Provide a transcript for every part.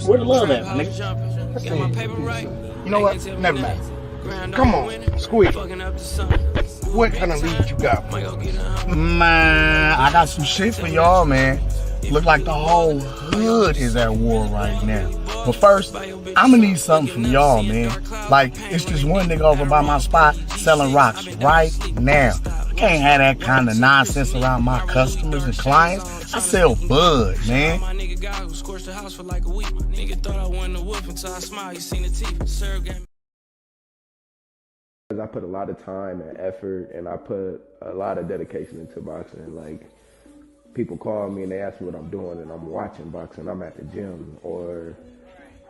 Where the love at, my nigga? Let's see. You know what? Never mind. Come on, Squeak. What kind of lead you got? Man, I got some shit for y'all, man. Look like the whole hood is at war right now. But first, I'ma need something from y'all, man. Like, it's this one nigga over by my spot selling rocks right now. I can't have that kind of nonsense around my customers and clients. I sell bud, man. I put a lot of time and effort, and I put a lot of dedication into boxing. Like, people call me and they ask me what I'm doing, and I'm watching boxing. I'm at the gym, or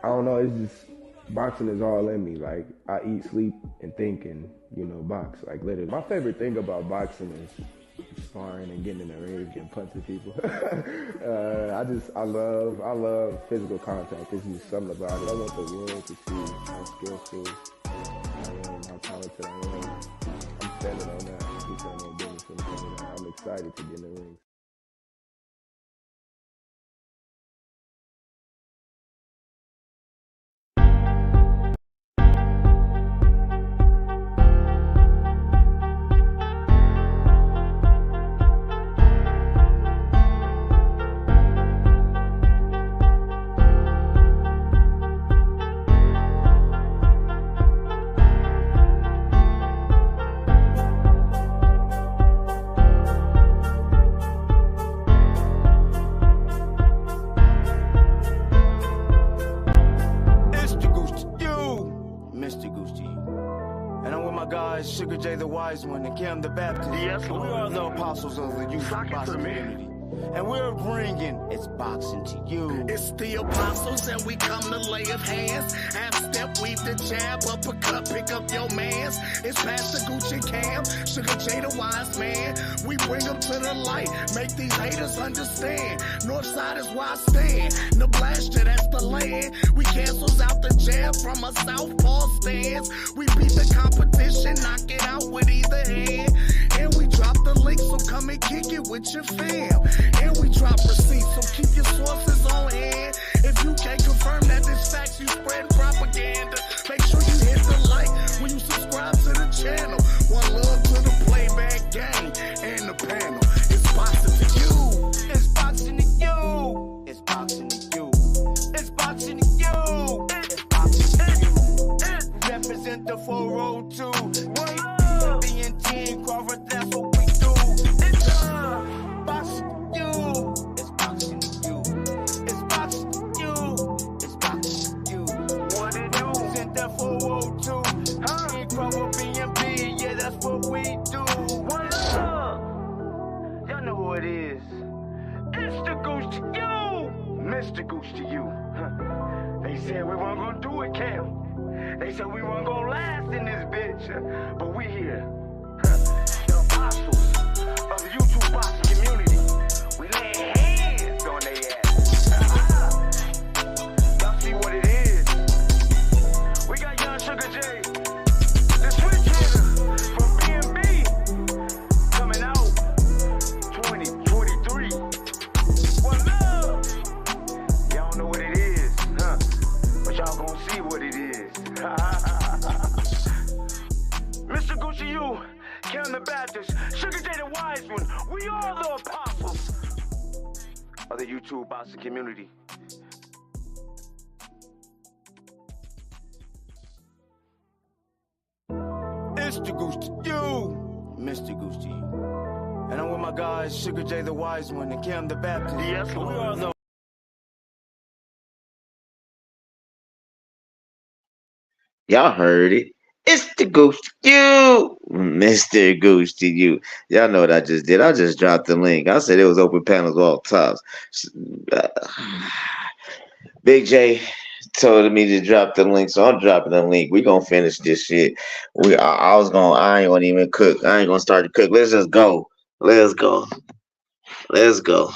I don't know. It's just boxing is all in me. Like, I eat, sleep, and think, and box. Like, literally, my favorite thing about boxing is sparring and getting in the ring and punching people. I love physical contact. It's just something about it. I want the world to see how skillful I am, how talented I am. I'm standing on that. I'm standing on business and I'm excited to get in the ring. Sugar J, the wise one, and Kim the Baptist. Yes, Lord. We are the apostles of the youth boxing community. And we're bringing It's Boxing to You. It's the apostles, and we come to lay of hands. Half step, weave the jab, uppercut, pick up your mans. It's Pastor Gucci Cam, Sugar J, the wise man. We bring them to the light, make these haters understand. Northside is where I stand. Nebraska, that's the land. We cancels out the jab from a southpaw stance. We beat the competition, knock it out with either hand. And we drop the link, so come and kick it with your fam. And we drop receipts, so keep your sources on hand. If you can't confirm that this facts, you spread propaganda. Make sure you hit the like when you subscribe to the channel. One love to the playback gang and the panel. It's boxing to you. It's boxing to you. It's boxing to you. It's boxing to you. It's boxing to you. Represent the 402. Being Team Crawford, that's what we do. It's boxing to you. It's boxing to you. It's boxing to you. It's boxing to you. What it do? Sent that 402. Team Crawford, BMP, yeah, that's what we do. What up? Y'all know who it is. It's the Goose to you. Mr. Goose to you. They said we weren't gonna do it, Cam. They said we weren't gonna last in this bitch, but we here. The apostles of the YouTube boxing community. We lay hands on their ass. Y'all see what it is. We got young Sugar J, the switch hitter from B&B, coming out 2023. One love. Y'all know what it is, but y'all gonna see what it is. Mr. Gucci, you, Canelo the Baptist, Sugar J, the wise one. We are the apostles of the YouTube boxing community. It's the Goose to you, Mr. Goose to you. And I'm with my guys, Sugar J, the wise one, and Kim the Baptist. Yes, Lord. We are the Y'all heard it. It's the Goose to you, Mr. Goose to you. Y'all know what I just did. I just dropped the link. I said it was open panels all tops. Uh, Big J told me to drop the link, so I'm dropping the link. We gonna finish this shit. I ain't gonna even cook. I ain't gonna start to cook. Let's just go. Let's go. Let's go.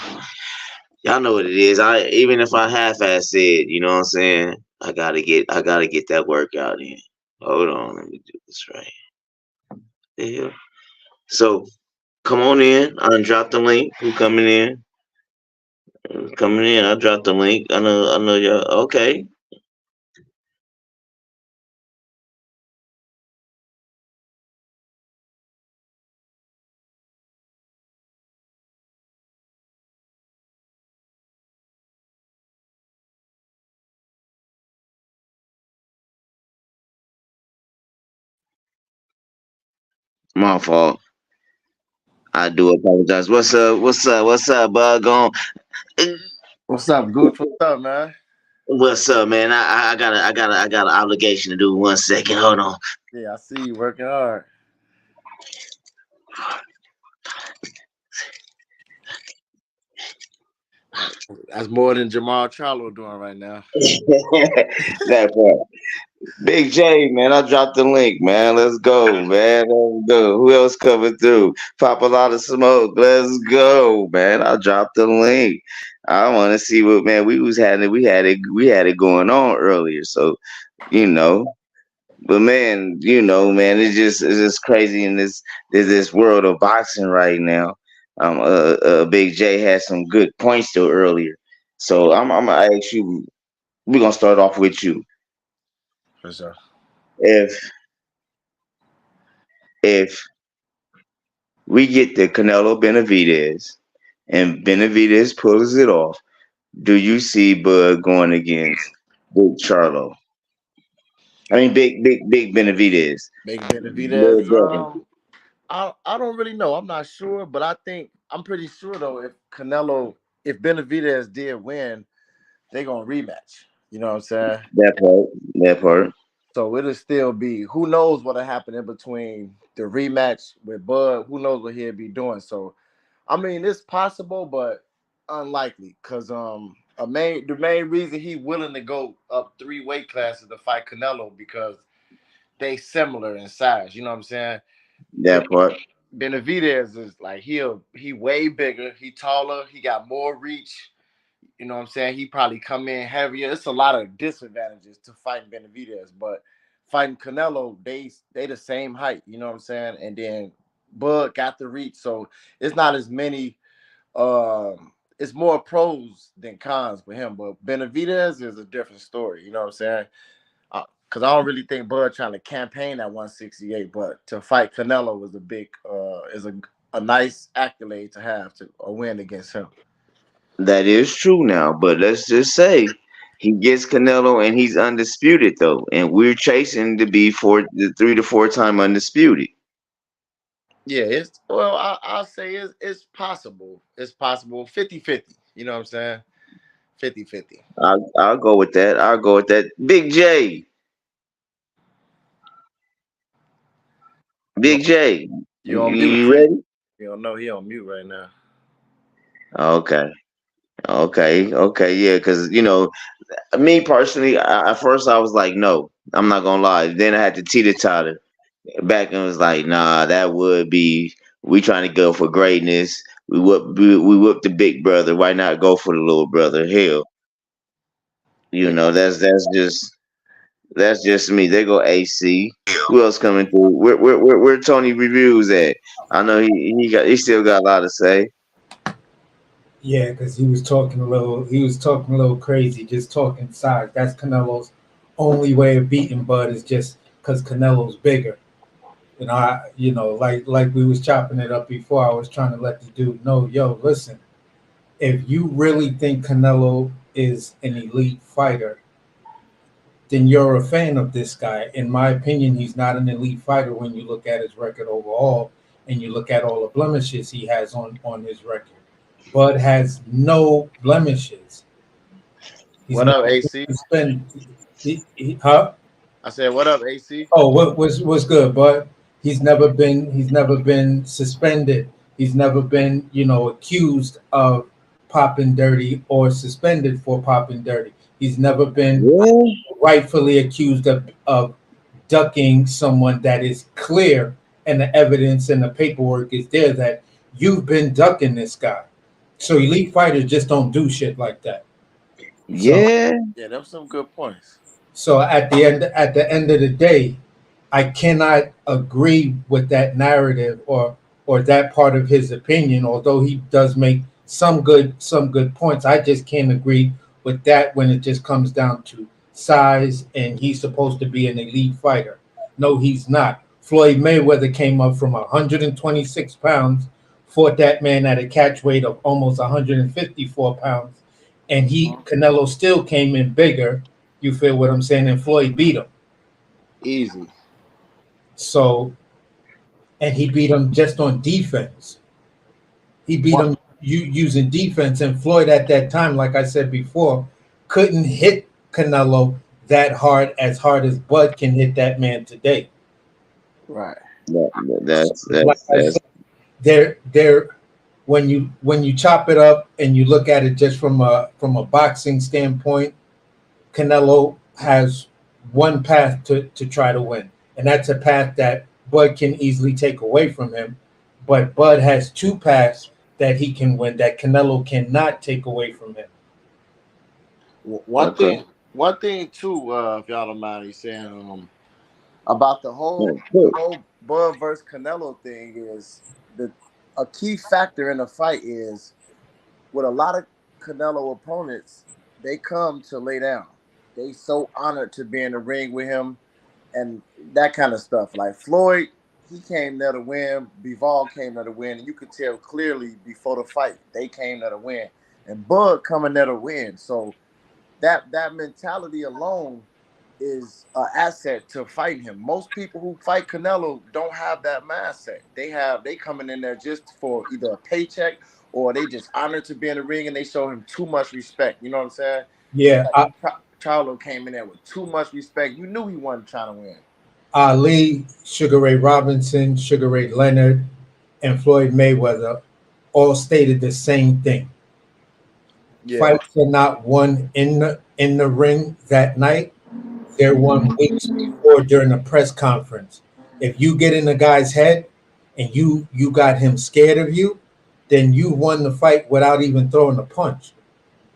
Y'all know what it is. Even if I half-ass it, you know what I'm saying? I gotta get that workout in. Hold on, let me do this right. Yeah. So come on in. I done dropped the link. Who coming in? Coming in, I dropped the link. I know y'all. Okay. My fault. I do apologize. What's up? What's up? What's up, bug on? What's up, Gooch? What's up, man? What's up, man? I got an obligation to do. 1 second. Hold on. Yeah, I see you working hard. That's more than Jamal Charlo doing right now. That part. Big J, man, I dropped the link, man. Let's go, man. Let's go. Who else coming through? Pop a lot of smoke. Let's go, man. I dropped the link. I want to see what, man. We had it going on earlier. So you know, but man, man, it's just crazy in this world of boxing right now. Big J had some good points though earlier. So I'm gonna ask you. We're gonna start off with you. For sure. If if we get the Canelo Benavidez, and Benavidez pulls it off. Do you see Bud going against Big Charlo? I mean, big Benavidez. Big Benavidez. Little brother. I don't really know. I'm not sure, but I'm pretty sure though if Benavidez did win, they gonna rematch. You know what I'm saying? That part. That part. So it'll still be who knows what'll happen in between the rematch with Bud. Who knows what he'll be doing? So I mean, it's possible, but unlikely. Cause the main reason he willing to go up 3 weight classes to fight Canelo because they similar in size. You know what I'm saying? Ben, That part. Benavidez is like he way bigger, he taller, he got more reach. You know what I'm saying? He probably come in heavier. It's a lot of disadvantages to fighting Benavidez, but fighting Canelo, they the same height. You know what I'm saying? And then Bud got the reach, so it's not as many. It's more pros than cons with him, but Benavidez is a different story. You know what I'm saying? Because I don't really think Bud trying to campaign at 168, but to fight Canelo was a nice accolade to have to a win against him. That is true now, but let's just say he gets Canelo and he's undisputed though, and we're chasing to be the 3 to 4 time undisputed. Yeah, I'll say it's possible. It's possible 50-50. You know what I'm saying? 50-50. I'll go with that. I'll go with that. Big J, You Big J, you on mute? you ready? You don't know he on mute right now. Okay, okay, yeah. Because me personally, at first I was like, no, I'm not gonna lie. Then I had to teeter totter back and was like, nah, that would be we trying to go for greatness. We whoop the big brother. Why not go for the little brother? Hell, Yeah, that's just me. They go AC. Who else coming through? Where Tony reviews at? I know he still got a lot to say. Yeah, because he was talking a little crazy, just talking size. That's Canelo's only way of beating Bud is just because Canelo's bigger. Like we was chopping it up before. I was trying to let the dude know, yo, listen, if you really think Canelo is an elite fighter, then you're a fan of this guy. In my opinion, he's not an elite fighter when you look at his record overall and you look at all the blemishes he has on his record. Bud has no blemishes. He's what up, never been AC? suspended. Huh? I said, what up, AC? Oh, what's good, Bud? He's never been suspended. He's never been, accused of popping dirty or suspended for popping dirty. He's never been Yeah, rightfully accused of ducking someone that is clear and the evidence and the paperwork is there that you've been ducking this guy. So elite fighters just don't do shit like that. So yeah. Yeah, them some good points. so at the end of the day, I cannot agree with that narrative or that part of his opinion, although he does make some good points. I just can't agree with that when it just comes down to size and he's supposed to be an elite fighter. No, he's not. Floyd Mayweather came up from 126 pounds, fought that man at a catch weight of almost 154 pounds, and Canelo still came in bigger. You feel what I'm saying? And Floyd beat him. Easy. So, and he beat him just on defense. He beat What? him using defense, and Floyd at that time, like I said before, couldn't hit Canelo that hard as Bud can hit that man today. Right. So, That's like that's I that's said, they're when you chop it up and you look at it just from a boxing standpoint, Canelo has one path to try to win, and that's a path that Bud can easily take away from him. But Bud has two paths that he can win that Canelo cannot take away from him. One okay. thing. One thing too. If y'all don't mind me saying, about the Yeah, whole the cool. whole Bud versus Canelo thing is the a key factor in the fight is with a lot of Canelo opponents, they come to lay down. They so honored to be in the ring with him and that kind of stuff. Like Floyd, he came there to win. Bivol came there to win, and you could tell clearly before the fight they came there to win. And Bud coming there to win. So that mentality alone is an asset to fighting him. Most people who fight Canelo don't have that mindset. They coming in there just for either a paycheck or they just honored to be in the ring and they show him too much respect. You know what I'm saying? Yeah, Charlo came in there with too much respect. You knew he wasn't trying to win. Ali, Sugar Ray Robinson, Sugar Ray Leonard, and Floyd Mayweather all stated the same thing. Yeah, Fights are not won in the ring that night. They're won weeks before during a press conference. If you get in the guy's head and you got him scared of you, then you won the fight without even throwing a punch.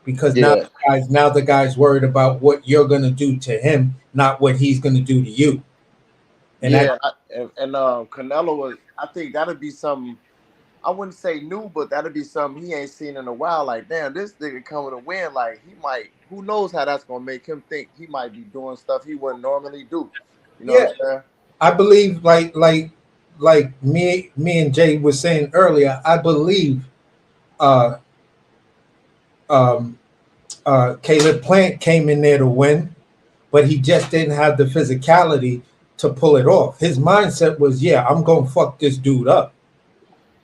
Because yeah, now the guy's worried about what you're gonna do to him, not what he's gonna do to you. And that yeah. Canelo was. I think that'd be something. I wouldn't say new, but that'd be something he ain't seen in a while. Like, damn, this nigga coming to win. Like, he might. Who knows how that's gonna make him think he might be doing stuff he wouldn't normally do. You know what yeah, I'm saying? I believe like me and Jay was saying earlier, I believe uh um Caleb Plant came in there to win, but he just didn't have the physicality to pull it off. His mindset was, yeah, I'm gonna fuck this dude up.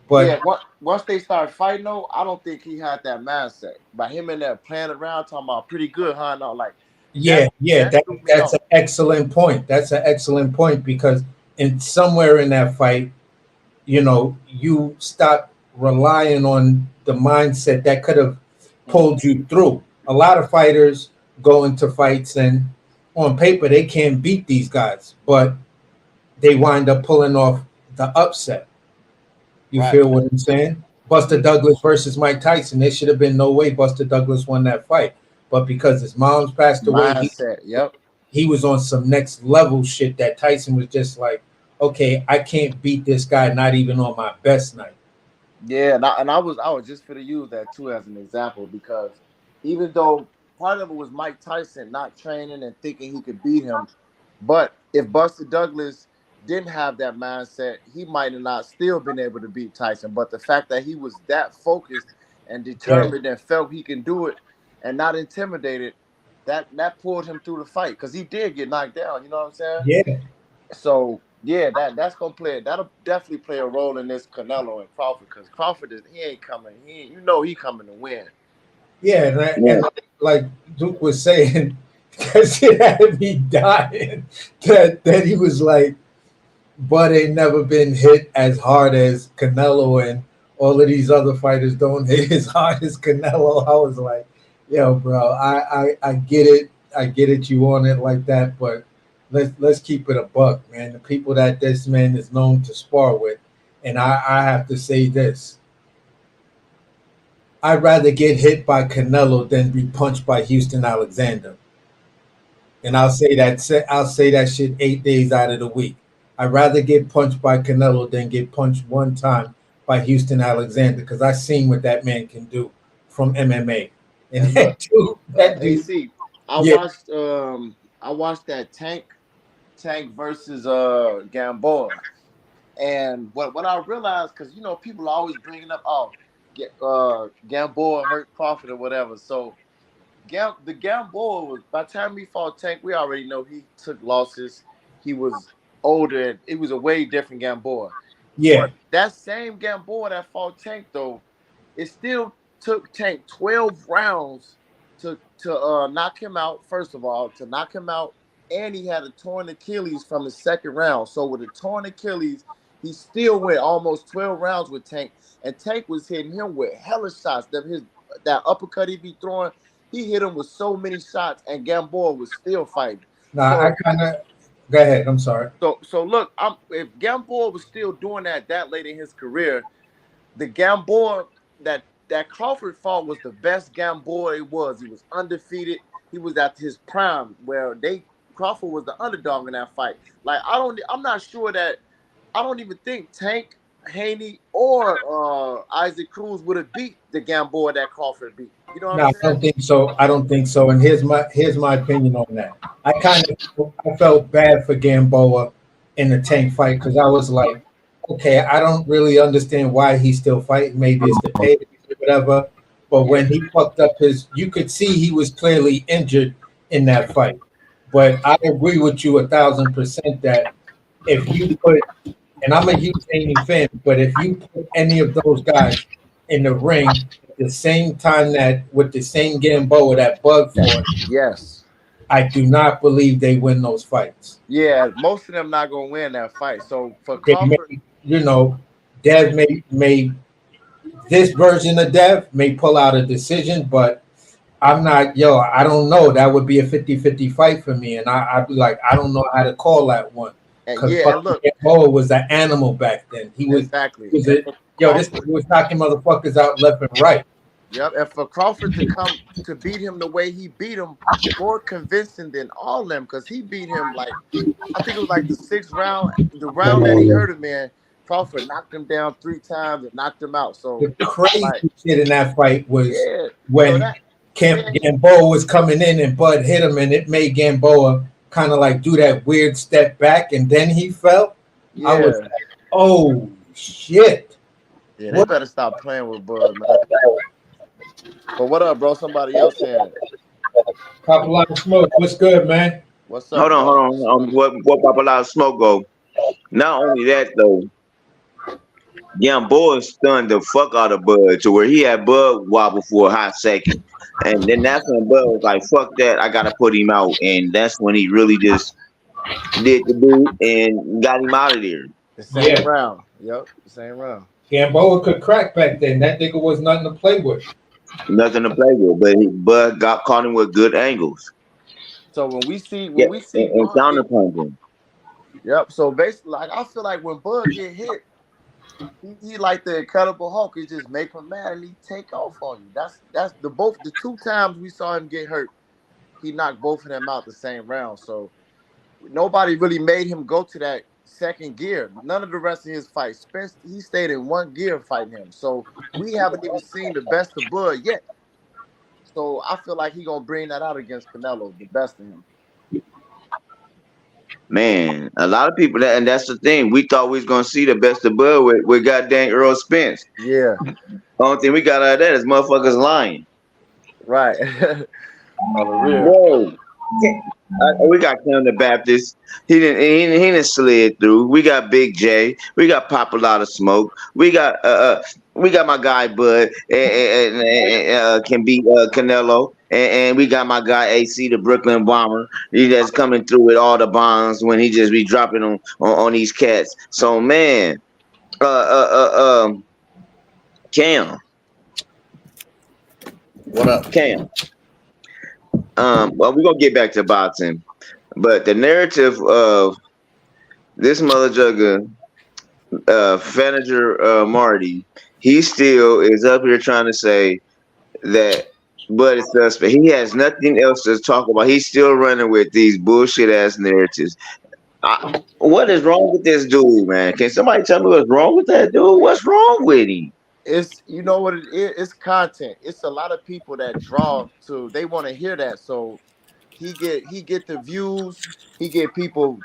But Yeah. Once they start fighting, though, I don't think he had that mindset. By him in there playing around, talking about pretty good, huh? No, like yeah, yeah, that threw me that's off. an excellent point. That's an excellent point because in somewhere in that fight, you stop relying on the mindset that could have Mhm. pulled you through. A lot of fighters go into fights and on paper they can't beat these guys, but they wind up pulling off the upset. You Right. feel what I'm saying? Buster Douglas versus Mike Tyson. There should have been no way Buster Douglas won that fight. But because his mom's passed away, Mindset. Yep. he was on some next level shit that Tyson was just like, okay, I can't beat this guy, not even on my best night. Yeah, and I was just for to use that too as an example because even though part of it was Mike Tyson not training and thinking he could beat him, but if Buster Douglas didn't have that mindset, he might have not still been able to beat Tyson. But the fact that he was that focused and Yeah, determined and felt he can do it and not intimidated, that pulled him through the fight because he did get knocked down. You know what I'm saying? yeah, So yeah, that's gonna play. That'll definitely play a role in this Canelo and Crawford because Crawford is he ain't coming. He coming to win. yeah. And, Yeah. like Duke was saying, because it had me dying that he was like, but ain't never been hit as hard as Canelo, and all of these other fighters don't hit as hard as Canelo. I was like, yo, bro, I get it. I get it. You on it like that, but let's keep it a buck, man. The people that this man is known to spar with, and I have to say this. I'd rather get hit by Canelo than be punched by Houston Alexander. And I'll say that shit 8 days out of the week. I'd rather get punched by Canelo than get punched one time by Houston Alexander because I seen what that man can do from MMA. And And look, that dude, AC, yeah, I watched that Tank versus Gamboa. And what I realized, because people are always bringing up, Gamboa hurt Crawford or whatever. So the Gamboa was, by the time he fought Tank, we already know he took losses. He was older. And it was a way different Gamboa. yeah. But that same Gamboa that fought Tank though, it still took Tank 12 rounds to knock him out. First of all, to knock him out, and he had a torn Achilles from the second round. So with a torn Achilles, he still went almost 12 rounds with Tank, and Tank was hitting him with hella shots. That uppercut he be throwing, he hit him with so many shots, and Gamboa was still fighting. Now I So kind of go ahead. I'm sorry. so look, if Gamboa was still doing that late in his career, the Gamboa that Crawford fought was the best Gamboa it was. He was undefeated. He was at his prime, where Crawford was the underdog in that fight. Like I'm not sure that I don't even think Tank, Haney, or Isaac Cruz would have beat the Gamboa that Crawford beat. You know what No, I'm I saying? don't think so. I don't think so. And here's my opinion on that. I felt bad for Gamboa in the Tank fight because I was like, okay, I don't really understand why he's still fighting. Maybe it's the pay, whatever. But when he fucked up you could see he was clearly injured in that fight. But I agree with you 1,000% that if you put, and I'm a huge Haney fan, but if you put any of those guys in the ring at the same time that with the same Gamboa that Bud fought, Yes. I do not believe they win those fights. Yeah, most of them not gonna win that fight. So for They Crawford, Dev may this version of Dev may pull out a decision, but I don't know. That would be a 50-50 fight for me. And I'd be like, I don't know how to call that one. and Because yeah, and look, Gamboa was an animal back then. exactly. He was And a, for this Crawford, nigga was knocking motherfuckers out left and right. yep, and for Crawford to come to beat him the way he beat him, more convincing than all of them, because he beat him like I think it was like the sixth round, the round that he hurt him in. Crawford knocked him down 3 times and knocked him out. So The crazy like, shit in that fight was yeah, so when that Gamboa was coming in and Bud hit him, and it made Gamboa kind of like do that weird step back, and then he fell. yeah, I was like, oh shit. yeah, they better stop playing with Bud, man. But what up, bro? Somebody else saying, Pop a lot of smoke. What's good, man? what's up, Hold bro? on. What Papa Loud Smoke go? Not only that though, Young Boy stunned the fuck out of Bud to where he had Bud wobble for a hot second. And then that's when Bud was like, fuck that, I gotta put him out. And that's when he really just did the boot and got him out of there. The same Yeah. round. Yep, the same round. Gamboa could crack back then. That nigga was nothing to play with. Nothing to play with. But Bud got caught him with good angles. So when we see Yeah, and Bud counter punching. yep. So basically, like I feel like when Bud get hit, he like the Incredible Hulk. He just make him mad and he take off on you. That's the 2 times we saw him get hurt. He knocked both of them out the same round. So nobody really made him go to that second gear. None of the rest of his fights. Spence, he stayed in one gear fighting him. So we haven't even seen the best of Bud yet. So I feel like he gonna bring that out against Canelo, the best of him. Man, a lot of people and that's the thing. We thought we was gonna see the best of Bud with goddamn Earl Spence. Yeah, Only thing we got out of that is motherfuckers lying. right. On the real. Whoa. We got Cam the Baptist. He didn't slid through. We got Big J. We got Pop a Lot of Smoke. We got my guy Bud and can beat Canelo. And we got my guy AC, the Brooklyn Bomber. He just coming through with all the bombs when he just be dropping on these cats. So man, Cam. What up? Cam. Well, we're gonna get back to boxing, but the narrative of this mother jugger, Fanager Marty, he still is up here trying to say that Bud is suspect. He has nothing else to talk about. He's still running with these bullshit ass narratives. What is wrong with this dude, man? Can somebody tell me what's wrong with that dude? What's wrong with him? It's, you know what it is. It's content. It's a lot of people that draw to. They want to hear that. So he get the views. He get people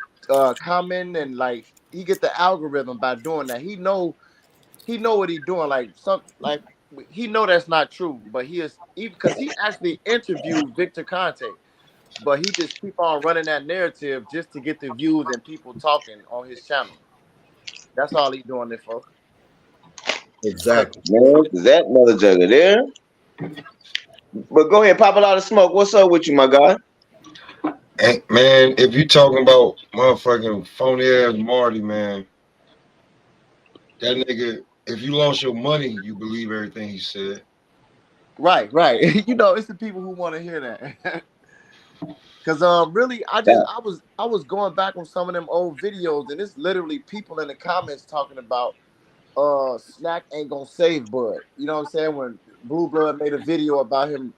commenting, and like he get the algorithm by doing that. He know what he doing. Like some like he know that's not true, but he is, even because he actually interviewed Victor Conte, but he just keep on running that narrative just to get the views and people talking on his channel. That's all he doing it for. Exactly. Man, that mother jugger there. But go ahead, pop a lot of smoke. What's up with you, my guy? Hey, man, if you talking about motherfucking phony ass Marty, man, that nigga, if you lost your money, you believe everything he said. Right, right. It's the people who want to hear that. Cause really, That- I was going back on some of them old videos, and it's literally people in the comments talking about Snack ain't gonna save Bud. You know what I'm saying? When Blue Blood made a video about him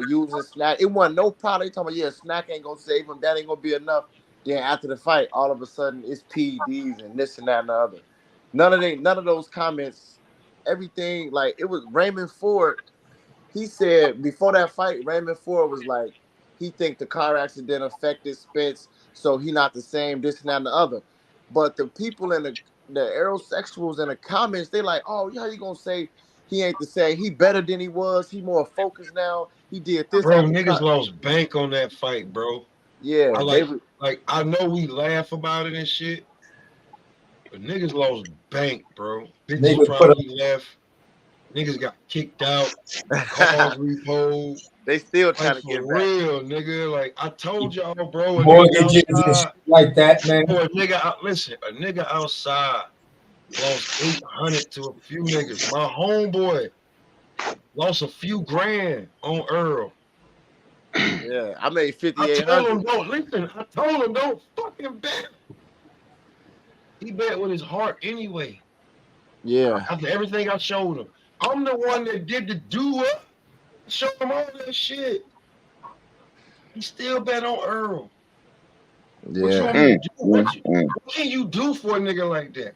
using Snack, it wasn't no problem. They talking about, yeah, Snack ain't gonna save him. That ain't gonna be enough. Then after the fight, all of a sudden it's PEDs and this and that and the other. None of those comments. Everything, like, it was Raymond Ford. He said before that fight, Raymond Ford was like, he think the car accident affected Spence, so he not the same, this and that and the other. But the people in the aerosexuals in the comments, they like, oh, yeah, you gonna say he ain't the same? He better than he was. He more focused now. He did this Bro, after niggas cut. lost bank on that fight, bro. Yeah, I they like I know we laugh about it and shit, but niggas lost bank, bro. Bitches Niggas put up. probably left. Niggas got kicked out. Cars repoed. they still Like trying to for get back. real, nigga. Like I told y'all, bro, a nigga Mortgages and shit outside. like that, man. Bro, a nigga out. Listen, a nigga outside lost 800 to a few niggas. My homeboy lost a few grand on Earl. Yeah, I made I told 5,800. him don't listen. I told him don't fucking bet. He bet with his heart anyway. Yeah, After everything I showed him, I'm the one that did the do up. Show him all that shit. He still bet on Earl. What you yeah. want me to mm, do? mm, mm. What can you do for a nigga like that?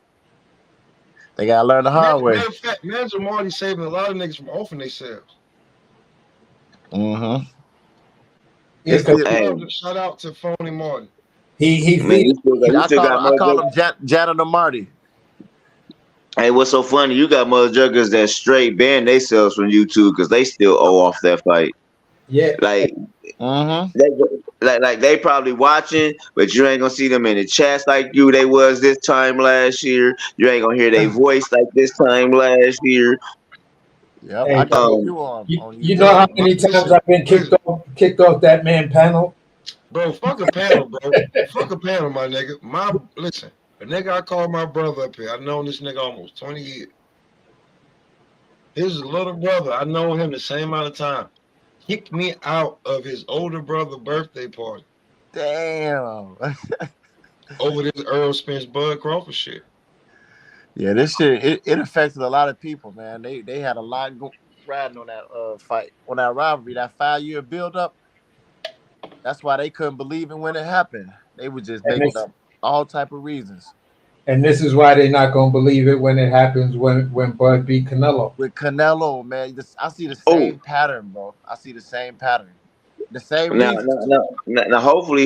They gotta learn the hard way. Matter of fact, Manager Marty saving a lot of niggas from offing themselves. Mm-hmm. Yeah, It's 'cause still, Shout Hey, out, shout out to Phony Marty. he man, feed. you still got I more call jugg- him Janitor Marty. Hey, what's so funny? You got mother juggers that straight ban themselves from YouTube because they still owe off that fight. Yeah, Like Mm-hmm. they like they probably watching, but you ain't gonna see them in the chats like they was this time last year. You ain't gonna hear their voice like this time last year. Yep, I hey, got a Um, few on you know YouTube. how Bro, many times listen, I've been listen, kicked off that man panel? bro. Fuck a panel, bro. Fuck a panel, my nigga. Listen, a nigga I call my brother up here. I've known this nigga almost 20 years. His little brother, I know him the same amount of time. Kicked me out of his older brother birthday party Damn. over this Earl Spence Bud Crawford shit. Yeah, this shit it affected a lot of people, man. They had a lot riding on that fight, on that rivalry, that 5 year build up. That's why they couldn't believe it when it happened. They were just And making this up all type of reasons. and this is why they're not gonna believe it when it happens when Bud beat Canelo. With Canelo, man, I see the oh, same pattern, bro. I see the same pattern, the same now, reasons now, too. now, now, hopefully,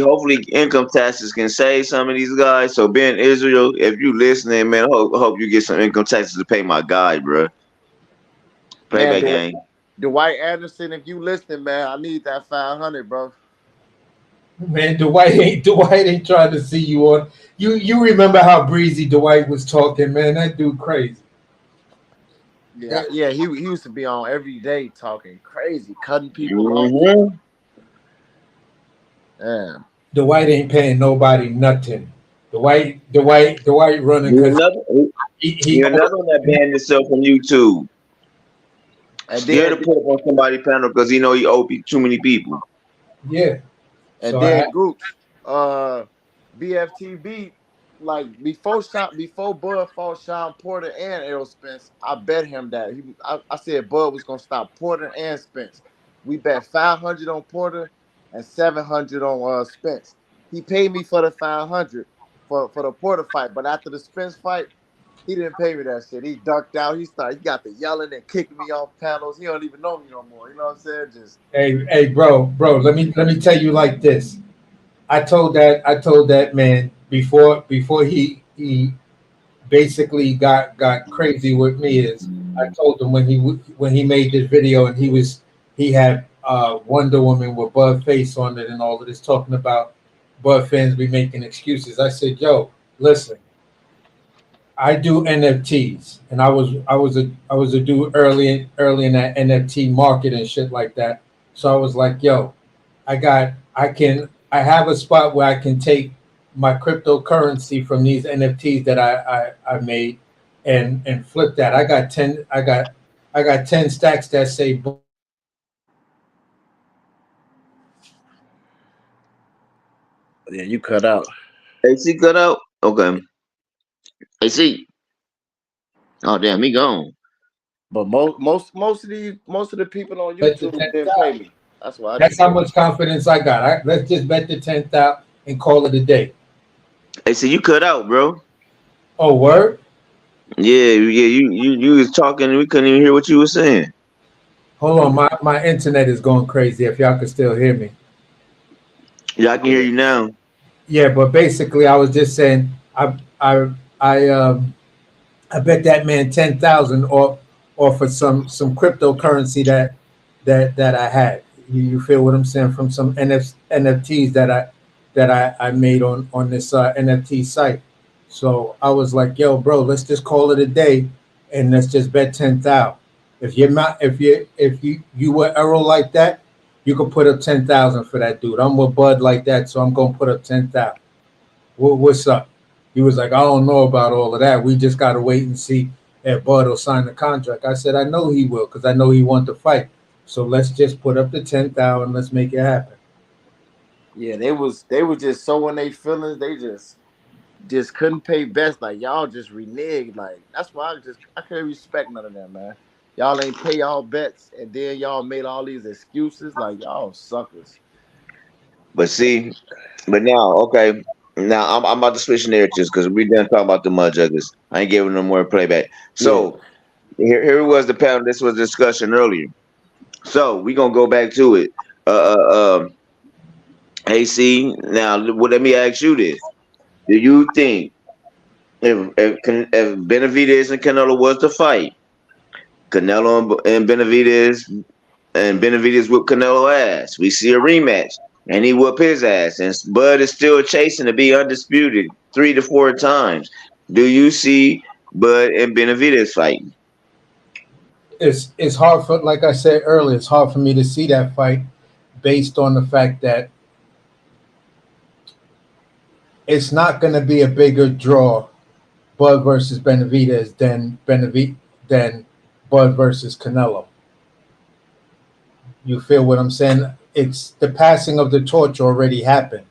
income taxes can save some of these guys. So, Ben Israel, if you listening, man, hope you get some income taxes to pay my guy, bro. Man, Payback gang. Dwight Anderson, if you listening, man, I need that 500, bro. Man, Dwight ain't trying to see you on. You remember how breezy Dwight was talking, man? That dude crazy. Yeah, yeah, he used to be on every day talking crazy, cutting people off. Mm-hmm. Yeah. Dwight ain't paying nobody nothing. Dwight running You because another, he you another one that banned himself from YouTube. And Scared then to put up on somebody's panel because he know he owe too many people. yeah. and So then groups, BFTB, like before Bud fought Sean Porter and Errol Spence, I bet him that I said Bud was gonna stop Porter and Spence. We bet 500 on Porter and 700 on Spence. He paid me for the 500. for the Porter fight. But after the Spence fight, he didn't pay me that shit. He ducked out. He got the yelling and kicking me off panels. He don't even know me no more. You know what I'm saying? Just Hey, bro. Let me tell you like this. I told that man before he basically got crazy with me is I told him when he made this video and he had Wonder Woman with Bud face on it and all of this talking about Bud fans be making excuses. I said, yo, listen, I do NFTs, and I was a dude early in that NFT market and shit like that. So I was like, yo, I have a spot where I can take my cryptocurrency from these NFTs that I made and flip that. I got 10 stacks that say yeah, you cut out. AC cut out. Okay. AC. Oh damn, he gone. But most of the people on bet the YouTube didn't pay 10,000. me. That's why I That's just how said, much confidence I got. Let's just bet the 10,000 and call it a day. AC, you cut out, bro. Oh, word. Yeah. You was talking and we couldn't even hear what you were saying. Hold on, my internet is going crazy. If y'all can still hear me, Yeah, I can hear yeah. you now. yeah. But basically, I was just saying, I bet that man 10,000 or for some cryptocurrency that I had. You feel what I'm saying from some NFTs that I made on this NFT site. So I was like, yo, bro, let's just call it a day and let's just bet 10,000. If you're not, if you were Errol like that, you could put up 10,000 for that dude. I'm with Bud like that, so I'm gonna put up 10,000. What's up? He was like, I don't know about all of that. We just got to wait and see if Bud will sign the contract. I said, I know he will because I know he wants to fight. So let's just put up the 10,000. Let's make it happen. Yeah, they was just sowing their feelings. They just couldn't pay best. Like y'all just reneged. Like that's why I couldn't respect none of them, man. Y'all ain't pay y'all bets, and then y'all made all these excuses. Like y'all suckers. But see, but now, okay. Now I'm about to switch narratives because we done talking about the mud juggers. I ain't giving them more playback. Yeah. So here was the panel. This was discussion earlier. So we gonna go back to it. AC. Now, let me ask you this: do you think if Benavidez and Canelo was to fight, Canelo and Benavidez whoop Canelo ass. We see a rematch, and he whoop his ass. And Bud is still chasing to be undisputed 3 to 4 times. Do you see Bud and Benavidez fighting? It's hard for, like I said earlier, it's hard for me to see that fight based on the fact that it's not going to be a bigger draw, Bud versus Benavidez than Bud versus Canelo. You feel what I'm saying? It's the passing of the torch already happened.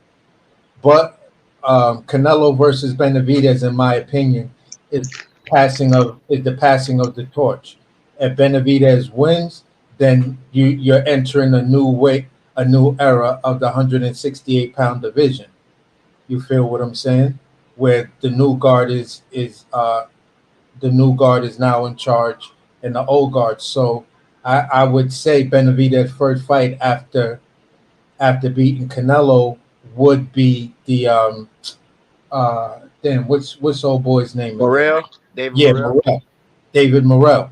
But Canelo versus Benavidez, in my opinion, is the passing of the torch. If Benavidez wins, then you're entering a new era of the 168-pound division. You feel what I'm saying? Where the new guard is now in charge, and the old guard. So I would say Benavidez' first fight after beating Canelo would be the damn, what's old boy's name again? Morrell, David Yeah, Morrell. Morrell, David Morrell.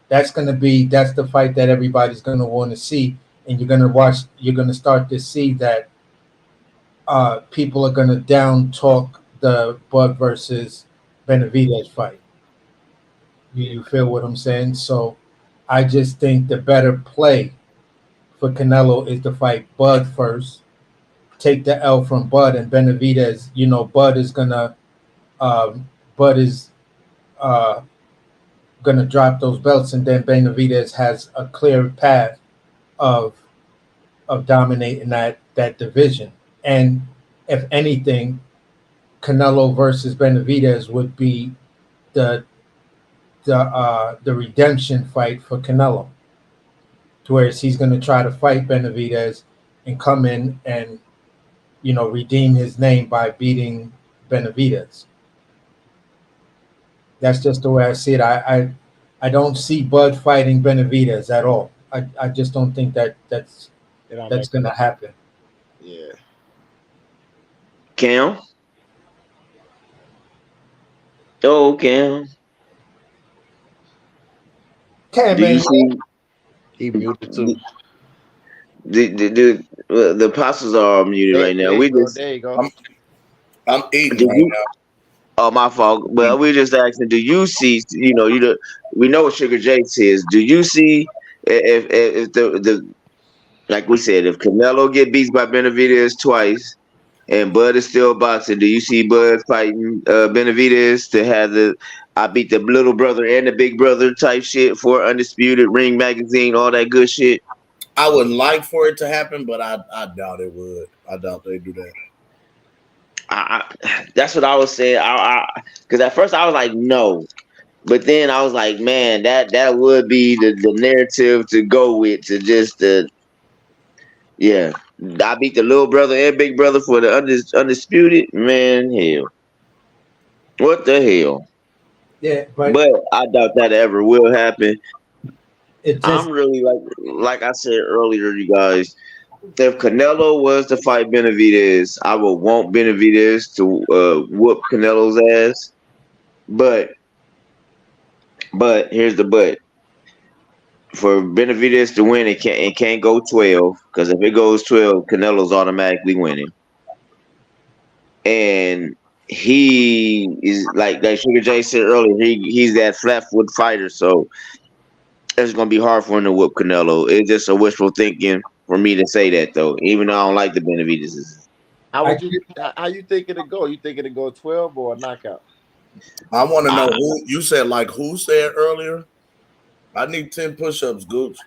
That's the fight that everybody's gonna want to see, and you're gonna watch. You're gonna start to see that people are gonna down talk the Bud versus Benavidez fight. You feel what I'm saying? So I just think the better play for Canelo is to fight Bud first, take the L from Bud and Benavidez. Um, Bud is uh, gonna drop those belts, and then Benavidez has a clear path of dominating that division. And if anything, Canelo versus Benavidez would be the the redemption fight for Canelo, to where he's going to try to fight Benavidez and come in and redeem his name by beating Benavidez. That's just the way I see it. I don't see Bud fighting Benavidez at all. I just don't think that's going to happen. Yeah. Cam. Oh, Cam. Cam, Do you man, see He muted too. the apostles are all muted right now? There We you go. just There you go. I'm eating did right you? Oh, my fault. But we just asking. Do you see? We know what Sugar J says. Do you see if the like we said, if Canelo get beat by Benavidez twice and Bud is still boxing, do you see Bud fighting Benavidez to have the I beat the little brother and the big brother type shit for undisputed ring magazine, all that good shit? I would like for it to happen, but I doubt it would. I doubt they do that. That's what I was saying. Because at first I was like, no, but then I was like, man, that would be the narrative to go with to just yeah. I beat the little brother and big brother for the undisputed. Man, hell. What the hell? yeah, but But I doubt that ever will happen. it I'm just really like I said earlier, you guys. If Canelo was to fight Benavidez, I would want Benavidez to whoop Canelo's ass. But here's the but. For Benavidez to win, it can't go 12 because if it goes 12, Canelo's automatically winning. And he is like Sugar J said earlier. He's that flat foot fighter, so it's gonna be hard for him to whoop Canelo. It's just a wishful thinking for me to say that though, even though I don't like the Benavidez. I How you think it'll go? You think it'll go 12 or a knockout? I want to know I, who you said. Like who said earlier? I need 10 push-ups, Gooch.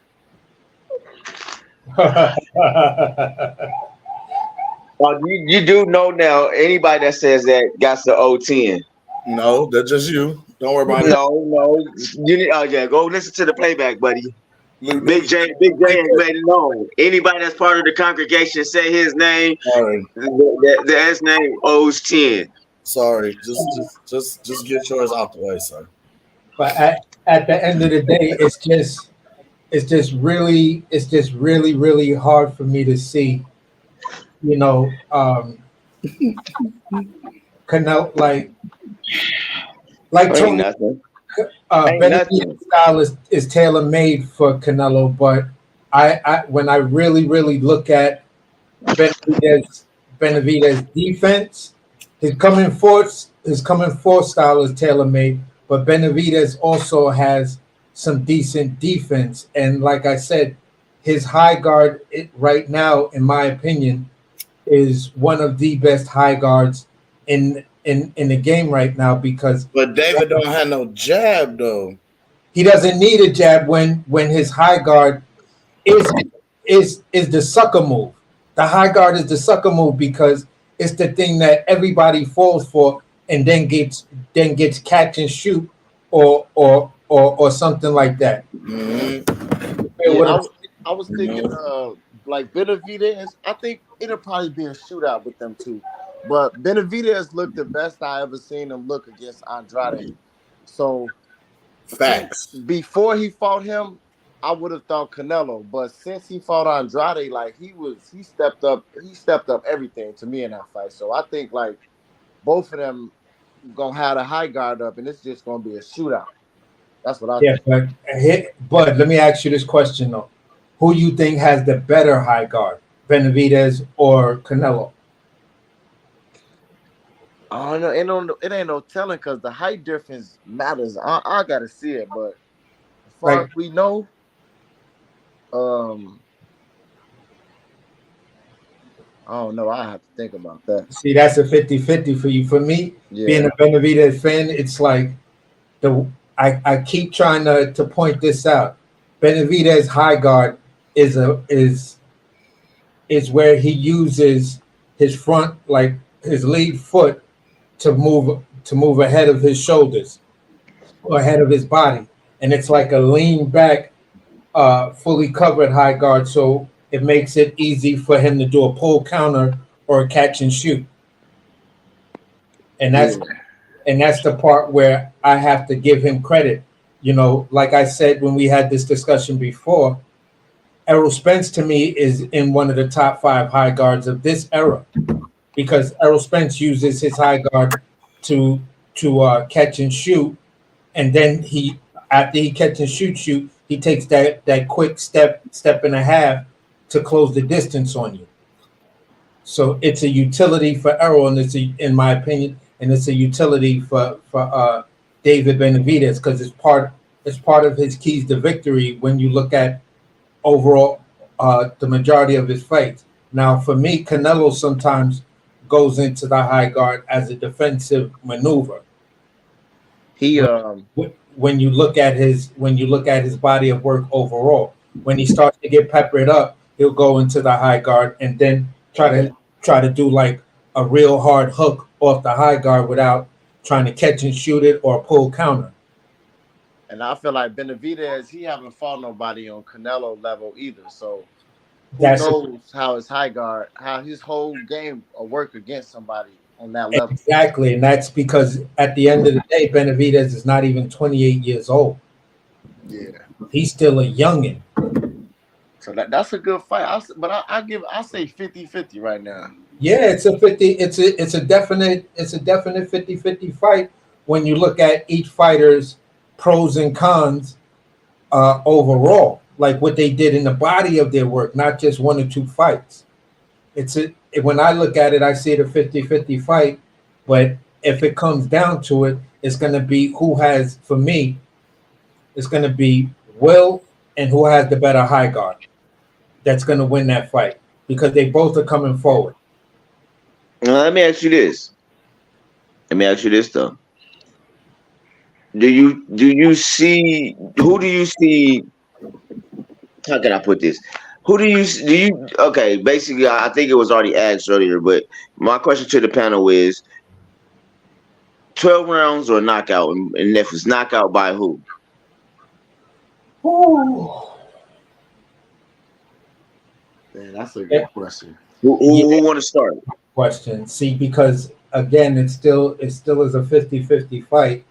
you do know now. Anybody that says that got the O10. No, that's just you. Don't worry about it. No. You need. Oh yeah, go listen to the playback, buddy. Luke, Big J has made it known. Anybody that's part of the congregation say his name. Sorry, His name owes 10. sorry. Just get yours out the way, sir. but at the end of the day, it's just really hard for me to see, you know, Canelo like Ain't Tony nothing. Ain't Benavidez nothing. style is tailor made for Canelo, but I when I really look at Benavidez defense, his coming forth style is tailor made, but Benavidez also has some decent defense, and like I said, his high guard right now, in my opinion, is one of the best high guards in the game right now because But David don't have no jab though. he doesn't need a jab when his high guard is the sucker move. The high guard is the sucker move because it's the thing that everybody falls for and then gets catch and shoot or something like that. Mm-hmm. Yeah, I was thinking like Benavidez. I think it'll probably be a shootout with them two. But Benavidez looked the best I ever seen him look against Andrade. So Facts. before he fought him, I would have thought Canelo. But since he fought Andrade, like he stepped up everything to me in that fight. So I think like both of them gonna have the high guard up, and it's just gonna be a shootout. That's what I Yeah, think. but let me ask you this question though: who you think has the better high guard, Benavidez or Canelo? I don't know. It ain't no telling because the height difference matters. I gotta see it, but as far Like, as we know, I don't know. I have to think about that. see, that's a 50-50 for you. For me, being Yeah, a Benavidez fan, it's like I keep trying to point this out. Benavidez high guard is where he uses his front, like his lead foot, to move ahead of his shoulders or ahead of his body, and it's like a lean back, fully covered high guard. So it makes it easy for him to do a pull counter or a catch and shoot. and Yeah. that's the part where I have to give him credit. You know, like I said when we had this discussion before, Errol Spence to me is in one of the top 5 high guards of this era because Errol Spence uses his high guard to catch and shoot, and then he after he catch and shoot, he takes that quick step and a half to close the distance on you. So it's a utility for Errol, and in my opinion, and it's a utility for David Benavidez because it's part of his keys to victory when you look at overall the majority of his fights. Now, for me, Canelo sometimes goes into the high guard as a defensive maneuver. He When you look at his body of work overall, when he starts to get peppered up, he'll go into the high guard and then try to do like a real hard hook off the high guard without trying to catch and shoot it or pull counter. and I feel like Benavidez, he haven't fought nobody on Canelo level either. So who That's knows how his high guard, how his whole game will work against somebody on that level. exactly, and that's because at the end of the day, Benavidez is not even 28 years old. Yeah. He's still a youngin. So that's a good fight. I say 50-50 right now. Yeah, it's a 50. It's a definite 50-50 fight when you look at each fighter's pros and cons overall, like what they did in the body of their work, not just 1 or 2 fights. When I look at it, I see it a 50-50 fight, but if it comes down to it, it's going to be for me, it's going to be Will and who has the better high guard. That's going to win that fight because they both are coming forward. Let me ask you this. Though. Do you see? Who do you see? How can I put this? Who do you? Okay, basically, I think it was already asked earlier, but my question to the panel is: 12 rounds or knockout, and if it's knockout, by who? Ooh. Man, that's a good question. Who want to start? Question. See, because again, it still is a 50-50 fight.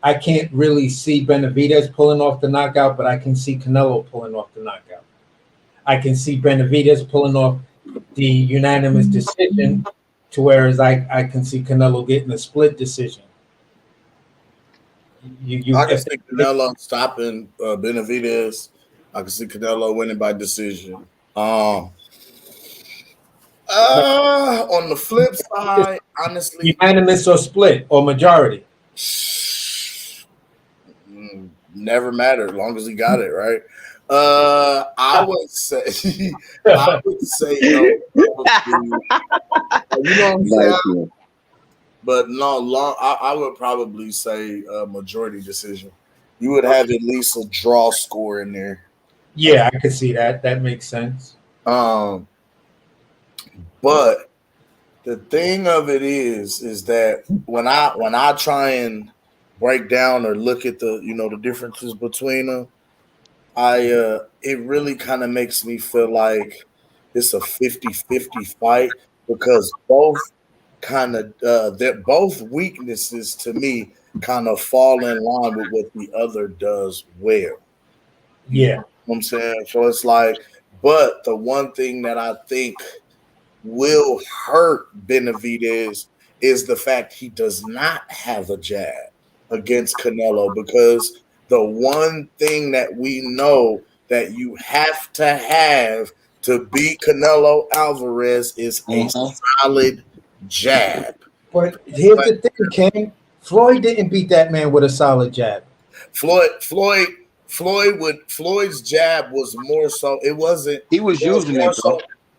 I can't really see Benavidez pulling off the knockout, but I can see Canelo pulling off the knockout. I can see Benavidez pulling off the unanimous decision, to whereas I can see Canelo getting a split decision. I can see Canelo stopping Benavidez. I can see Canelo winning by decision. On the flip side, honestly, unanimous or split or majority. Never mattered as long as he got it right. I would say no. You know what I'm saying? But no, I would probably say majority decision. You would have at least a draw score in there. Yeah, I could see that. That makes sense. But the thing of it is that when I try and break down or look at the differences between them, it really kind of makes me feel like it's a 50-50 fight because both kind of both weaknesses to me kind of fall in line with what the other does well. Yeah. You know what I'm saying? So it's like, but the one thing that I think will hurt Benavidez is the fact he does not have a jab against Canelo, because the one thing that we know that you have to beat Canelo Alvarez is a solid jab. But here's the thing, Ken. Floyd didn't beat that man with a solid jab. Floyd's jab was more so. It wasn't. He was using it.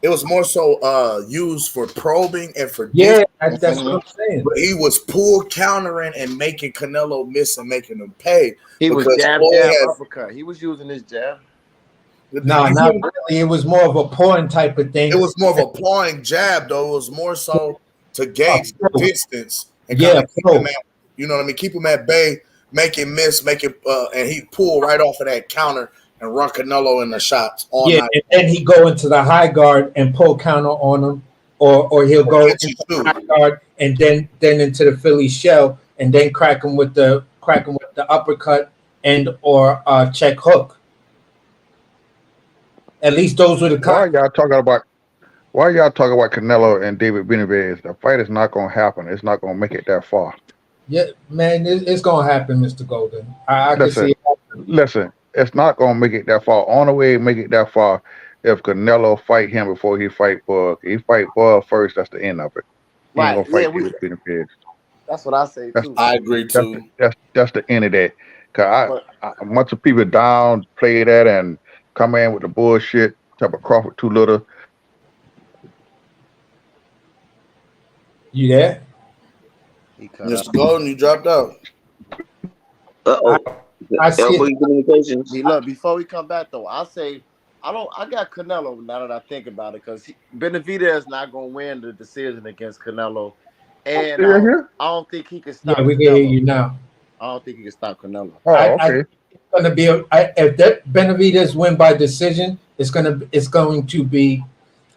It was more so used for probing and for that's what I'm saying. But he was pull countering and making Canelo miss and making him pay. He was jab, uppercut. He was using his jab. No, not really. It was more of a pawing type of thing. It was more of a pawing jab, though. It was more so to gauge the distance and keep him at, you know what I mean? Keep him at bay, make him miss, and he pull right off of that counter and run Canelo in the shots all night. And then he go into the high guard and pull counter on him, or he'll go into the high guard and then into the Philly shell, and then crack him with the uppercut and or check hook. At least those were the Why kind. y'all talking about? Why y'all talking about Canelo and David Benavidez? The fight is not gonna happen. It's not gonna make it that far. Yeah, man, it's gonna happen, Mr. Golden. I can see Listen, it happen. listen. It's not gonna make it that far. On the way, to make it that far. If Canelo fight him before he fight Bud, he fight Bud first. That's the end of it. He ain't Right. gonna Yeah, fight David Benavidez. that's what I say That's too. I agree too. that's the end of that. Cause But a bunch of people down play that and come in with the bullshit. Type of Crawford too little. You there? he cut out. Mr. Golden, you dropped out. I, Uh-oh. I see Elbow it. communications. Look, before we come back though, I'll say I don't. I got Canelo now that I think about it because Benavidez is not gonna win the decision against Canelo, I'm and still here. I don't think he can Yeah, stop we can hear Canelo. you now. I don't think he can stop Canelo. Oh, I okay. it's gonna be if that Benavidez win by decision, it's going to be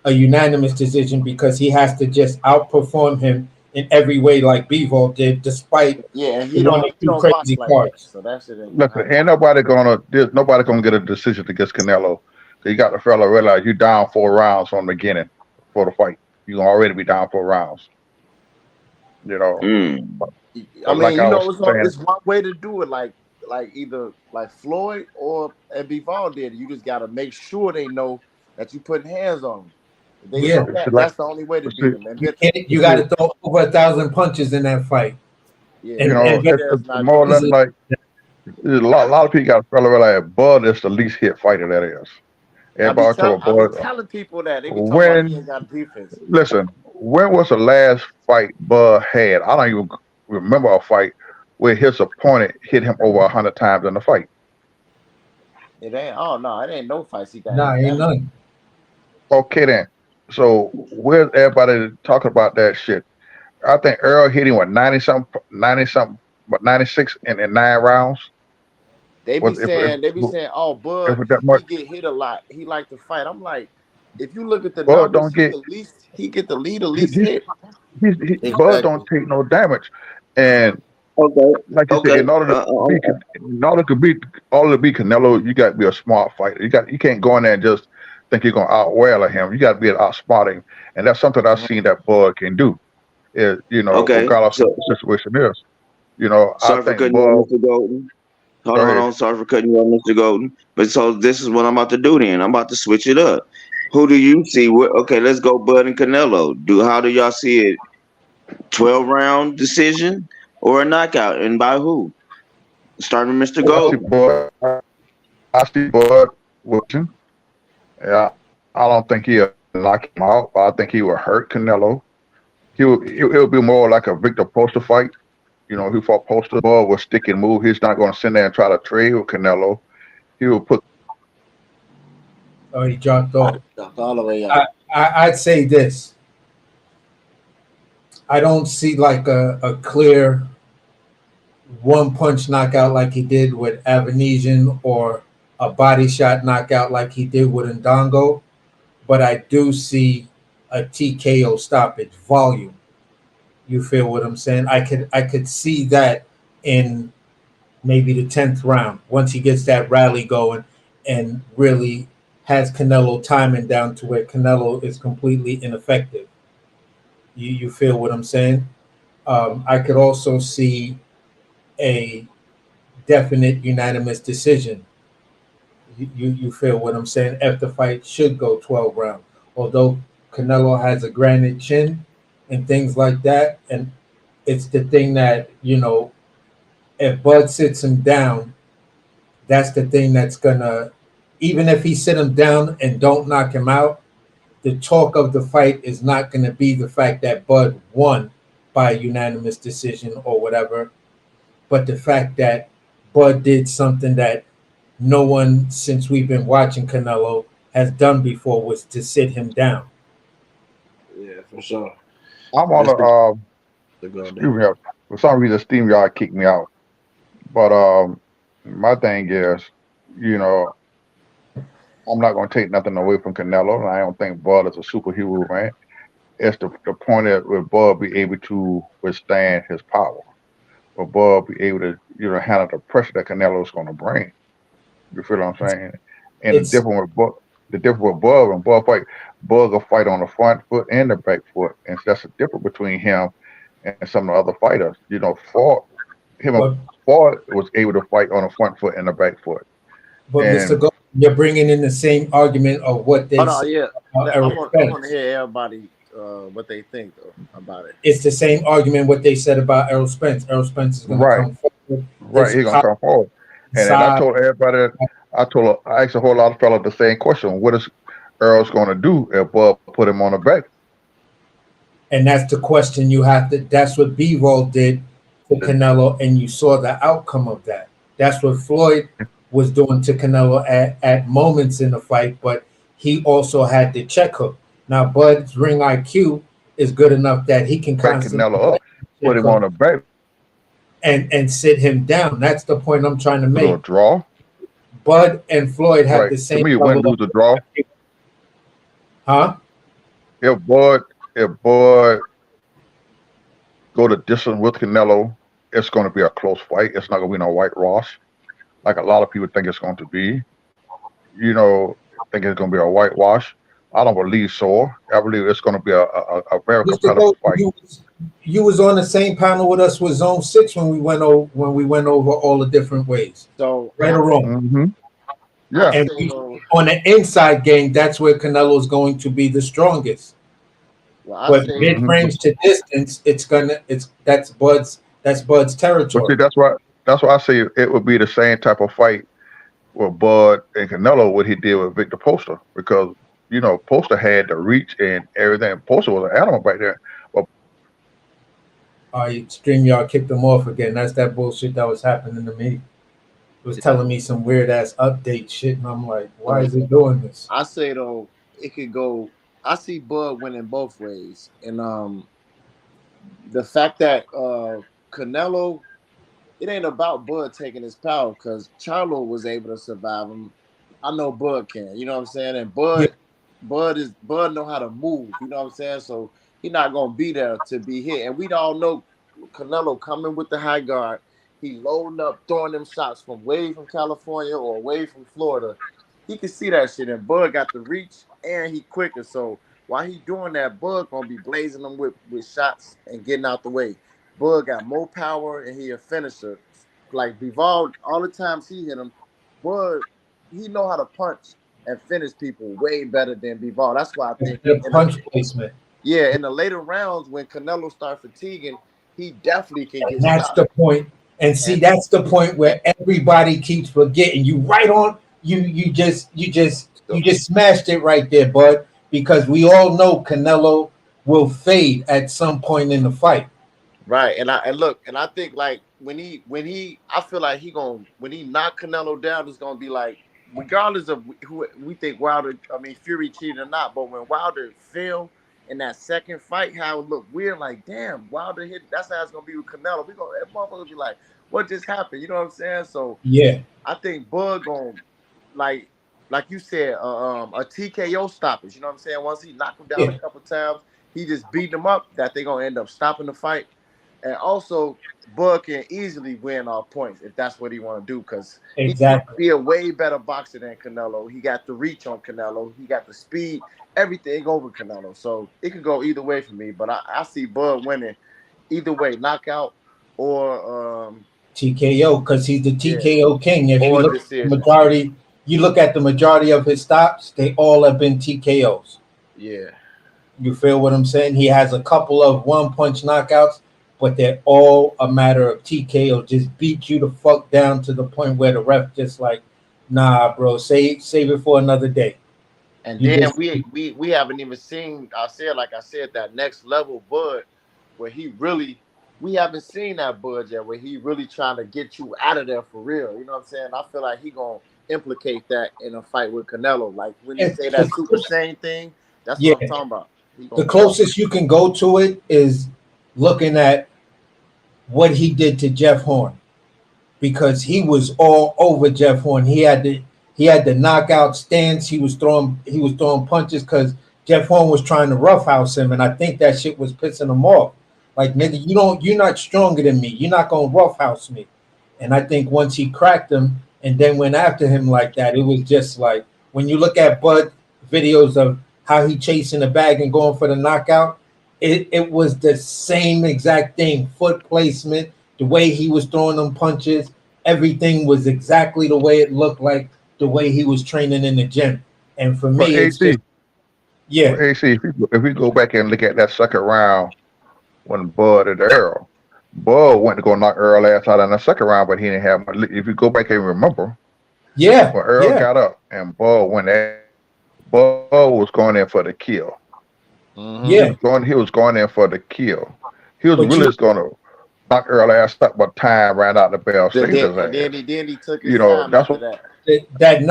a unanimous decision because he has to just outperform him in every way like Bivol did, despite Yeah, and the one or he two don't box crazy like that, cards. so that shit ain't gonna Listen, happen. ain't nobody gonna get a decision against Canelo. You got the fella realize you down 4 rounds from the beginning for the fight. You gonna already be down 4 rounds. You know, Mm. but, I but like mean, I was saying, it's one way to do it, like either like Floyd or and Bivol did. You just gotta make sure they know that you putting hands on them. If they Yeah, know it's that, like that's the only way to it's, beat them. And you it's, got to throw over 1,000 punches in that fight, yeah, you and know, and Benavidez it's not more or doing less that. easily. like a lot of people got a fella realize Bud is the least hit fighter that is. Everybody talk about I be Bud. telling people that they be talking about he When ain't got defense. listen, when was the last fight Bud had? I don't even remember a fight where his opponent hit him over 100 times in the fight. It ain't. Oh no, it ain't no fights he got Nah, hit ain't that much. none. Okay then. So where's everybody talking about that shit? I think Earl hit him with 90 something, but 96 in 9 rounds. Was They be saying, oh, if Bud, it that he much, get hit a lot. He like to fight. I'm like, if you look at the Bud numbers, don't get he get the lead, the he, least he's hit. Bud Exactly. don't take no damage. And Okay. like you said, Okay. in order to beat all to beat Canelo, you got to be a smart fighter. You can't go in there and just think you're gonna outwear him. You got to be able to outsmart him, and that's something I've seen that Bud can do. Is Okay. regardless of So what the situation is. I sorry for think cutting you Bud. off, Mr. Golden. Go Hold ahead. on. Sorry for cutting you off, Mr. Golden. But so this is what I'm about to do then. I'm about to switch it up. Who do you see? Okay, let's go Bud and Canelo. How do y'all see it? 12-round decision or a knockout, and by who? Starting with Mr. I see Golden. Bud. I see Bud Wilson. Yeah, I don't think he'll knock him out, but I think he will hurt Canelo. It'll be more like a Victor Poster fight. He fought Poster. Bud will stick and move. He's not going to sit there and try to trade with Canelo. He will put. Oh, he dropped off. All the way I, out. I'd say this. I don't see like a clear one punch knockout like he did with Avanesian or a body shot knockout like he did with Ndongo, but I do see a TKO stoppage volume. You feel what I'm saying? I could see that in maybe the 10th round once he gets that rally going and really has Canelo timing down to where Canelo is completely ineffective. You feel what I'm saying? I could also see a definite unanimous decision. You feel what I'm saying? If the fight should go 12 rounds, although Canelo has a granite chin and things like that, and it's the thing that if Bud sits him down, that's the thing that's gonna, even if he sit him down and don't knock him out, the talk of the fight is not gonna be the fact that Bud won by a unanimous decision or whatever, but the fact that Bud did something that no one since we've been watching Canelo has done before, was to sit him down. Yeah, for sure. I'm on Mr. the. Golden. Excuse me. For some reason, SteamYard kicked me out. But my thing is, you know, I'm not going to take nothing away from Canelo, and I don't think Bud is a superhero, man. It's the point that will Bud be able to withstand his power? Will Bud be able to, handle the pressure that Canelo's going to bring? You feel what I'm saying? And It's the difference with Bud, when Bud will fight on the front foot and the back foot, and so that's the difference between him and some of the other fighters. Him and but Ford was able to fight on the front foot and the back foot, Mr. and Gold, you're bringing in the same argument of what they Hold on, say yeah. about I Errol want to Spence. hear everybody what they think though about it. It's the same argument what they said about Errol Spence. Errol Spence is going to right, come forward. right, His he's gonna come forward. And I side, told everybody, I asked a whole lot of fellas the same question: what is Earl's gonna do if Bud put him on the back? and that's the question you have to. That's what B-Roll did to Canelo, and you saw the outcome of that. That's what Floyd was doing to Canelo at moments in the fight, but he also had the check hook. Now Bud's ring IQ is good enough that he can Back constantly Canelo up, put check him hook on the back, and sit him down. That's the point I'm trying to do a make. draw. Bud and Floyd had Right. the To same me, level wouldn't of lose a draw. huh? If Bud go the distance with Canelo, it's going to be a close fight. It's not going to be no whitewash like a lot of people think it's going to be. Think it's going to be a whitewash. I don't believe so. I believe it's going to be a very Mr. competitive Gold, fight. you was on the same panel with us with Zone 6 when we went over all the different ways, So right or wrong. Hmm. I Yeah. And say though, on the inside game, that's where Canelo is going to be the strongest. well, I But say mid Hmm. range to distance, that's Bud's But see, territory. that's why I say it would be the same type of fight with Bud and Canelo what he did with Victor Poster because Poster had the reach and everything. Poster was an animal back there. But StreamYard kicked him off again. That's that bullshit that was happening to me. It was telling me some weird ass update shit, and I'm like, why so. is it doing this? I say though, it could go. I see Bud winning both ways, and the fact that Canelo, it ain't about Bud taking his power because Charlo was able to survive him. I know Bud can. You know what I'm saying? And Yeah, Bud know how to move. You know what I'm saying? So he not gonna be there to be hit. And we all know Canelo coming with the high guard. He loading up, throwing them shots from way from California or away from Florida. He can see that shit. And Bud got the reach and he quicker. So while he doing that, Bud gonna be blazing them with shots and getting out the way. Bud got more power and he a finisher. Like Bivol, all the times he hit him, Bud, he know how to punch and finish people way better than Bivol. That's why I think the punch placement. in the later rounds when Canelo start fatiguing, he definitely can get And that's stopped. the point. And see, And, that's the point and where everybody keeps forgetting. You right on. You so, just smashed it right there, bud. Because we all know Canelo will fade at some point in the fight. right, and look, and I think like when he I feel like he gonna when he knock Canelo down, it's gonna be like regardless of who we think Wilder, I mean Fury cheated or not, but when Wilder fell in that second fight, how it looked weird, like damn, Wilder hit. That's how it's gonna be with Canelo. We gonna that motherfucker be like, what just happened? You know what I'm saying? So Yeah, I think Bud gonna like like you said, a TKO stoppage. You know what I'm saying? Once he knocked him down a yeah, couple times, he just beat him up. That they gonna end up stopping the fight. And also, Bud can easily win off points if that's what he want to do because exactly. he a way better boxer than Canelo. He got the reach on Canelo. He got the speed, everything over Canelo. So it could go either way for me. But I see Bud winning either way, knockout or TKO because he's the yeah, TKO king. If you or look at the decision. majority, you look at the majority of his stops, they all have been TKOs. Yeah. You feel what I'm saying? He has a couple of one punch knockouts, but they're all a matter of TKO. Just beat you the fuck down to the point where the ref just like, nah, bro, save it for another day. And You then just we haven't even seen. I said that next level Bud, where he really we haven't seen that Bud yet, where he really trying to get you out of there for real. You know what I'm saying? I feel like he gonna implicate that in a fight with Canelo. Like when he and say that Super Saiyan thing, that's what yeah, I'm talking about. He the gonna jump. closest you can go to it is looking at what he did to Jeff Horn because he was all over Jeff Horn. He had the knockout stance. He was throwing punches because Jeff Horn was trying to roughhouse him, and I think that shit was pissing him off. Like, nigga, you're not stronger than me. You're not gonna roughhouse me. And I think once he cracked him and then went after him like that, it was just like when you look at Bud videos of how he chasing the bag and going for the knockout, it was the same exact thing. Foot placement, the way he was throwing them punches, everything was exactly the way it looked like the way he was training in the gym. And for But me, it's AC, just yeah, AC, if we go back and look at that second round when Bud and Earl, Bud went to go knock Earl ass out in the second round, but he didn't have much. If you go back and remember, yeah, when Earl yeah, got up and Bud went at, Bud was going in for the kill. Mm-hmm. yeah. He was going in for the kill. He was But really you just going to knock Earl ass up, but time ran out the bell, saved his And ass. then he took You his know, time that's after what that. that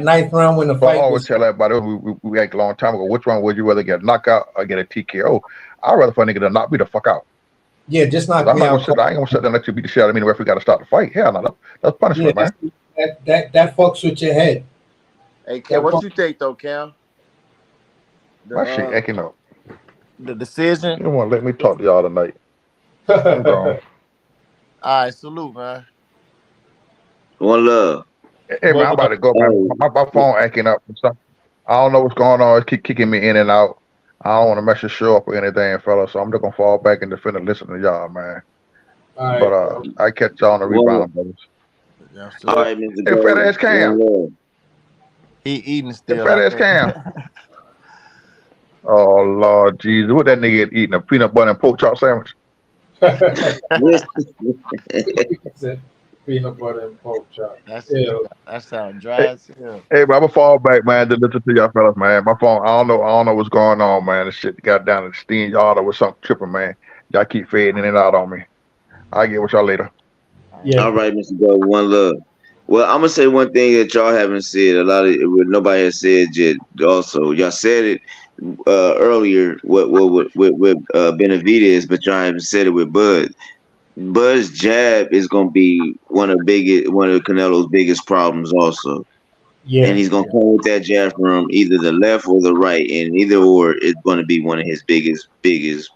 ninth round when the I fight always was tell everybody. We asked a long time ago, which one would you rather get a knockout or get a TKO? I'd rather for a nigga to knock me the fuck out. yeah, just Because knock I'm me not gonna out sit cold. there. I ain't gonna sit there and let you beat the shit out of me. The referee got to start the fight. Hell no, that's Yeah, punishment, man. that fucks with your head. Hey, Cam, That what fuck, you think though, Cam? The My shit acting up. the decision. You don't want to let me talk to y'all tonight. I'm gone. All right, salute, man. One love. Hey man, I'm well, about to go, man. Hey, My phone acting up. And stuff. I don't know what's going on. It's keep kicking me in and out. I don't want to mess your show up or anything, fella. So I'm just gonna fall back and defend and listen to y'all, man. all But right, bro. I catch y'all on the one, rebound, brothers. Yeah, all salute. right, Mr. Hey, fat Gold. ass One Cam. love. He eating Hey, still, fat I ass think. Cam. Oh Lord Jesus, what that nigga eating a peanut butter and pork chop sandwich? Yes. Said peanut butter and pork chop. That shit, Yeah, that sound dry Hey, as hell. hey, but I'm gonna fall back, man. To listen to y'all fellas, man. My phone, I don't know what's going on, man. This shit got down to the steam yard or something tripping, man. Y'all keep fading in and out on me. I'll get with y'all later. All right. yeah, All bro. right, Mr. Gold. One love. Well, I'm gonna say one thing that y'all haven't said. A lot of what nobody has said yet. Also, y'all said it earlier. With Benavidez, but y'all haven't said it with Bud. Bud's jab is gonna be one of Canelo's biggest problems also. And Yeah. he's gonna come with that jab from either the left or the right, and either or is gonna be one of his biggest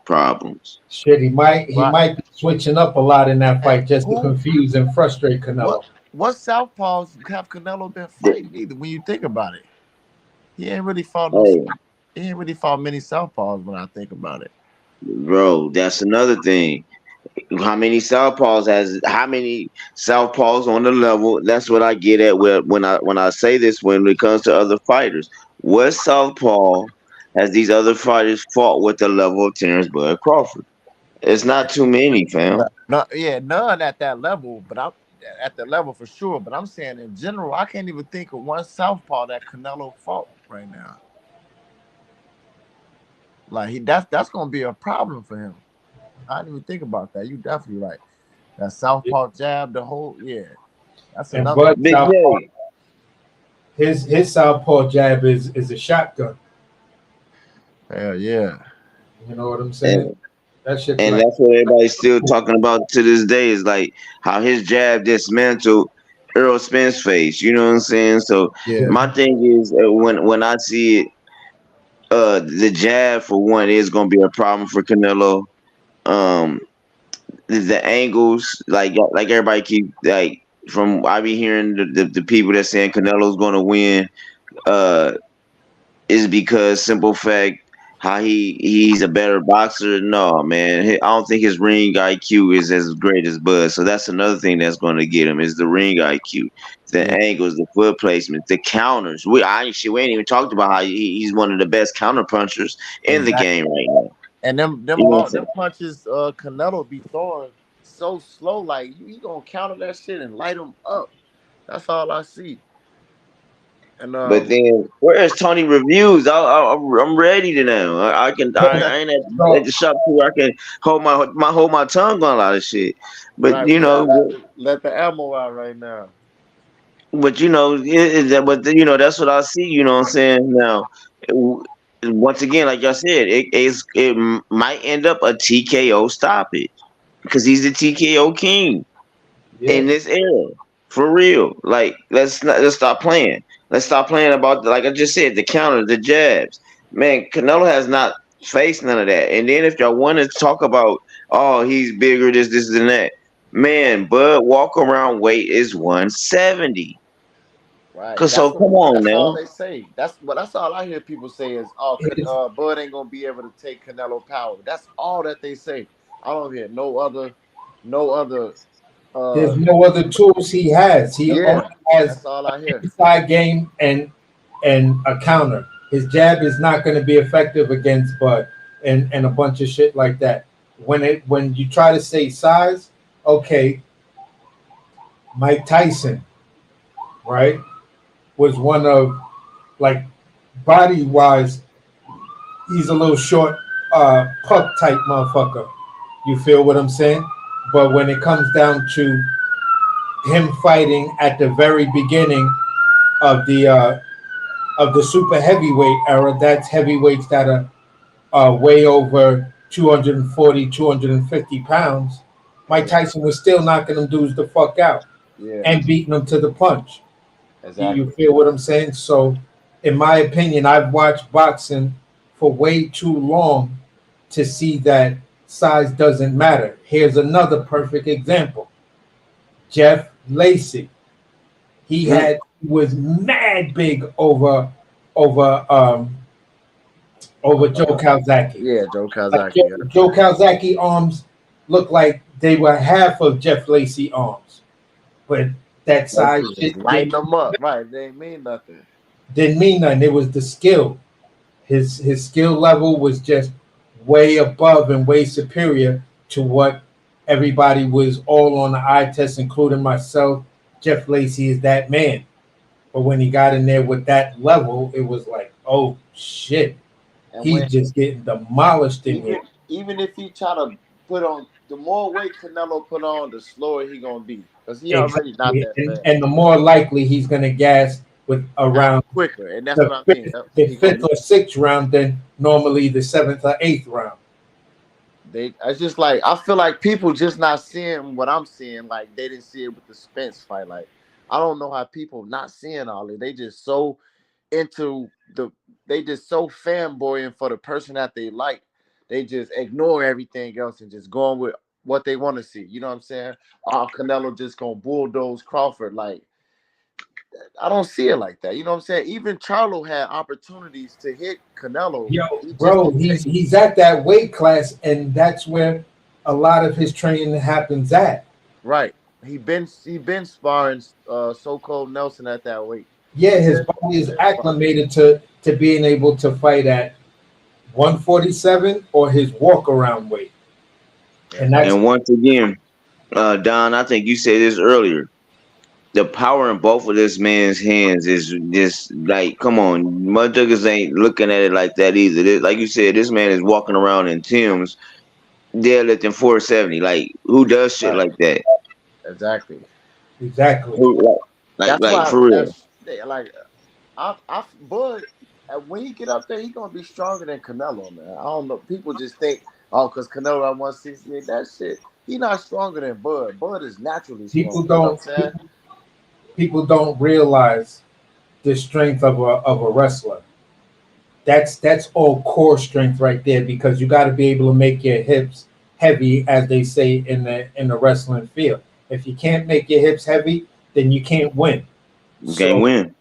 problems. Shit, he Right. might be switching up a lot in that Hey, fight just to who? confuse and frustrate What? Canelo. What southpaws have Canelo been The- fighting either? When you think about it, he ain't really fought no. Hey, He ain't really fought many southpaws when I think about it. bro, that's another thing. How many southpaws on the level? That's what I get at when I say this when it comes to other fighters. What southpaw has these other fighters fought with the level of Terrence Bud Crawford? It's not too many, fam. No, yeah, none at that level, but I'm at the level for sure. But I'm saying in general, I can't even think of one southpaw that Canelo fought right now. Like that's gonna be a problem for him. I didn't even think about that. You definitely right. That southpaw jab, the whole that's And another. Bud Big southpaw, J. his southpaw jab is a shotgun. Hell yeah. You know what I'm saying? And, That shit and like that's what everybody's still talking about to this day is like how his jab dismantled Earl Spence face. You know what I'm saying? So Yeah. my thing is when I see it, the jab for one is gonna be a problem for Canelo. Um, the angles, like everybody keep like from I be hearing the people that saying Canelo's gonna win. Uh, is because simple fact how he's a better boxer. No, man, I don't think his ring IQ is as great as Bud. So that's another thing that's going to get him is the ring IQ, the Yeah. angles, the foot placement, the counters. We ain't even talked about how he's one of the best counter punchers in the Exactly. game right now. And You know what I'm them saying? punches Canelo be throwing so slow, like you gonna counter that shit and light them up. That's all I see. And But then, where's Tony reviews? I'm ready to now. I ain't at bro. the shop where I can hold my tongue on a lot of shit. But right, you we gotta know, let the ammo out right now. that's what I see. You know what I'm saying? Now, once again, like I said, might end up a TKO stoppage because he's the TKO king Yeah. in this era. For real. Like let's stop playing. Let's stop playing about like I just said, the counter, the jabs. Man, Canelo has not faced none of that. And then if y'all want to talk about, oh, he's bigger, this, and that. Man, Bud walk around weight is 170. Right. Cause so come on That's all now. they say. That's all I hear people say is, oh, It's- Bud ain't gonna be able to take Canelo power. That's all that they say. I don't hear no other. there's Uh, no other tools he has. He only yeah, has that's all I hear. inside game and a counter. His jab is not going to be effective against Bud and a bunch of shit like that. When you try to say size, okay, Mike Tyson, right, was one of like body wise, he's a little short, puck type motherfucker. You feel what I'm saying? But when it comes down to him fighting at the very beginning of the super heavyweight era, that's heavyweights that are way over 240, 250 pounds. Mike Yeah, Tyson was still knocking them dudes the fuck out yeah, and beating them to the punch. You exactly. feel what I'm saying? So, in my opinion, I've watched boxing for way too long to see that size doesn't matter. Here's another perfect example: Jeff Lacey. Mm, He was mad big over over Joe Uh, Calzaghe. yeah, Joe Like Kazaki. Yeah. Joe Calzaghe arms looked like they were half of Jeff Lacey arms, but that That size shit was shit lighting them up. Right, they ain't mean nothing. didn't mean nothing. It was the skill. His skill level was just way above and way superior to what everybody was all on the eye test, including myself. Jeff Lacey is that man. But when he got in there with that level, it was like, oh shit, And he's when just getting demolished in here. even if he try to put on the more weight Canelo put on, the slower he gonna be because he already not Exactly. that And fast. the more likely he's going to gas with around Quicker, and that's the what I mean. fifth, the He gonna fifth or sixth round than normally the seventh or eighth round. they. It's just like I feel like people just not seeing what I'm seeing. Like they didn't see it with the Spence fight. Like I don't know how people not seeing all it. They just so into the. They just so fanboying for the person that they like. They just ignore everything else and just going with what they want to see. You know what I'm saying? Oh, Canelo just gonna bulldoze Crawford. Like I don't see it like that. You know what I'm saying? Even Charlo had opportunities to hit Canelo. Yo, He just bro, didn't take it. he's at that weight class, and that's where a lot of his training happens at. Right. He been sparring so called Nelson at that weight. Yeah, He his been body is sparring. acclimated to being able to fight at 147 or his walk around weight, and that's Exactly. and once again, Don, I think you said this earlier. The power in both of this man's hands is just like, come on, motherfuckers ain't looking at it like that either. Like you said, this man is walking around in Tim's deadlifting 470. Like, who does shit Right. like that? Exactly. exactly. Who, That's like why for real. that's like Bud when he get up there, he gonna be stronger than Canelo, man. I don't know. People just think, oh, because Canelo at 168, that shit. He not stronger than Bud. Bud is naturally strong. People You know what I'm don't saying? people don't realize the strength of a wrestler. That's all core strength right there because you got to be able to make your hips heavy, as they say in the wrestling field. If you can't make your hips heavy, then you can't win. You can't So win.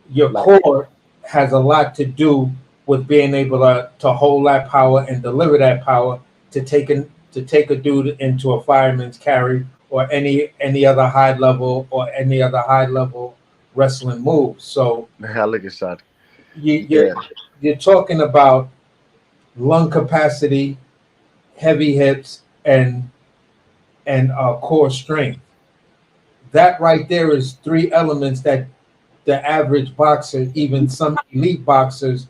your Like core has a lot to do with being able to hold that power and deliver that power to take a dude into a fireman's carry or any other high level or any other high level wrestling move. So I look at shot. you, Yeah. you're talking about lung capacity, heavy hips, and core strength. That right there is three elements that the average boxer, even some elite boxers,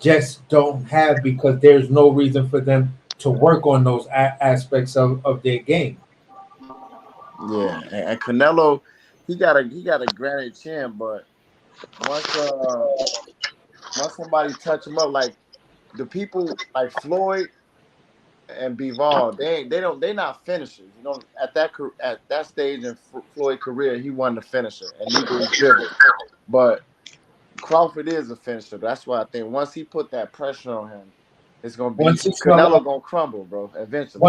just don't have because there's no reason for them to work on those aspects of their game. Yeah. And Canelo, he got a granite chin, but once once somebody touch him up, like the people like Floyd and Bivol, they not finishers. You know, at that stage in Floyd's career, he wasn't a finisher, and neither is Bivol. But Crawford is a finisher. That's why I think once he put that pressure on him, it's gonna be Once he smell Canelo like, gonna crumble, bro. Eventually.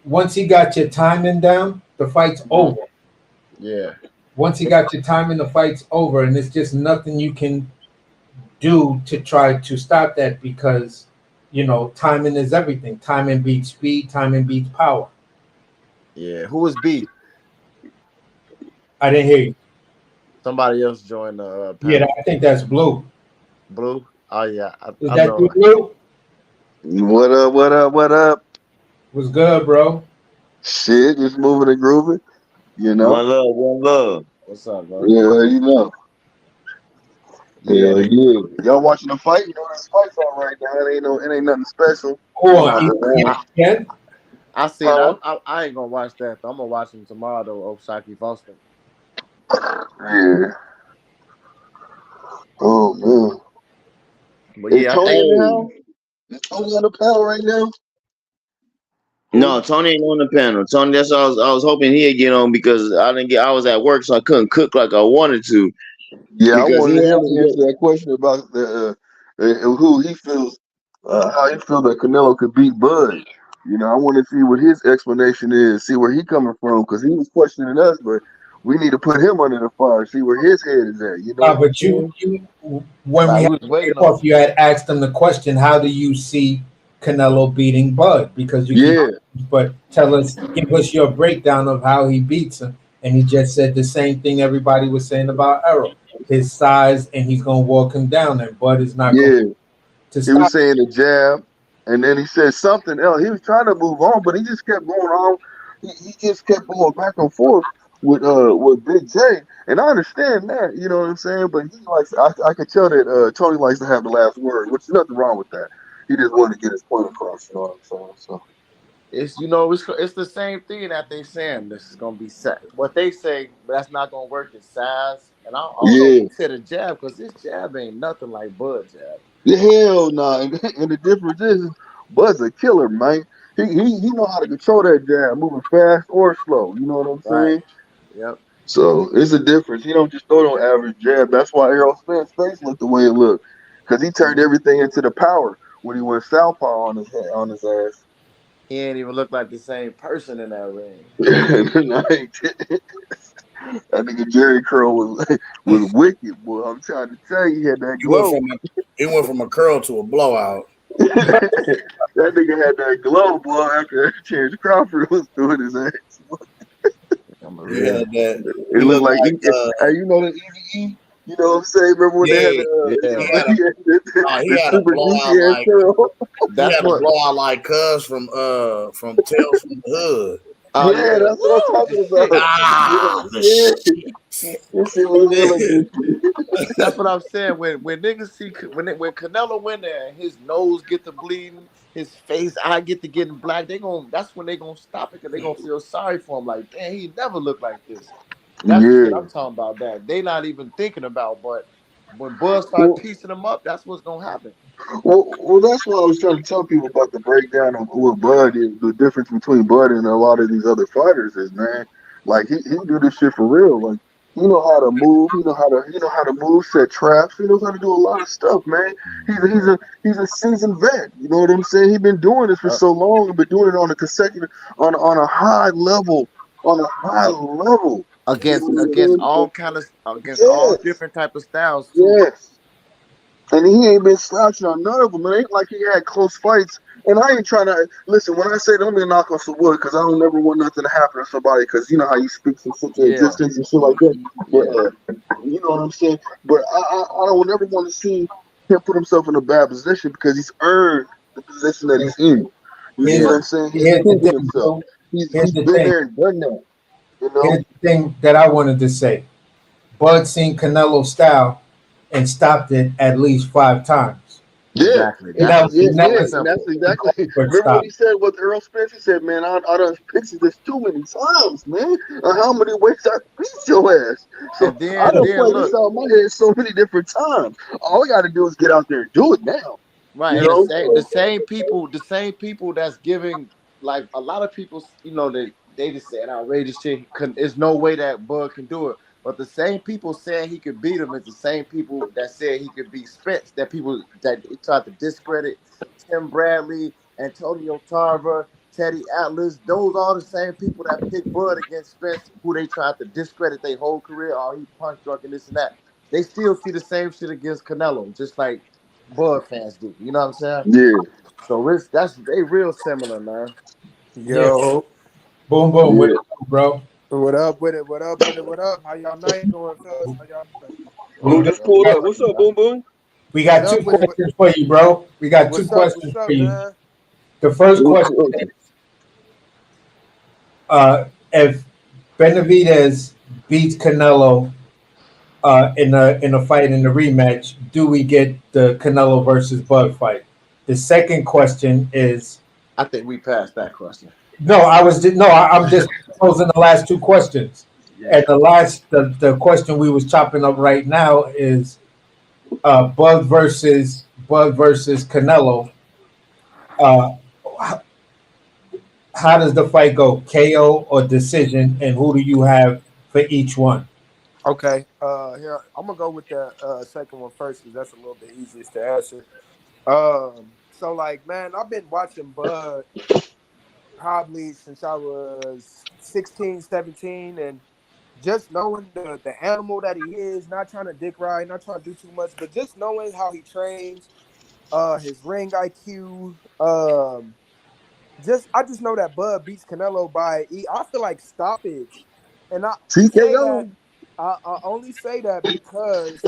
once he got your timing down, the fight's over. Yeah. Once he got your timing, the fight's over, and it's just nothing you can do to try to stop that because timing is everything. Timing beats speed. Timing beats power. Yeah. Who was B? I didn't hear you. Somebody else joined the Yeah, panel. I think that's blue. Blue. Oh yeah, Is I that you, know. blue? What up? What up? What up? Was good, bro. Shit, just moving and grooving. You know. One love, one love. What's up, bro? Yeah, you know. Yeah. Hell yeah. Y'all watching the fight? You know this fight's on right now. It ain't nothing special. Oh, Nah, I, ESPN. I seen. huh? I ain't gonna watch that. Though. I'm gonna watch him tomorrow though. Osaki Boston. Yeah. Oh man. But Is yeah, I Tony think in the Hey. house? Is Tony on the panel right now? No, Tony ain't on the panel. Tony, that's what I was hoping he'd get on because I was at work, so I couldn't cook like I wanted to. Yeah, I Because he wanted him has to to answer go. that question about who he feels, how he feels that Canelo could beat Bud. You know, I want to see what his explanation is, see where he coming from, because he was questioning us, but we need to put him under the fire, see where his head is at. You know what I'm But saying? you, when nah, we we had was to take waiting on off, him. you had asked him the question, "How do you see Canelo beating Bud?" Because you keep, Yeah, but give us your breakdown of how he beats him, and he just said the same thing everybody was saying about Errol, his size, and he's gonna walk him down, and Bud is not going yeah. to He was stop. saying the jab, and then he said something else. He was trying to move on, but he just kept going on. He just kept going back and forth with Big J, and I understand that, you know what I'm saying. But he likes, I could tell that Tony likes to have the last word, which is nothing wrong with that. He just wanted to get his point across, you know what I'm saying? So It's it's the same thing that they saying. This is gonna be set. What they say, but that's not gonna work. Is size, and I don't know if yeah, he said a jab because this jab ain't nothing like Bud jab. the hell no. And the difference is, Bud's a killer, man. He know how to control that jab, moving fast or slow. You know what I'm Right. saying? Yep. So it's a difference. He don't just throw no average jab. That's why Errol Spence face looked the way it looked, because he turned everything into the power when he went southpaw on his head, on his ass. He ain't even look like the same person in that ring. Like, that nigga Jerry Curl was wicked, boy. I'm trying to tell you, he had that glow. He went from a curl to a blowout. That nigga had that glow, boy. After Terrence Crawford was doing his ass, I'm a He had real. that. it He looked looked like like hey, you know the Easy E. You know what I'm saying? Remember when they had yeah. Yeah. He had a he the had a super blowout juicy ass like curl? he That's had a what. blowout like Cuz from Tales from the Hood. Oh Yeah, yeah. that's what I'm Woo, the talking shit. about. Yeah, Ah, the yeah. shit. This shit was really good. That's what I'm saying. When niggas see when Canelo win there, and his nose get to bleeding, his face, eye get to getting black. That's when they gonna stop it because they gonna feel sorry for him. Like, damn, he never looked like this. That's the shit Yeah. I'm talking about. That they not even thinking about. But when Bud start Well, piecing them up, that's what's gonna happen. well, that's what I was trying to tell people about the breakdown of what Bud is. The difference between Bud and a lot of these other fighters is, man, like he do this shit for real. Like he know how to move. He know how to move, set traps. He knows how to do a lot of stuff, man. He's a seasoned vet. You know what I'm saying? He's been doing this for Uh, so long and been doing it on a consecutive, on a high level, on a high uh, level. You know against what I'm all kind of against all saying? Yes, different type of styles too. yes. And he ain't been slouching on none of them. It ain't like he had close fights. And I ain't trying to listen when I say that, let me knock on some wood because I don't never want nothing to happen to somebody because you know how you speak some shit to Yeah. existence and shit like that. Hmm. But Yeah. you know what I'm saying. But I don't ever want to see him put himself in a bad position because he's earned the position that he's in. You see Here's what I'm saying? He's here's the proven thing, himself. bro. Here's He's the been thing. there and done that. You know. Here's the thing that I wanted to say. Bud seen Canelo style and stopped it at least 5 times. Yeah, Exactly. and That's Never, the yeah, shit. yeah, never That's and seen that's simple. exactly. Bud Remember what stop. he said with Earl Spence? He said, "Man, I done pictured this too many times, man. How many ways I beat your ass? So And I then done then played this look. out in my head so many different times. All I got to do is get out there and do it now. Right, You and know? the same people that's giving a lot of people, they just saying outrageous shit. There's no way that Bud can do it. But the same people saying he could beat him is the same people that said he could beat Spence. That people that tried to discredit Tim Bradley, Antonio Tarver, Teddy Atlas. Those are the same people that picked Bud against Spence, who they tried to discredit their whole career. Oh, he punch drunk and this and that. They still see the same shit against Canelo, just like Bud fans do. You know what I'm saying? Yeah, So that's they real similar, man. Yeah. Yo, Boom, boom. What yeah. it do, bro? what up with it? What up with it? What up? How y'all night going, fellas? How y'all doing? We Who good. just Yo, pulled We got, up? What's up, Boom Boom? we What got two up with it? questions for you, bro. We got two What's questions for up, you. man? The first What's question up? is, if Benavidez beats Canelo in a fight in the rematch, do we get the Canelo versus Bud fight? The second question is, I think we passed that question. no, I'm just posing the last two questions. Yeah. And the question we was chopping up right now is Bud versus Canelo. Uh, how does the fight go? KO or decision, and who do you have for each one? Okay. Here I'm gonna go with the second one first because that's a little bit easiest to answer. So like, man, I've been watching Bud probably since I was 16, 17, and just knowing the animal that he is, not trying to dick ride, not trying to do too much, but just knowing how he trains, his ring IQ, I just know that Bud beats Canelo I feel like stoppage, and I say that TKO. I only say that because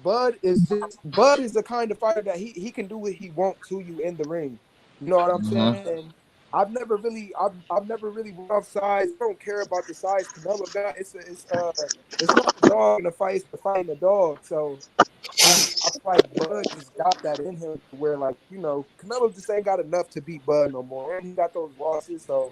Bud is the kind of fighter that he can do what he want to you in the ring. You know what I'm Mm-hmm. saying? And I've never really went off size. I don't care about the size Canelo got. It's not the dog in the fight, it's the fight in the dog. So I feel like Bud just got that in him to where, like, Canelo just ain't got enough to beat Bud no more. And he got those losses. So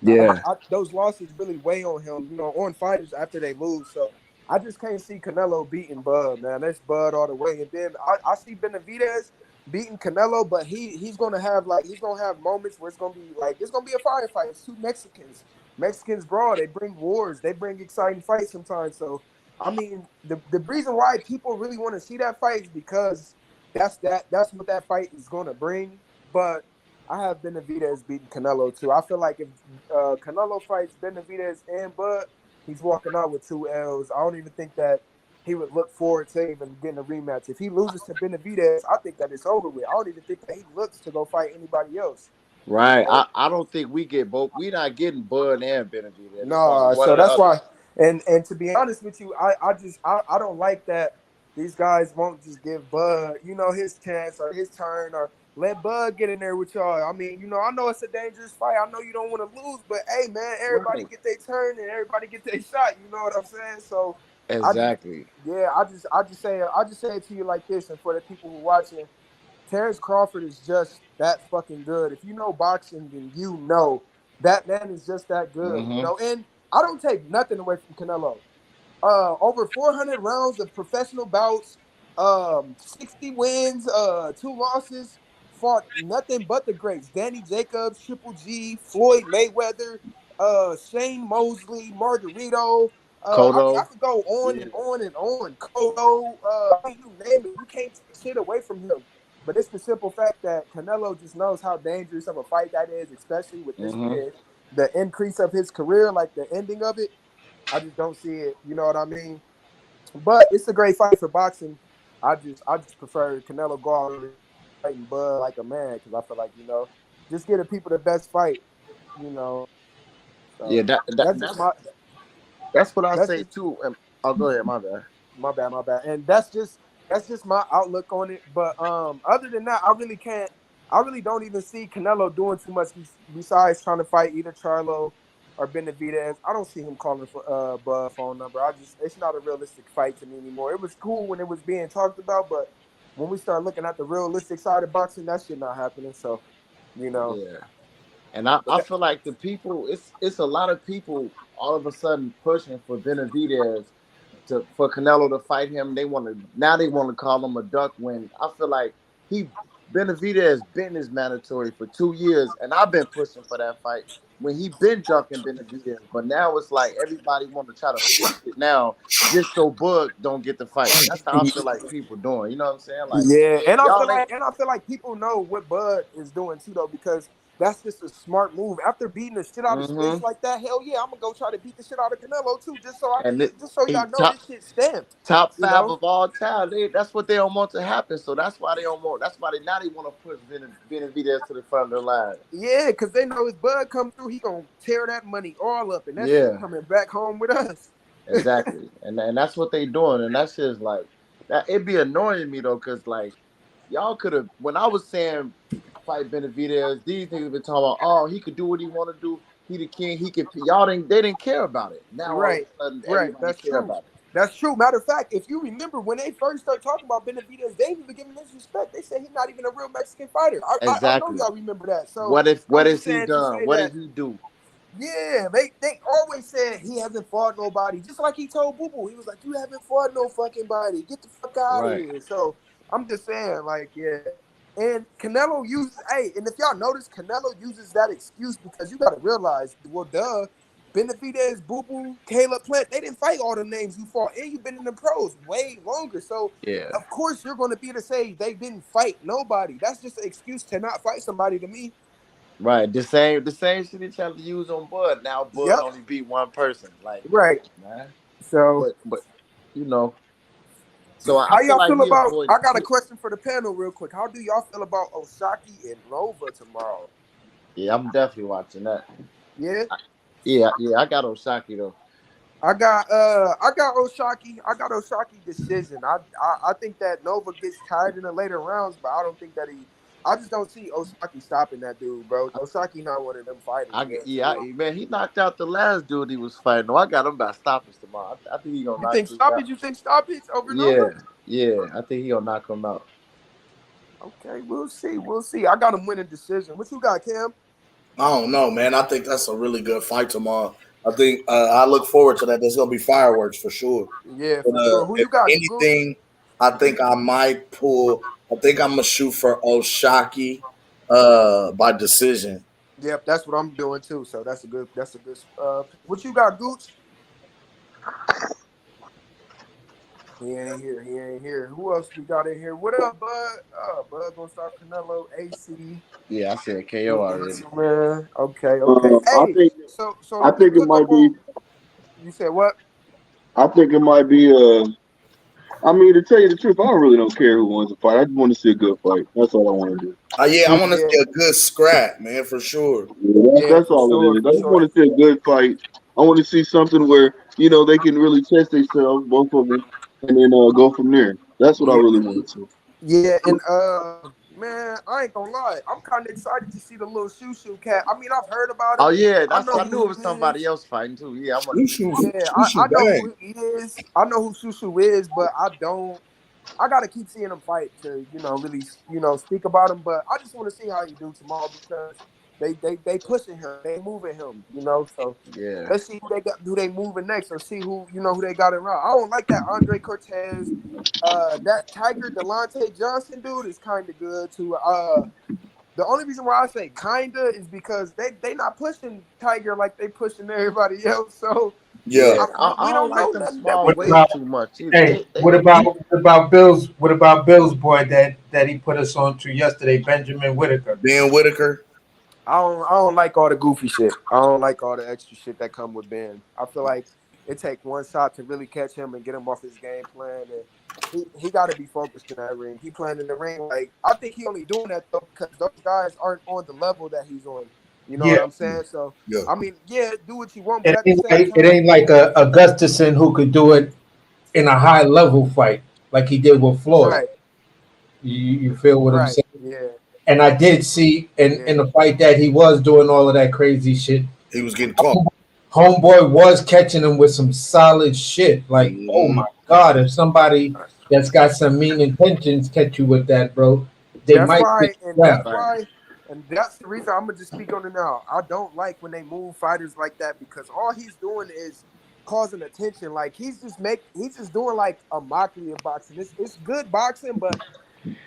Yeah. those losses really weigh on him, on fighters after they lose. So I just can't see Canelo beating Bud, man. That's Bud all the way. And then I see Benavidez beating Canelo, but he's gonna have moments where it's gonna be a firefight. It's two Mexicans. Mexicans brawl, they bring wars, they bring exciting fights sometimes. So I mean, the reason why people really want to see that fight is because that's what that fight is gonna bring. But I have Benavidez beating Canelo too. I feel like if Canelo fights Benavidez and Bud, he's walking out with two L's. I don't even think that he would look forward to even getting a rematch. If he loses to Benavidez, I think that it's over with. I don't even think that he looks to go fight anybody else. You Right. know, I don't think we get both. We not getting Bud and Benavidez. It's gonna be no, one so or the that's other. why. And to be honest with you, I don't like that these guys won't just give Bud, his chance or his turn or let Bud get in there with y'all. I mean, I know it's a dangerous fight. I know you don't want to lose, but hey, man, everybody Right. get their turn and everybody get their shot. You know what I'm saying? So I just, Exactly. yeah, I just say it to you like this, and for the people who watching, Terrence Crawford is just that fucking good. If you know boxing, then you know that man is just that good. Mm-hmm. And I don't take nothing away from Canelo. Over 400 rounds of professional bouts, 60 wins, two losses, fought nothing but the greats. Danny Jacobs, Triple G, Floyd Mayweather, Shane Mosley, Margarito. I Kodo. could go on Yeah. and on and on. Kodo, you name it. You can't take shit away from him. But it's the simple fact that Canelo just knows how dangerous of a fight that is, especially with this Mm-hmm. the increase of his career, like the ending of it. I just don't see it. You know what I mean? But it's a great fight for boxing. I just prefer Canelo go out there fighting Bud like a man because I feel like just give the people the best fight. You know, Yeah. so that's just my That's what I that's say just too. Oh, go ahead. My bad. my bad. And that's just my outlook on it. But other than that, I really don't even see Canelo doing too much besides trying to fight either Charlo or Benavidez. I don't see him calling for Bud phone number. It's not a realistic fight to me anymore. It was cool when it was being talked about, but when we start looking at the realistic side of boxing, that shit not happening. So, you know, Yeah. And I but feel like the people, it's a lot of people all of a sudden pushing for Benavidez for Canelo to fight him. They want to call him a duck when I feel like he Benavidez been is mandatory for 2 years, and I've been pushing for that fight when he been dunking Benavidez. But now it's like everybody want to try to force it now just so Bud don't get the fight. That's how I feel like people doing. You know what I'm saying? Like Yeah, and y'all ain't. I feel like people know what Bud is doing too, though, because that's just a smart move. After beating the shit out of Spence Mm-hmm. like that, hell yeah, I'm gonna go try to beat the shit out of Canelo too, And just so he y'all know this shit stamped. top You 5 know? of all time. That's what they don't want to happen. So that's why they don't want. That's why they now they want to push Benavidez to the front of the line. Yeah, because they know his Bud come through, he gonna tear that money all up, and that shit Yeah. coming back home with us. Exactly, and that's what they doing, and that's just like that. It be annoying me though, cause like y'all could have when I was saying fight Benavidez, these niggas been talking about, oh, he could do what he want to do. He the king. He could. Y'all didn't. They didn't care about it. Now all of Right, a sudden right. everybody That's care true. about it. That's true. Matter of fact, if you remember when they first started talking about Benavidez, they didn't even give him his respect. They said he's not even a real Mexican fighter. I know Exactly. y'all remember that. So What if? I'm What just has he saying to done? say What that, did he do? yeah, they always said he hasn't fought nobody. Just like he told Boo Boo, he was like, "You haven't fought no fucking body. Get the fuck out of Right. here." So I'm just saying, like, yeah. And Canelo uses, hey, and if y'all notice, Canelo uses that excuse because you got to realize, well, duh, Benavidez, Boo Boo, Caleb Plant, they didn't fight all the names you fought, and you've been in the pros way longer. So Yeah. of course you're going to be to say they didn't fight nobody. That's just an excuse to not fight somebody to me. Right. The same shit they try to use on Bud. Now Bud Yep. only beat one person. Like, come Right. on, man. So But you know. So I how feel y'all like feel he about? avoided. I got a question for the panel, real quick. How do y'all feel about Osaki and Nova tomorrow? Yeah, I'm definitely watching that. Yeah, Yeah, I got Osaki though. I got Osaki. I got Osaki decision. I think that Nova gets tired in the later rounds, but I don't think that he. I just don't see Osaki stopping that dude, bro. Osaki not one of them fighters, I man. yeah, So man, he knocked out the last dude he was fighting. No, I got him by stoppage tomorrow. I think he gonna you knock think dude out. stoppage? You think stoppage over Nova? Yeah, yeah, I think he gonna knock him out. Okay, we'll see. We'll see. I got him winning decision. What you got, Cam? I don't know, man. I think that's a really good fight tomorrow. I think I look forward to that. There's gonna be fireworks for sure. Yeah, But for sure. Who if you got, Gooch? anything, I think I might pull. I think I'm gonna shoot for Oshaki by decision. Yep, that's what I'm doing too. So that's a good. That's a good. What you got, Gooch? He ain't here. He ain't here. Who else we got in here? What up, Bud? Bud gonna start Canelo, AC, Yeah, I said KO already. man. Okay, okay. I Hey, think so I let me think it cook might up be. on. You said what? I think it might be. I mean, to tell you the truth, I really don't care who wins the fight. I just want to see a good fight. That's all I want to do. Yeah, I want to Yeah, see a good scrap, man, for sure. Yeah, yeah, that's for all it sure, is. for I just sure. want to see a good fight. I want to see something where they can really test themselves, both of them, and then go from there. That's what I Yeah, really want to see. yeah, and man, I ain't gonna lie. I'm kind of excited to see the little shoo cat. I mean, I've heard about Oh him. yeah, I that's know I knew who it he was somebody is. else fighting too. Yeah, I want to see. Shoo Yeah, shoo I know bang. who he is. I know who Shushu is, but I don't. I gotta keep seeing him fight to really speak about him. But I just want to see how he do tomorrow because they pushing him, they moving him, So Yeah, let's see who they moving next, or see who they got around. I don't like that Andre Cortez, that Tiger Delonte Johnson dude is kind of good too. The only reason why I say kinda is because they not pushing Tiger like they pushing everybody else. So Yeah. yeah. I we don't don't know like them nothing that small we What think. weights about too much either. hey? They What about he Bill's? What about Bill's boy that he put us on to yesterday, Benjamin Whitaker? Ben Whitaker. I don't like all the goofy shit. I don't like all the extra shit that come with Ben. I feel like it take one shot to really catch him and get him off his game plan, and he got to be focused in that ring. He playing in the ring like I think he only doing that though because those guys aren't on the level that he's on. You know what Yeah, I'm saying? So Yeah. I mean, yeah, do what you want, but it at the ain't same like it time, ain't like a Gustafson who could do it in a high level fight like he did with Floyd. right, You feel what I'm right, saying? yeah, And I did see in yeah, the fight that he was doing all of that crazy shit. He was getting caught. Homeboy was catching him with some solid shit. Like, oh Hmm. my god, if somebody that's got some mean intentions catch you with that, bro, they That's might get why, and that's slapped. right. why, and that's the reason I'm gonna just speak on it now. I don't like when they move fighters like that because all he's doing is causing attention. Like he's just doing like a mockery of boxing. It's good boxing, but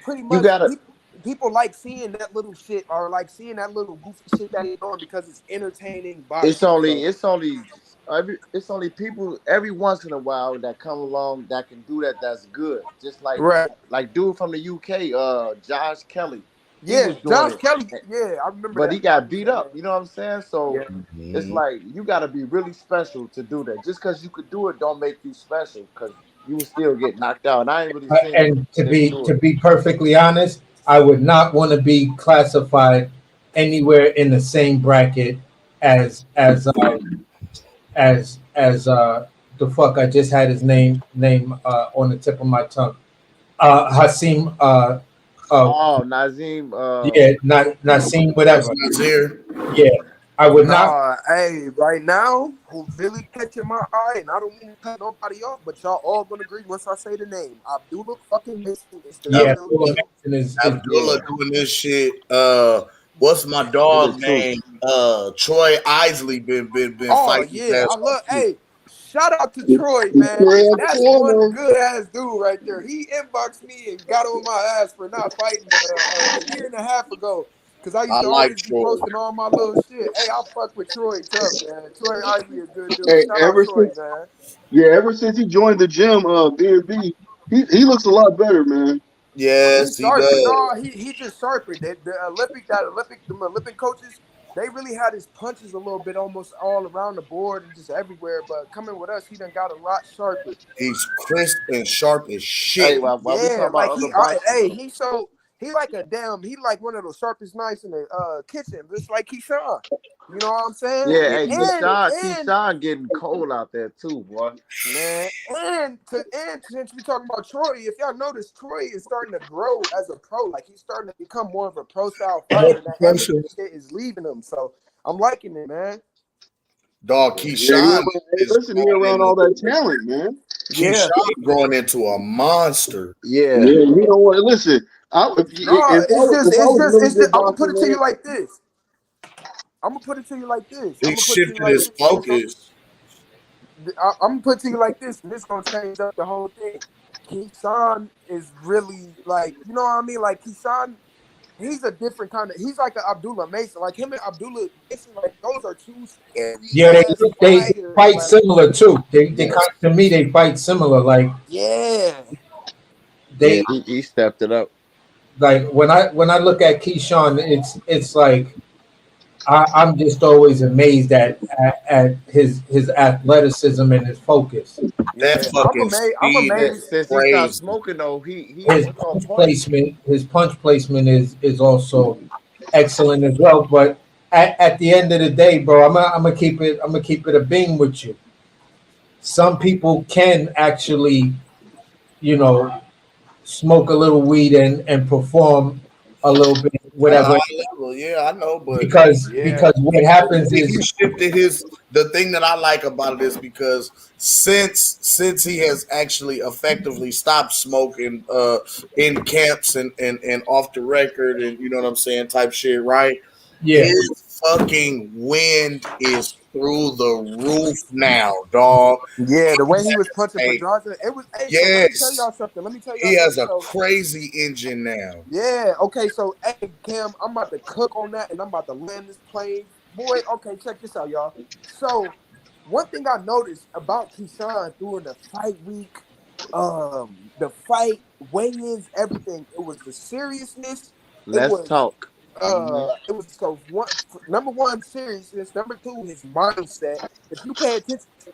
pretty You much gotta people like seeing that little shit or like seeing that little goofy shit that he's doing because it's entertaining It's boxing. only So it's only it's only people every once in a while that come along that can do that. That's good. Just right. like dude from the UK, Josh Kelly. He Yeah, was doing Josh it, Kelly. Yeah, I remember but he that. I got remember beat that up. name. You know what I'm saying? So Yeah. it's Mhm. like you got to be really special to do that. Just because you could do it, don't make you special. Because you will still get knocked out. And I ain't really seen him And to nigga be do to it. be perfectly honest, I would not want to be classified anywhere in the same bracket as the fuck, I just had his name on the tip of my tongue. Hasim uh Oh, Nazim. yeah, not Nasim, That's whatever. Nazir. Yeah. I would not. Nah, hey, right now, who really catching my eye, and I don't mean to cut nobody off, but y'all all gonna agree once I say the name. Abdullah fucking Mason is the Yeah, real Abdullah Abdullah, deal. Mason is Abdullah Yeah, doing this shit. What's my he the dog truth. name? Troy Isley been Oh fighting his yeah, ass I off love. too. Hey, shout out to Troy, man. Yeah, That's one Tanner. good ass dude right there. He inboxed me and got on my ass for not fighting a year and a half ago. Cause I used I to like always be Troy. posting all my little shit. Hey, I fuck with Troy tough, man. Troy Isley a good dude. Hey, Shout out Troy, man. ever since he joined the gym, B&B, he looks a lot better, man. He's Yes, he sharper. does. No, he just sharper. The Olympic coaches, they really had his punches a little bit almost all around the board and just everywhere. But coming with us, he done got a lot sharper. He's crisp and sharp as Hey, shit. while we Yeah, talk about like other boxers, hey, he like a damn, he like one of those sharpest knives in the kitchen, just like Keyshawn. You know what I'm saying? yeah. Yeah. Hey, And Keyshawn getting cold out there too, boy. man, and since we talking about Troy, if y'all notice, Troy is starting to grow as a pro. Like he's starting to become more of a pro style fighter, and that amateur shit is leaving him. So I'm liking it, man. Dog, Yeah, Yeah, Keyshawn hey, is listen, he growing around into all that talent, man. Yeah. Keyshawn growing into a monster. yeah. Yeah, you know what? Listen, No, if I was a really it's just. good I'm gonna boxer, put it to man. you like this. I'm gonna put it to you like this. I'm He gonna put it to you shifted like his this. focus. I'm gonna put it to you like this, and this gonna change up the whole thing. Keyshawn is really like, you know what I mean? Like Keyshawn, he's a different kind of. He's like an Abdullah Mason. Like him and Abdullah Mason, like those are two scary yeah, ass they fighters. fight Like, similar too. They Yeah, kind to me they fight similar. Like yeah, yeah. they He stepped it up. like when I look at Keyshawn, it's like I'm just always amazed at his athleticism and his focus. That yeah. fucking I'm speed Yeah, amazed. is since he stopped crazy. smoking though, His he on punch point. placement, is also excellent as well. But at the end of the day, bro, I'm gonna keep it a beam with you. Some people can actually, you know, smoke a little weed and perform a little bit, At a high whatever. level, yeah, I know, but Yeah, Because what happens he is, shifted his. The thing that I like about it is because since he has actually effectively stopped smoking in camps and off the record and you know what I'm saying type shit, right? yeah, His fucking wind is through the roof now, dog. yeah. The He way he was has punching a Pedraza, it was. Hey, so let me tell yes, y'all something. Let me tell y'all he has something. a So crazy engine now. yeah, okay. So hey, Cam, I'm about to cook on that, and I'm about to land this plane, boy. Okay, check this out, y'all. So one thing I noticed about Keyshawn during the fight week, the fight weigh-ins, everything. It was the seriousness. It Let's was talk. Hmm. it was so one number one seriousness, number two his mindset. If you pay attention to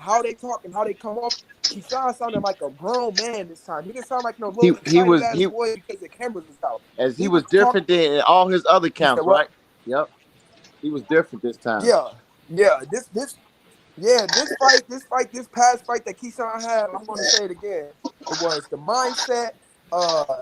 how they talk and how they come off, Keyshawn sounded like a grown man this time. He didn't sound like no He little he excited was ass he boy because the cameras was out. as he He was was talking. different than all his other You said camps, what? right? Yep, he was different this time. Yeah, yeah. This past fight that Keyshawn had, I'm going to say it again. It was the mindset.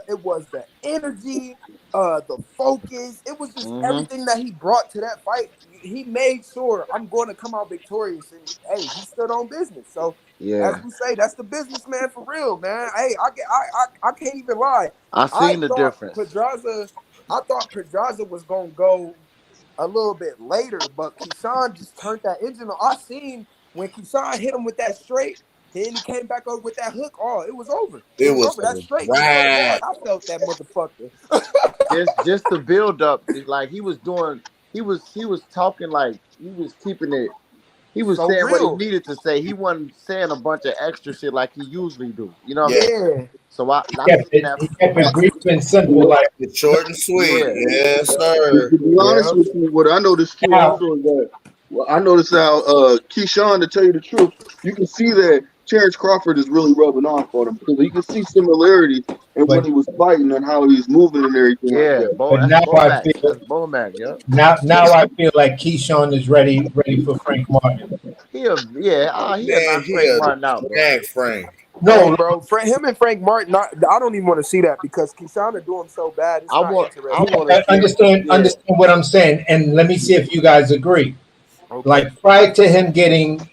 It was the energy. The focus. It was just Hmm. everything that he brought to that fight. He made sure I'm going to come out victorious, and hey, he stood on business. So, as Yeah, we say, that's the businessman for real, man. Hey, I can't even lie. I I seen the thought difference. Pedraza, I thought Pedraza was gonna go a little bit later, but Keyshawn just turned that engine on. I seen when Keyshawn hit him with that straight. And he came back over with that hook. Oh, it was over. It It was was over. a That straight was so wrap. hard. I felt that motherfucker. Just the build up, like he was doing. He was talking like he was keeping it. He was So saying what he real. needed to say. He wasn't saying a bunch of extra shit like he usually do. You know what I'm Yeah. saying? Yeah. So I Kept seen it, that. he kept it brief and simple. Like It's short and sweet. Yeah, Yes, To sir. be honest yeah, with you, what I noticed too now, also is that I noticed how Keyshawn, to tell you the truth, you can see that Terrence Crawford is really rubbing off on him because you can see similarities in when but he was fighting and how he's moving and everything like yeah. that. Bo, but that's now I Bomac. feel That's Bomac. Yep. now I feel like Keyshawn is ready for Frank Martin. He'll Man, knock Frank he'll Martin out, bro. smack Frank. Hey, No, bro, him and Frank Martin. I don't even want to see that because Kishana do him so bad. It's not I interesting. want to see. understand Yeah, what I'm saying, and let me see if you guys agree. Okay. Like prior to him getting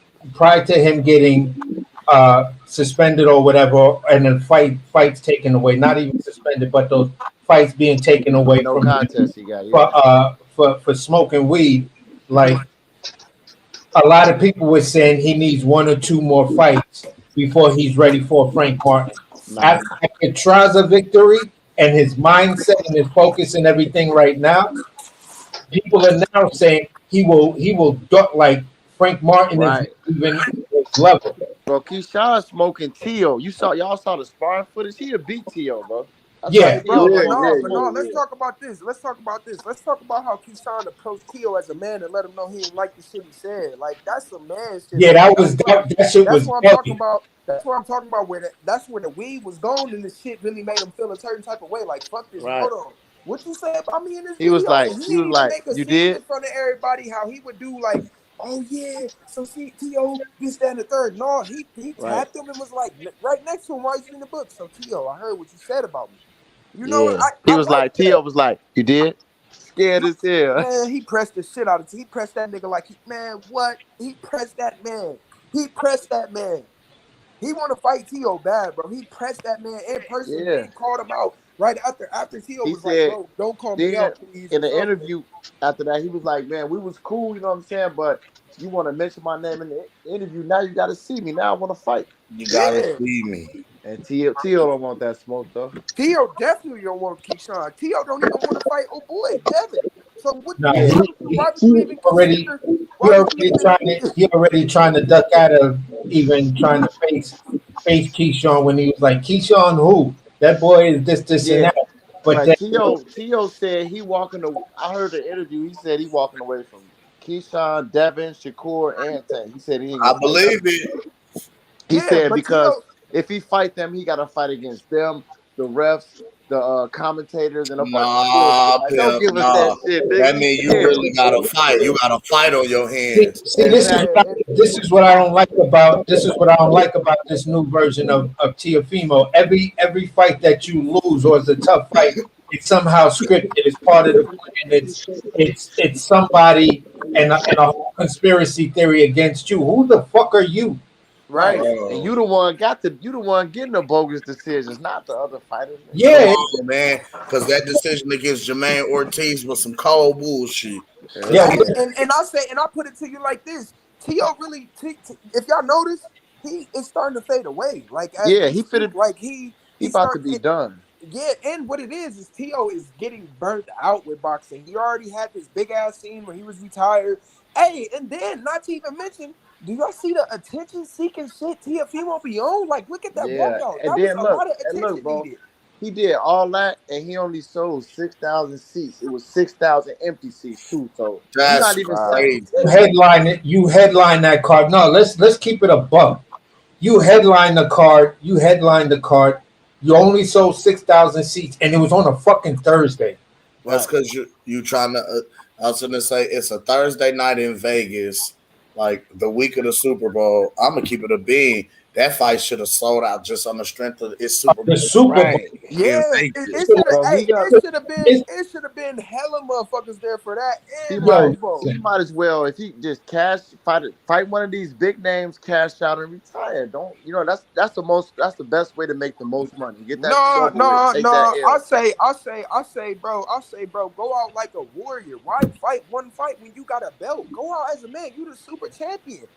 suspended or whatever, and then fights taken away, not even suspended, but those fights being taken away no from him contest he got. Yeah, for smoking weed. Like a lot of people were saying he needs one or two more fights before he's ready for Frank Martin. nah. After Traza victory and his mindset and his focus and everything right now, people are now saying he will duck like Frank Martin is Right, even his level. bro. Keyshawn smoking Tio. Y'all saw the sparring footage. He'll beat Tio, bro. That's why Yeah, Hey, bro, Tio Yeah, but don't want no, that yeah, but smoke. no. yeah, Let's yeah. talk about this. Let's talk about this. Let's talk about how Keyshawn approached Tio as a man and let him know he didn't like the shit he said. Like that's some man shit. yeah, Like that that's was what that shit that's was what I'm talking heavy. about. That's what I'm talking about. That's where the weed was gone and the shit really made him feel a certain type of way. Like fuck this. Right. Hold on. What you say about me in this He was video? like, And he didn't even make a you scene did in front of everybody. How he would do like, oh yeah, so see Tio, this, that, and the third. No, he right. tapped him and was like right next to him while he's reading the book. So Tio, I heard what you said about me. You know, Yeah. He I was like like, that. Tio was like, you did? Scared as hell. Man, he pressed the shit out of. He pressed that nigga like man, what? He pressed that man. He pressed that man. He want to fight Tio bad, bro. He pressed that man in person, Yeah. then called him out right after Tio He was like, said, bro, don't call me then out, please, in or the something. interview after that, he was like, man, we was cool, you know what I'm saying? But you want to mention my name in the interview. Now you got to see me. Now I want to fight. You gotta Yeah, see me. And Tio don't want that smoke, though. Tio definitely don't want Keyshawn. Tio don't even want to fight oh boy, Devin. So what? No, Yeah. Why would you See, even already consider? Why would you even? he already trying to duck out of even trying to face Keyshawn when he was like Keyshawn who that boy is this and Yeah. that. But But then Tio said he walking away. I heard the interview. He said he walking away from Keyshawn, Devin, Shakur, and Tank. He said he ain't I gonna fight none believe of them. it. He Yeah, said but because Tio. if he fight them, he got to fight against them, the refs, the commentators, and a bunch of bullshit. Nah, Like, don't pimp, give us that nah. shit, nigga. That We mean you scared. really gotta fight. You got a fight on your hands. see Exactly. this is what I don't like about this new version of Tiafimo. Every fight that you lose or is a tough fight, it's somehow scripted. It's part of the plan. It's somebody and a whole conspiracy theory against you. Who the fuck are you? Right. Right. And Bro, you the one getting the bogus decisions, not the other fighters. Nigga. come Yeah, on, man. Because that decision against Jermaine Ortiz was some cold bullshit. Because yeah. Hey, he, and I say, and I put it to you like this: Tio really, if y'all notice, he is starting to fade away. Like as Yeah, we speak, like he he he about to start. be done. Yeah, and what it is Tio is getting burnt out with boxing. He already had this big ass scene where he was retired. Hey, and then not to even mention, do y'all see the attention seeking shit Tiafimo be on? Like, look at that Yeah. walkout. And That was then a lot of look, attention bro. needed. He did all that and he only sold 6,000 seats. It was 6,000 empty seats too. So you're that's not even selling crazy. tickets. You headline that card. No, let's keep it a buck. You headline the card. You headline the card. You only sold 6,000 seats, and it was on a fucking Thursday. Well, it's Right. because you trying to. I was gonna say it's a Thursday night in Vegas, like the week of the Super Bowl. I'm gonna keep it a bean. That fight should have sold out just on the strength of its Super The Bowl Super Bowl. Right. in Yeah, it Vegas. should have. Bro, Hey, he got It's, it should have been hella motherfuckers there for that he and the might yo, Super Bowl. he might as well if he just fight one of these big names, cash out and retire. Don't that's the best way to make the most money. Get that shit No, over with. no, Take that no. L. Bro, go out like a warrior. Why fight one fight when you got a belt? Go out as a man. You the super champion.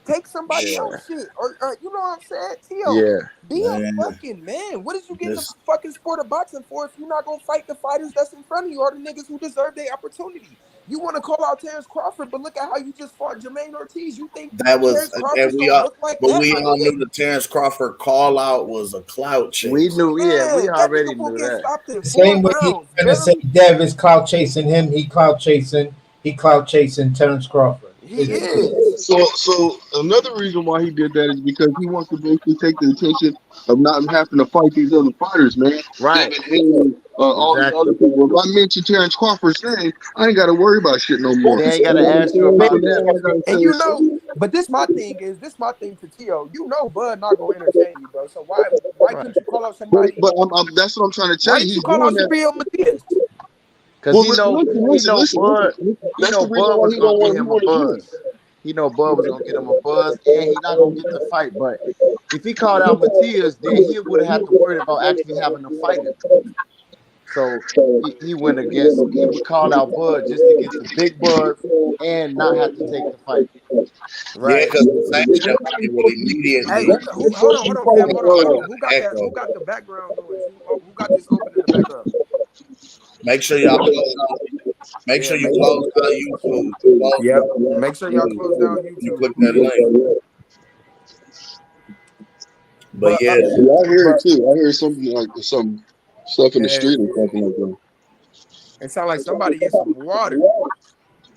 Take somebody Yeah. else shit. Or you know what I'm saying? Tio, Yeah. be Man, a fucking man. What did you get in the this fucking sport of boxing for if you're not gonna fight the fighters that's in front of you or the niggas who deserve their opportunity? You want to call out Terrence Crawford, but look at how you just fought Jermaine Ortiz. You think that was, Terrence and Crawford's we gonna all, look like but that? we Like, all knew the Terrence Crawford call out was a clout We chase. knew, yeah, we man, that already nigga will knew get that. stopped in 4 Same way he's rounds, gonna say barely. Dev is clout chasing him. He clout chasing Terrence Crawford. He It's, is. So another reason why he did that is because he wants to basically take the attention of not having to fight these other fighters, man. Right. Devin Haney, all these Exactly. other people. If I mention Terrence Crawford's name, I ain't got to worry about shit no more. They ain't You gotta know what I'm ask you saying? So about now Devin. I gotta And say you know, shit. but this my thing to Tio. You know Bud not gonna entertain you, bro. So why Right. couldn't you call out somebody? That's what I'm trying to tell Why you. didn't you He's call doing out that. Subriel Matias? Cause Well, he know Bud That's the reason why was he gonna don't get want. He him a want to do it. buzz. He know Bud was gonna get him a buzz, and he not gonna get the fight. But if he called out Matias, then he would have had to worry about actually having to fight him. So he went against. He would call out Bud just to get the big buzz and not have to take the fight. Yeah, Right. because the sanction fighter would Hey, immediately hold on, fam, hold on. Who got that? Who echo. got the background noise? Who got this open in the background? Make sure y'all close out. Make Yeah, sure you make close out YouTube. Close yep. out Make sure y'all close down you YouTube. click that link. But But yeah, Yeah, I hear it but too. I hear something like some stuff in the yeah, street or something like that. it sounds like somebody get some water.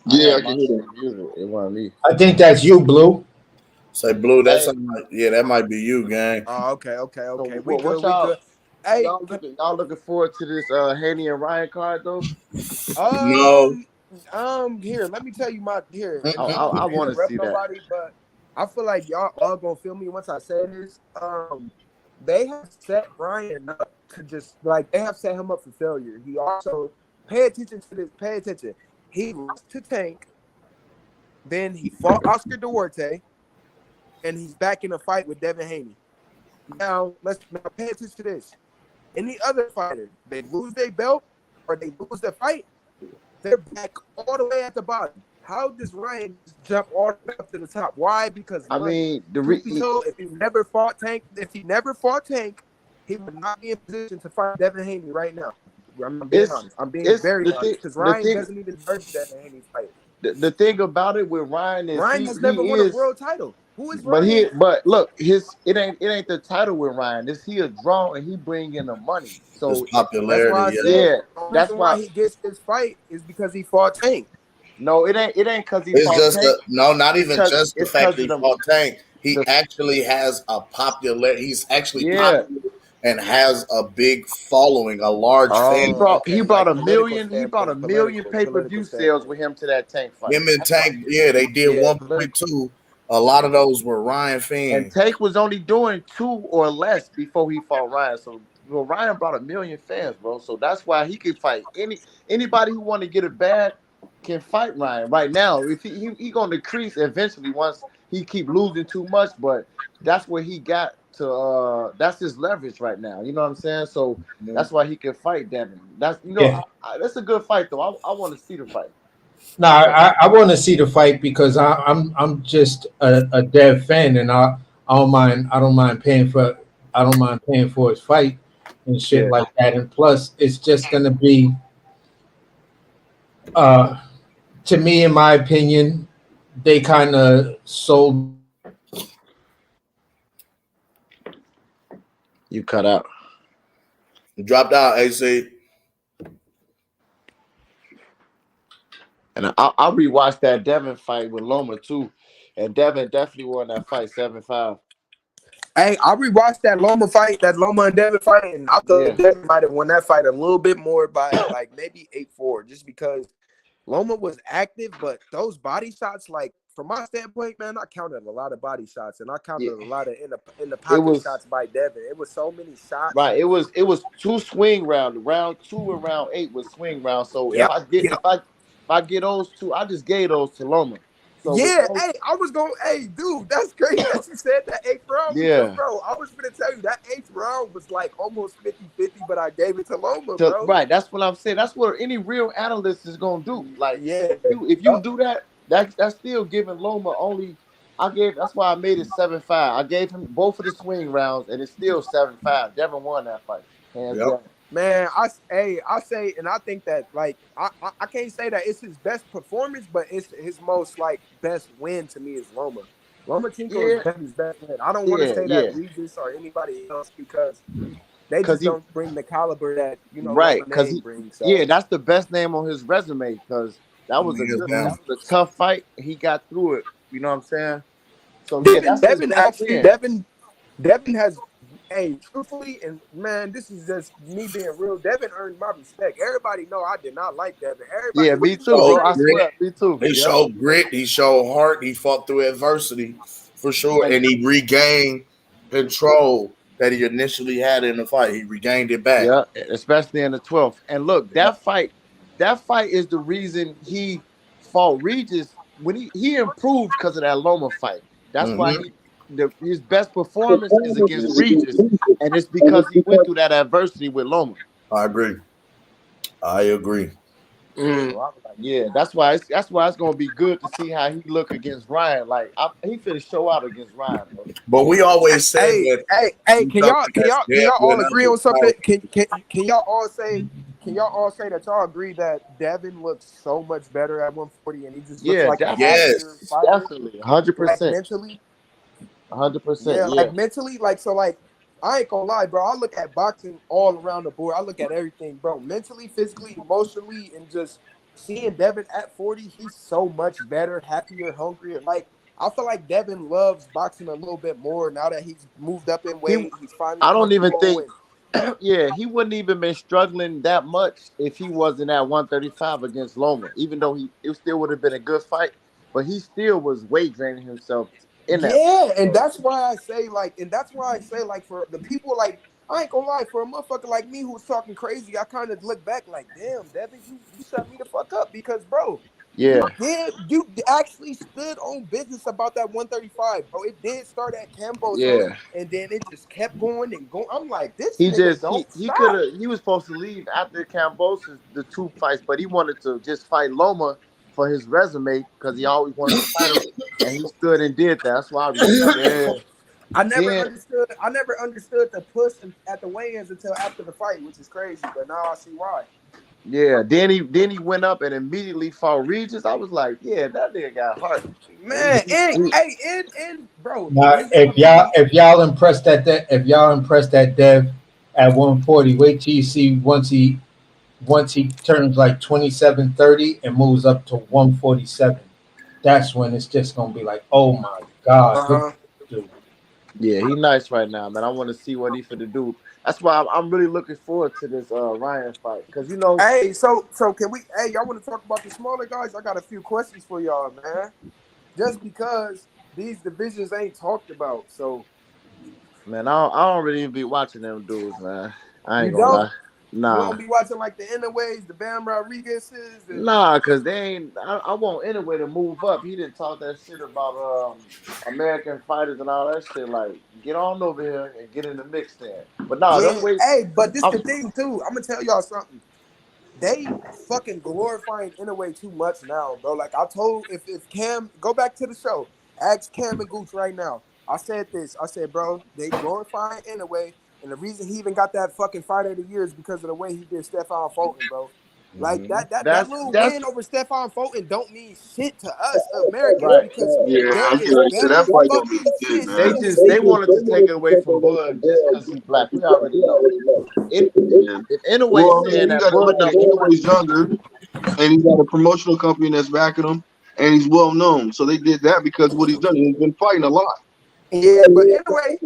I Yeah, had I can my hear shit that. muted. It wasn't me. I think that's you, Blue. say Blue. That's Hey, something like, yeah, that might be you, gang. Oh, okay. so We what good. We good. Hey, y'all looking forward to this Haney and Ryan card though? No. um, here, let me tell you and I don't I want to want to interrupt see that. nobody, but I feel like y'all all gonna feel me once I say this. They have set Ryan up to just like they have set him up for failure. He also pay attention to this. Pay attention. He lost to Tank, then he fought Oscar Duarte, and he's back in a fight with Devin Haney. Now now pay attention to this. Any other fighter, they lose their belt or they lose their fight, they're back all the way at the bottom. How does Ryan just jump all the way up to the top? Why? Because I money. mean, Truth be told, if he never fought Tank, he would not be in position to fight Devin Haney right now. I'm being it's honest. I'm being it's very honest because the Ryan thing doesn't even deserve the Devin Haney fight. the thing about it with Ryan is Ryan has never he won a is. world title. Who is Ryan? But look, it ain't the title with Ryan. This he a draw and he bring in the money. It's So That's why I popularity, yeah. said yeah, the only that's reason why why. he gets this fight is because he fought Tank. No, it ain't because he It's fought just Tank. the no, not even just the It's fact because that of he them. fought Tank. He The actually has a popular. He's actually yeah, popular and has a big following, a large fan. Oh, he okay. brought Like a political million. He brought a standpoint, million pay per political view sales standpoint. with him to that Tank fight. Him and That's why. Tank, yeah, they did Yeah, 1.2. A lot of those were Ryan And fans. Tank was only doing 2 or less before he fought Ryan. So Ryan brought a million fans, bro. So that's why he could fight anybody who want to get it bad can fight Ryan right now. If he gonna decrease eventually once he keep losing too much, but that's where he got to. That's his leverage right now. You know what I'm saying? So that's why he can fight Devin. That's Yeah. that's a good fight though. I want to see the fight. No, I want to see the fight because I'm just a Dev fan, and I don't mind paying for his fight and shit Yeah. like that. And plus, it's just gonna be uh to me, in my opinion, they kind of sold. You cut out. Dropped out, AC. And I rewatched that Devin fight with Loma too, and Devin definitely won that fight 7-5. hey, I rewatched that Loma and Devin fight, and I thought Yeah, Devin might have won that fight a little bit more by like maybe 8-4, just because Loma was active, but those body shots, like from my standpoint, man, I counted a lot of body shots, and I yeah. counted a lot of in the It pocket was shots by Devin. It was so many shots. right. It was 2 swing round. Round 2 and round 8 was swing round. So Yep. if I get those two, I just gave those to Loma. So with Yeah, those, hey, I was going, hey, dude, that's crazy that you said that eighth round because, yeah. bro, I was going to tell you that eighth round was like almost 50-50, but I gave it to Loma, bro. Right, that's what I'm saying. That's what any real analyst is gonna do. Like Yeah. if you do that, that's still giving Loma only That's why I made it 7-5. I gave him both of the swing rounds, and it's still 7-5. Devin won that fight, hands Yep. down. Man, I say, and I think that like I can't say that it's his best performance, but it's his most like best win to me is Loma. Lomachenko is Yeah, Devin's best win. I don't want to yeah, say that yeah. Regis or anybody else because they Cause just he don't bring the caliber that right, Loma cause name he brings. yeah, So that's the best name on his resume. Cause Hands down. that was a tough fight. He got through it. You know what I'm saying? So yeah, Devin, that's his Devin best actually, win. Devin has, hey, truthfully, and man, this is just me being real. Devin earned my respect. Everybody know I did not like Devin. Everybody, Yeah, what me did too, you Showed bro. I say? grit. swear, me too. He Yep. showed grit. He showed heart. He fought through adversity for sure, And and he regained control that he initially had in the fight. He regained it back. yeah, especially in the 12th. And look, Yep. that fight is the reason he fought Regis when he improved because of that Loma fight. That's why Hmm. his best performance is against Regis, and it's because he went through that adversity with Loma. I agree. I agree. Mm. So I was like, yeah, that's why it's gonna be good to see how he look against Ryan. Like he finna show out against Ryan, bro. But we always said Hey, that hey, he's something that's can dead y'all all without agree the on something? smoke. Can y'all all say that y'all agree that Devin looks so much better at 140 and he just looks Yeah, like a definitely, happier Yes. fighter, definitely, like 100%, mentally? 100%. Yeah, Yeah, like mentally, like so, like I ain't gonna lie, bro. I look at boxing all around the board. I look at everything, bro. Mentally, physically, emotionally, and just seeing Devin at 40, he's so much better, happier, hungrier. Like I feel like Devin loves boxing a little bit more now that he's moved up in he. weight. He's finally I don't even comfortable think. and Yeah, he wouldn't even been struggling that much if he wasn't at 135 against Loma. Even though it still would have been a good fight, but he still was weight draining himself in that fight. yeah, and So that's why I say like for the people like I ain't gonna lie, for a motherfucker like me who was talking crazy, I kind of look back like, damn, Devin, you shut me the fuck up because bro, yeah, you actually stood on business about that 135, bro. It did start at Cambosos, yeah. and then it just kept going and going. I'm like, this He nigga just don't he could stop. have he was supposed to leave after Cambosis the two fights, but he wanted to just fight Loma for his resume because he always wanted to fight him, and he stood and did that. That's why I respect him. Yeah. I never Then understood. I never understood the push at the weigh-ins until after the fight, which is crazy. But now I see why. yeah, then he went up and immediately fought Regis. I was like, yeah, that nigga got heart. And Man, and he hey, and bro, the Now, reason for me, if y'all impressed that Dev at 140, wait till you see once he turns like 27, 30 and moves up to 147. That's when it's just gonna be like, oh my God, look uh-huh. at this dude. Yeah, he nice right now, man. I want to see what he finna do. That's why I'm really looking forward to this Ryan fight because Hey, so can we? Hey, y'all want to talk about the smaller guys? I got a few questions for y'all, man. Just because these divisions ain't talked about, so man, I don't really be watching them dudes, man. I you ain't gonna don't lie. you Nah, don't be watching like the Inaways, the Bam Rodriguez's, the nah, cause they ain't. I want anyway to move up. He didn't talk that shit about American fighters and all that shit. Like, get on over here and get in the mix then. But nah, yeah. them wait. Hey, but this I'm, the thing too. I'm gonna tell y'all something. They fucking glorifying Inouye too much now, bro. Like I told, if Cam go back to the show, ask Cam and Gooch right now. I said this. I said, bro, they glorifying Inouye, and the reason he even got that fucking fighter of the year is because of the way he did Stephon Fulton, bro. Like Hmm. that little that's win over Stephon Fulton don't mean shit to us Americans right. because Yeah, there I was is gonna say that better fight don't mean fucking shit, fish man. They wanted to take it away from Bud just because he black. We already know. It Yeah. if anyway Well, I mean, saying you that got to Bud look at don't it. Anyways, younger, and he's got a promotional company that's backing him, and he's well known. So they did that because what he's done. He's been fighting a lot. Yeah, but anyway,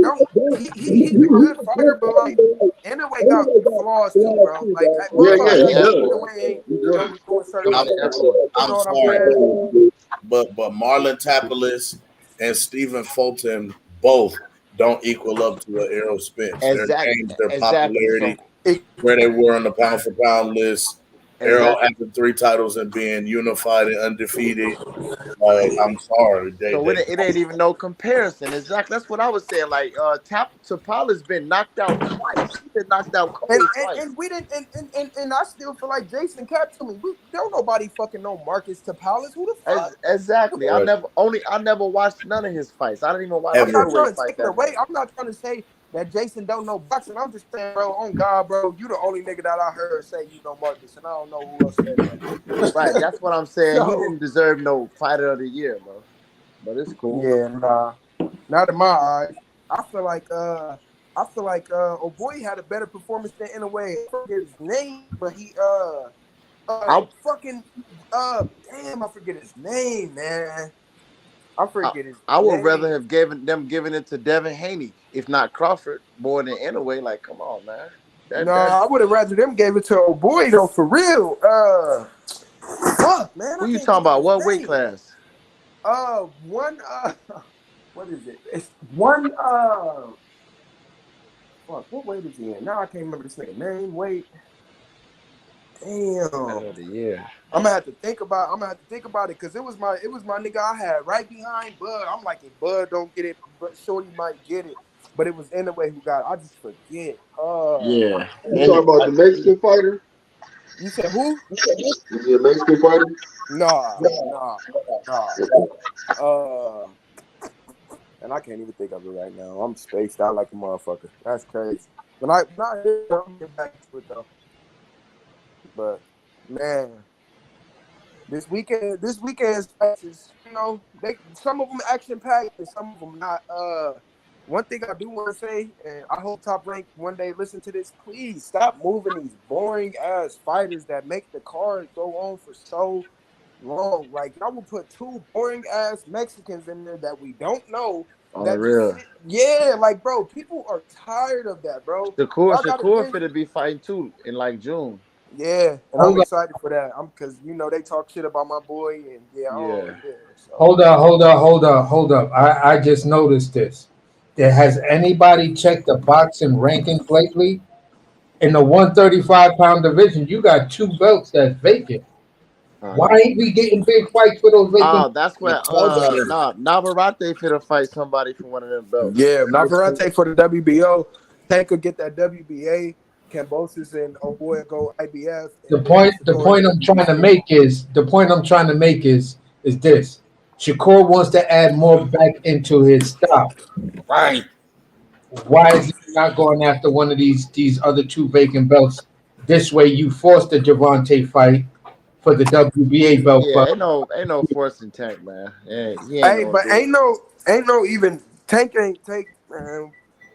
don't he's a good fighter, but like anyway got flaws too, bro. Like Yeah, motherfuckers yeah, he act like does. everyone. anyway ain't He does. be doing certain Yeah, I'm shit, bro. everyone. You I'm know what I'm sorry, saying? but Marlon Tappalis and Stephen Fulton both don't equal up to an Errol Spence. Their Exactly, names, their exactly. So popularity, where they were on the pound for pound list. Errol Exactly. having 3 titles and being unified and undefeated. Like, I'm sorry, So it ain't even no comparison. Exactly. That's what I was saying. Like Tapala's been knocked out twice. He's been knocked out And cold and, twice. and we didn't and I still feel like Jason Cat told me we don't nobody fucking know Marcus Tapales. Who the fuck? Exactly. Right. I never watched none of his fights. I didn't even watch I'm not Ever. trying middleweight to fight take it that away. much. I'm not trying to say that Jason don't know boxing. I'm just saying, bro, on God, bro, you the only nigga that I heard say you know Marcus, and I don't know who else said Right. that. That's what I'm saying. He So didn't deserve no fighter of the year, bro. But it's cool. yeah, nah, not in my eyes. I feel like oh boy had a better performance than in a way. I forget his name, but he I fucking damn, I forget his name, man. I I, forget his I would rather name. have given it to Devin Haney, if not Crawford, more than Inouye. Like, come on, man. No, That I would have rather them gave it to oh boy though, for real. Fuck, man, I who you can't talking think of about? his What weight name. class? One what is it? It's one fuck, what weight is he in? Now I can't remember this nigga name. Wait. Fighter Damn. of the year. I'm gonna have to think about it because it was my nigga I had right behind Bud. I'm like, if Bud don't get it, but Shorty might get it. But it was anyway who got it. I just forget. Yeah, You and talking about the Mexican fighter? You said who? Is he a Mexican fighter? Nah. Uh and I can't even think of it right now. I'm spaced out like a motherfucker. That's crazy. When I hear it, I'm get back to it though. But man, this weekend's fights is, they some of them action packed and some of them not. One thing I do want to say, and I hope Top Rank one day listen to this. Please stop moving these boring ass fighters that make the card go on for so long. Like y'all will put two boring ass Mexicans in there that we don't know on the that just real. sit. Yeah, like bro, people are tired of that, bro. Y'all gotta Shakur bring. finna be fighting too in like June. Yeah, and I'm Hold up, excited for that. I'm because they talk shit about my boy, and yeah, oh Yeah. yeah. So hold up. I just noticed this. Has anybody checked the boxing rankings lately? In the 135-pound division, you got two belts that's vacant. Why Uh-huh. ain't we getting big fights for those vacant? That's where Nobody. Navarrete finna fight somebody for one of them belts. yeah, Navarrete for the WBO. Tank could get that WBA. Cambosis and oh boy go IBF, The and then point the Shakur point I'm trying to WBC. make is this. Shakur wants to add more back into his style. Right. Why is he not going after one of these other two vacant belts? This way you force the Javante fight for the WBA belt, Yeah, but ain't no forcing Tank, man. Yeah, he ain't Hey, gonna but do it. ain't no even Tank ain't take man.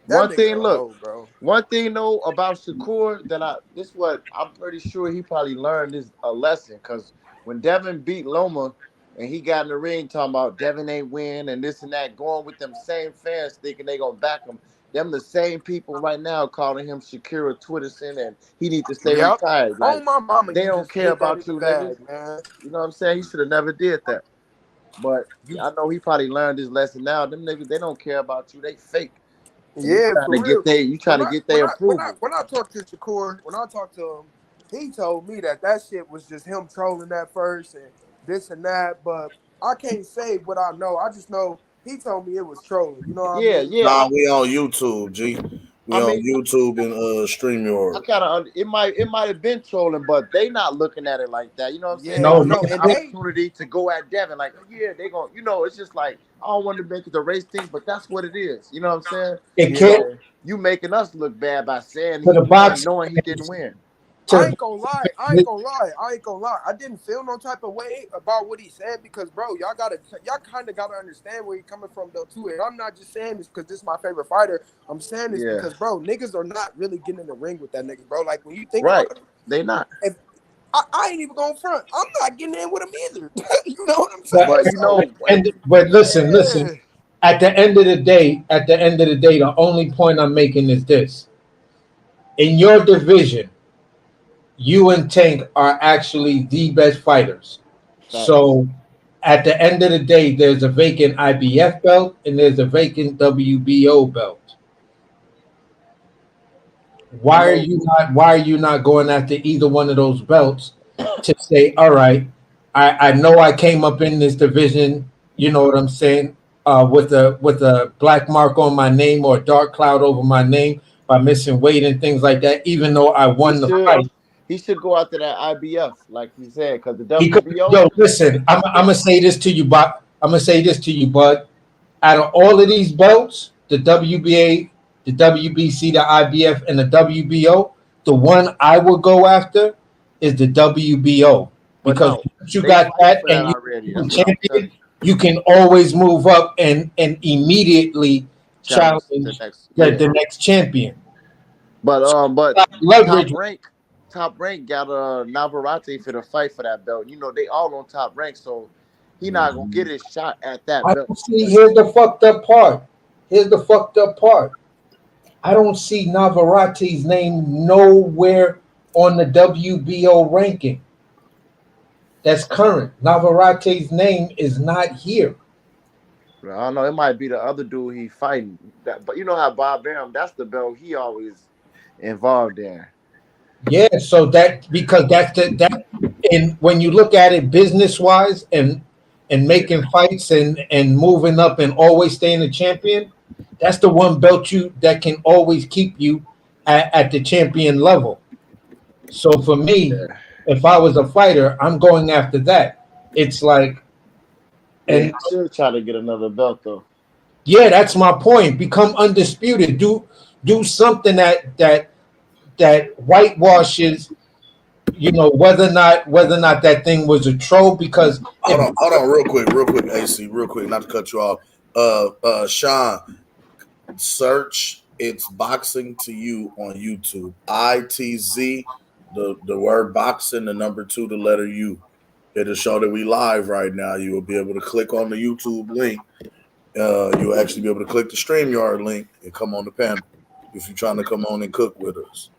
That One nigga thing, a look, hoe, bro. one thing though about Shakur that this what I'm pretty sure he probably learned is a lesson, because when Devin beat Loma and he got in the ring talking about Devin ain't win and this and that, going with them same fans thinking they gonna back him. Them the same people right now calling him Shakira Twitterson and he need to stay Yep. retired. On Like, my mama, they you don't just care put that in about the you niggas. bag, man. You know what I'm saying? He should have never did that. But You I know he probably learned his lesson now. Them niggas, they don't care about you. They fake. And Yeah, for real. you trying to get their approval. When I talked to Shakur, when I talked to him, he told me that shit was just him trolling at first and this and that. But I can't say what I know. I just know he told me it was trolling. You know what I Yeah, mean? yeah. Nah, we on YouTube, G. We I on mean, YouTube and I StreamYard. kind of it might have been trolling, but they not looking at it like that. You know what I'm saying? Yeah, They no, I see know. the And no. they opportunity to go at Devin, like, yeah, they going. It's just like I don't want to make it the race thing, but that's what it is. You know what I'm saying? It can't So you making us look bad by saying to he the won, box knowing he didn't win. I to ain't gonna lie. I ain't gonna lie. I ain't gonna lie. I didn't feel no type of way about what he said because, bro, y'all kind of gotta understand where he coming from though too. And I'm not just saying this because this is my favorite fighter. I'm saying this Yeah, because, bro, niggas are not really getting in the ring with that nigga, bro. Like when you think right. about it, They not. if I ain't even going front, I'm not getting in with him either. You know what I'm but, saying? But So but listen. yeah, At the end of the day, the only point I'm making is this: in your division, you and Tank are actually the best fighters. facts. So at the end of the day, there's a vacant IBF belt and there's a vacant WBO belt. I Why are know. you not going after either one of those belts to say, all right, I know I came up in this division, you know what I'm saying, with a black mark on my name or a dark cloud over my name by missing weight and things like that, even though I He won the should. fight. He should go after that IBF, like you said, because the He could, WBO. yo, listen, I'm gonna say this to you, Bud. I'm gonna say this to you, Bud. Out of all of these belts, the WBA, the WBC, the IBF, and the WBO, the one I would go after is the WBO But because no, once you they got fighting that for that and you already. become That's what I'm champion, telling you. you can always move up and immediately Challenge the challenge next. Yeah. the next champion. But Leverage. top rank got Navarrete for the fight for that belt. You know they all on top rank, so he not gonna get his shot at that I belt. don't see. Here's the fucked up part. Here's the fucked up part. I don't see Navarrete's name nowhere on the WBO ranking. That's current. Navarrete's name is not here. I don't know. It might be the other dude he fighting. That, but you know how Bob Arum, that's the belt he always involved in. Yeah, so that because that's that and when you look at it business wise and Yeah. making fights and moving up and always staying a champion, that's the one belt you that can always keep you at the champion level. So for me, Yeah. if I was a fighter, I'm going after that. It's like, Yeah, and he should try to get another belt though. yeah, that's my point. Become undisputed. Do something that whitewashes, you know, whether or not that thing was a troll. Because if Hold on, real quick, AC, real quick, not to cut you off. Sean, search It's Boxing to You on YouTube. ITZ, the word boxing, the number two, the letter U. It'll show that we live right now. You will be able to click on the YouTube link. You'll actually be able to click the StreamYard link and come on the panel if you're trying to come on and cook with us.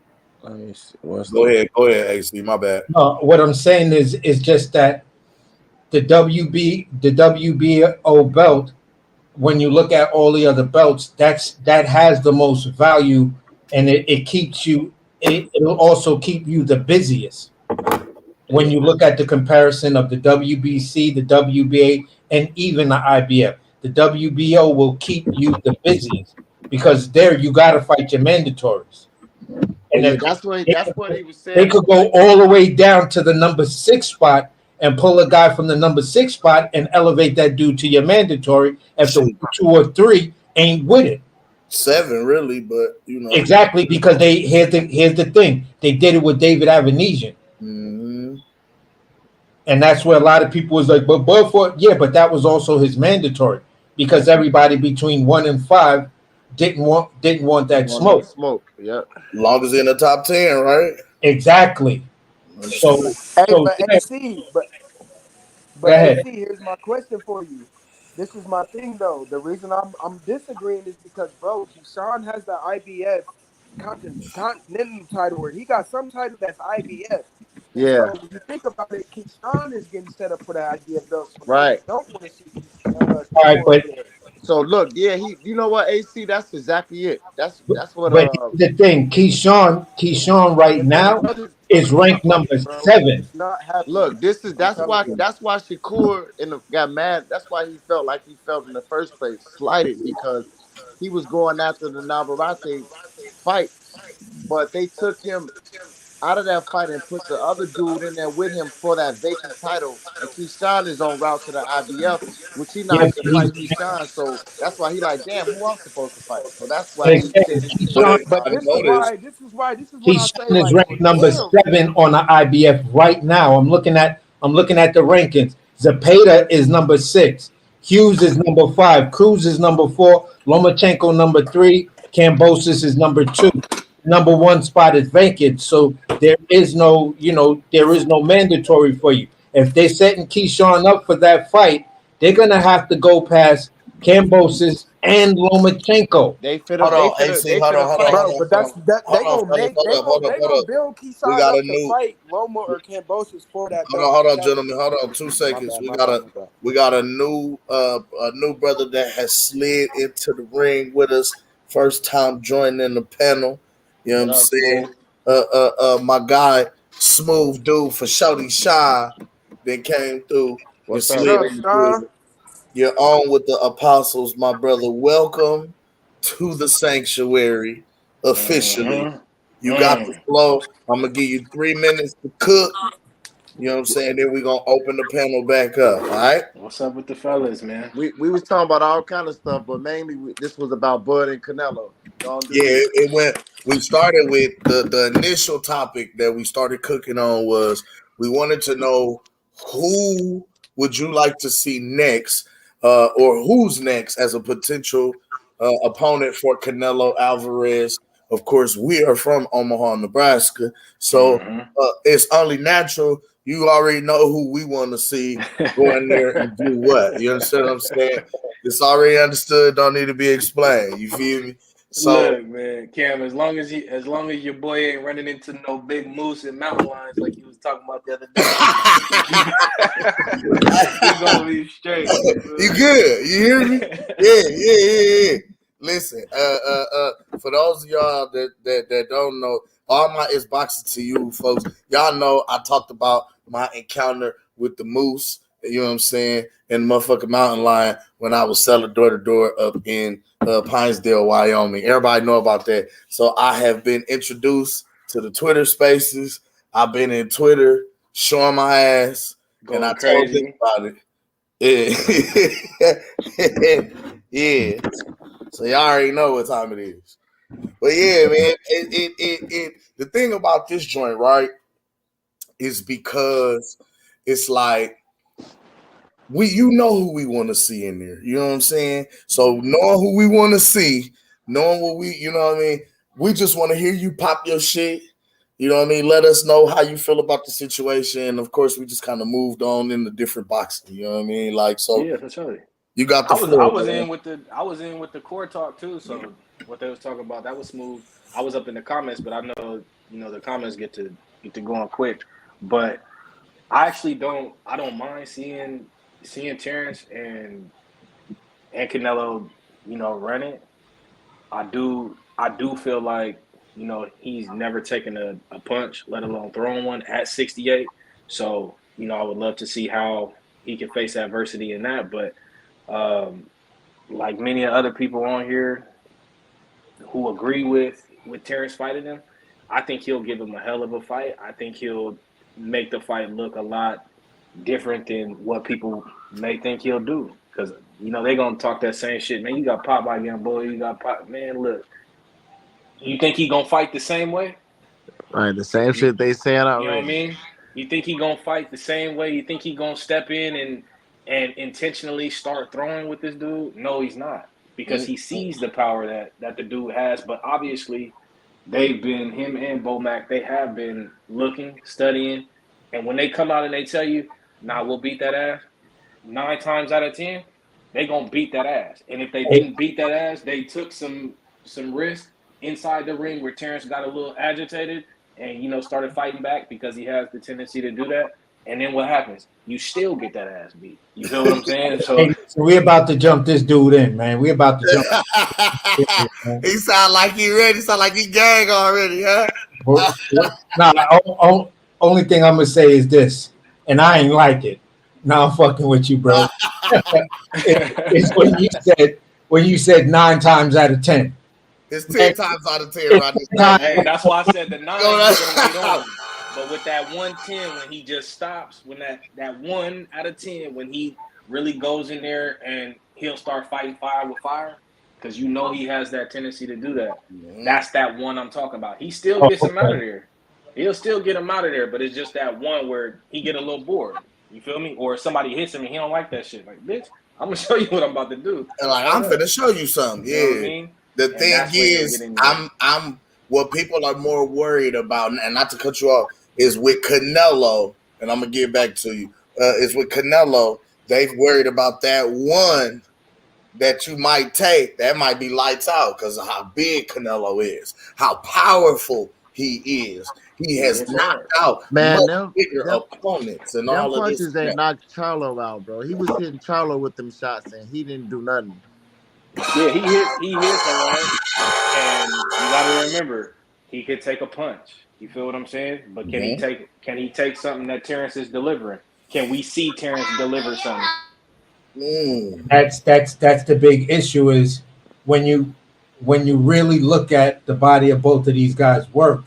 Let me see. What's Go the ahead, AC. My bad. what I'm saying is just that the WBO belt, when you look at all the other belts, that has the most value, and it keeps you. It'll also keep you the busiest when yeah. you look at the comparison of the WBC, the WBA, and even the IBF. The WBO will keep you the busiest because there you got to fight your mandatories. And Yeah, if that's what he was they saying. could go all the way down to the number 6 spot and pull a guy from the number 6 spot and elevate that dude to your mandatory if the Shit, 2 or 3 ain't with it. 7 really, but you know. Exactly, because here's the thing. They did it with David Avenesian. Mm-hmm. And that's where a lot of people was like, but Burford, yeah, but that was also his mandatory because everybody between 1 and 5 didn't want He that wanted the smoke. smoke. Yep. Long as in the top 10, right? Exactly. So Understood. Hey, so but yeah, AC, go but ahead. AC, here's my question for you. This is my thing though. The reason I'm disagreeing is because bro, Keyshawn has the IBF continental title where he got some title that's IBF. And Yeah. so when you think about it, Keyshawn is getting set up for the IBF belt. So I Right. don't want to see All right, Shakur up there. So look, yeah, he. You know what, AC? That's exactly it. That's what. but here's the thing, Keyshawn right But them now brothers is are not ranked number fighting, bro. 7. It's not happening. Look, this is I'm telling you. that's why Shakur got mad. That's why he felt like he felt in the first place, slighted because he was going after the Navarrete fight, but they took him out of that fight and put the other dude in there with him for that vacant title. And Keyshawn is on route to the IBF, which he Yeah, not to fight Keyshawn. So that's why he like, damn, who else supposed to fight? So that's why he exactly. said he But Keyshawn, But I this is noticed. why. This is what I say. Keyshawn Like, is ranked number damn. 7 on the IBF right now. I'm looking at the rankings. Zapata is number 6. Hughes is number 5. Cruz is number 4. Lomachenko number 3. Cambosis is number 2. Number 1 spot is vacant. So there is no mandatory for you. If they're setting Keyshawn up for that fight, they're gonna have to go past Cambosis and Lomachenko. Hold on, AC. they Hold on, finna hold on, fight. hold Bro, on, but hold on. they Hold on, gonna fellas. make Hold up, hold up, they hold gonna up. build We Keyshawn got a up to new. fight Loma or Cambosis for that Hold on, belt. hold I'm on, telling gentlemen. you. Hold on, 2 My seconds. bad, my bad, my bad. We got a new brother that has slid into the ring with us. First time joining the panel. You know what What I'm up, saying? Smooth? My guy smooth dude for Shorty Shine that came through and What's up, slid What's up, in man? the Sean? building. You're on with the apostles, my brother. Welcome to the sanctuary officially. Mm-hmm. You got the Mm. flow. I'm gonna give you 3 minutes to cook. You know what I'm saying? Then we're gonna open the panel back up. All right. What's up with the fellas, man? We was talking about all kind of stuff, but mainly this was about Bud and Canelo. Go on, do Yeah, you? it went. We started with the initial topic that we started cooking on was we wanted to know who would you like to see next, or who's next as a potential opponent for Canelo Alvarez. Of course, we are from Omaha, Nebraska, so it's only natural. You already know who we want to see go in there and do what. You understand what I'm saying? It's already understood. Don't need to be explained. You feel me? So Look, man, Cam, as long as your boy ain't running into no big moose and mountain lions like he was talking about the other day, we gonna be straight. you good? You hear me? Yeah. Listen, for those of y'all that don't know, all my is boxing to you folks. Y'all know I talked about my encounter with the moose. You know what I'm saying? And the motherfucking mountain lion when I was selling door to door up in Pinesdale, Wyoming. Everybody know about that. So I have been introduced to the Twitter Spaces. I've been in Twitter showing my ass, and I Going told them crazy. about it. Yeah, yeah. So y'all already know what time it is. But yeah, man. The thing about this joint, right, is because it's like you know who we want to see in there. You know what I'm saying? So knowing who we want to see, knowing what you know what I mean, we just want to hear you pop your shit. You know what I mean? Let us know how you feel about the situation. Of course, we just kind of moved on in the different boxes. You know what I mean? Like, so Yeah, for sure. you got I the was I floor, was man. in with the core talk too. So what they was talking about, that was smooth. I was up in the comments, but I know the comments get to going quick. But I don't mind seeing Terrence and Canelo, run it. I do feel like, he's never taken a punch, let alone throwing one at 68. So, I would love to see how he can face adversity in that. But like many other people on here who agree with Terrence fighting him, I think he'll give him a hell of a fight. I think he'll make the fight look a lot different than what people may think he'll do. Because they're gonna talk that same shit, man. You got popped by young boy. You got popped, man. Look, you think he gonna fight the same way? Right, the same You shit they saying you know what I already. mean? You think he gonna fight the same way? You think he gonna step in and intentionally start throwing with this dude? No, he's not, because he sees the power that the dude has. But obviously, him and Bomac, they have been looking, studying, and when they come out and they tell you, "Nah, we'll beat that ass," 9 times out of 10, they gonna beat that ass. And if they Hey, didn't beat that ass, they took some risk inside the ring where Terrence got a little agitated and started fighting back, because he has the tendency to do that. And then what happens? You still get that ass beat. You feel what I'm saying? So so we about to jump this dude in, man. We about to jump. In, man. He sound like he ready. Sound like he gang already, huh? Nah, only thing I'm gonna say is this, and I ain't like it. Now I'm fucking with you, bro. It's when you said 9 times out of 10. It's Man, 10 times out of 10, it's Rodney. 10 hey, times. that's why I said the Go 9 he gonna get on you. But with that 110, when he just stops, when that 1 out of 10, when he really goes in there and he'll start fighting fire with fire, because he has that tendency to do that. That's that one I'm talking about. He still Oh, gets him out okay. of there. He'll still get him out of there, but it's just that one where he get a little bored. You feel me? Or somebody hits him and he don't like that shit. Like, bitch, I'm gonna show you what I'm about to do. And like, Hold I'm up. finna show you something. You know what I Yeah. mean? The And thing that's when he'll get is, in there. I'm what people are more worried about, and not to cut you off, is with Canelo, and I'm gonna get back to you. Is with Canelo, they've worried about that one that you might take that might be lights out because of how big Canelo is, how powerful he is. He He has hits knocked hard. out Man, much them bigger them opponents and them all of this punches and they that. knocked Charlo out, bro. He was hitting Charlo with them shots and he didn't do nothing. Yeah, he hits hard. And you got to remember, he could take a punch. You feel what I'm saying? But can he Mm-hmm. take something that Terrence is delivering? Can we see Terrence deliver something? That's the big issue is when you really look at the body of both of these guys' work,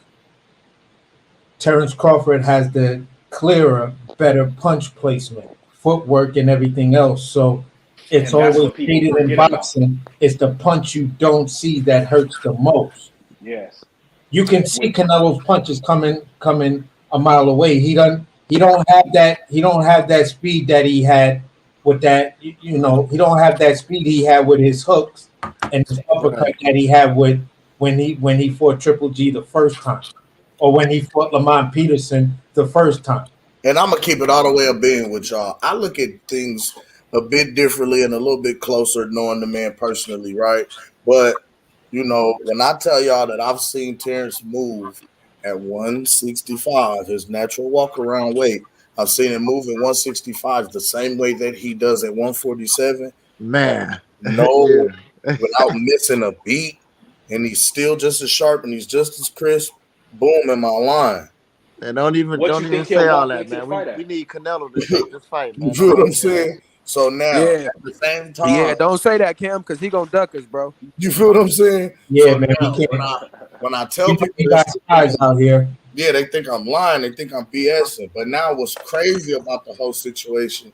Terrence Crawford has the clearer, better punch placement, footwork, and everything else. So it's And that's always what people stated in forget about. boxing: it's the punch you don't see that hurts the most. Yes. You can see With Canelo's punches coming a mile away. He don't have that speed that he had with that. He don't have that speed he had with his hooks and his uppercut Right. that he had with when he fought Triple G the first time, or when he fought Lamont Peterson the first time. And I'm gonna keep it all the way up being with y'all. I look at things a bit differently and a little bit closer, knowing the man personally, right? But when I tell y'all that I've seen Terrence move at 165, his natural walk around weight, I've seen him move at 165 the same way that he does at 147. Man. No, Yeah. without missing a beat, and he's still just as sharp and he's just as crisp. Boom, in my line. And don't what you even think he'll say all walk that, into the man. fight We at? need Canelo to take this fight, You man. feel That's what all I'm I'm saying. saying? So now, Yeah. at the same Yeah. time, Don't say that, Cam, because he gonna duck us, bro. you feel what I'm saying? Yeah, So man, he now, can't. when I tell You, people you this, got spies out here. yeah, they think I'm lying. They think I'm BSing. But now, what's crazy about the whole situation?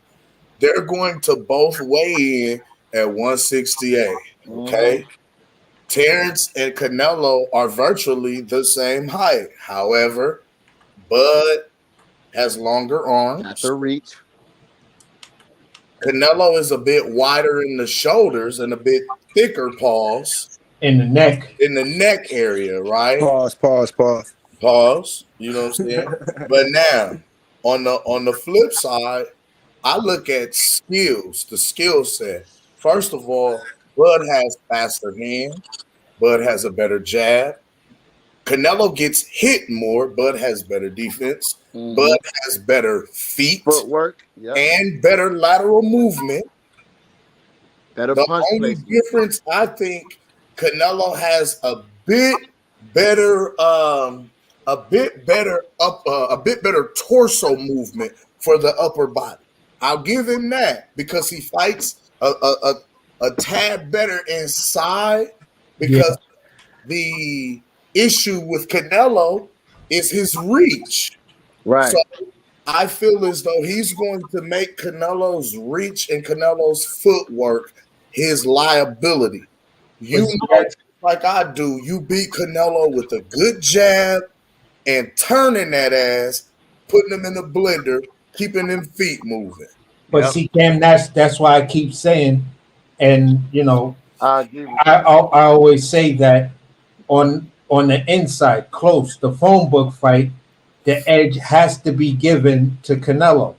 They're going to both weigh in at 168. Mm-hmm. Okay, Terrence and Canelo are virtually the same height. However, Bud has longer Got the arms. reach. Canelo is a bit wider in the shoulders and a bit thicker paws In the neck. in the neck area, right? Pause. Pause. You know what I'm saying? But now, on the flip side, I look at skills, the skill set. First of all, Bud has faster hands. Bud has a better jab. Canelo gets hit more. Bud has better defense. Mm-hmm. Bud has better feet Footwork. Yep. and better lateral movement. Better The punch only placement. difference, I think, Canelo has better, a bit better torso movement for the upper body. I'll give him that because he fights a tad better inside. Yeah, Because the issue with Canelo is his reach. So Right. I feel as though he's going to make Canelo's reach and Canelo's footwork his liability. but You see, know, like I do, you beat Canelo with a good jab and turning that ass, putting him in the blender, keeping them feet moving. Yep. Cam, that's why I keep saying, and I agree with I always say that on the inside, close, the phone book fight, the edge has to be given to Canelo.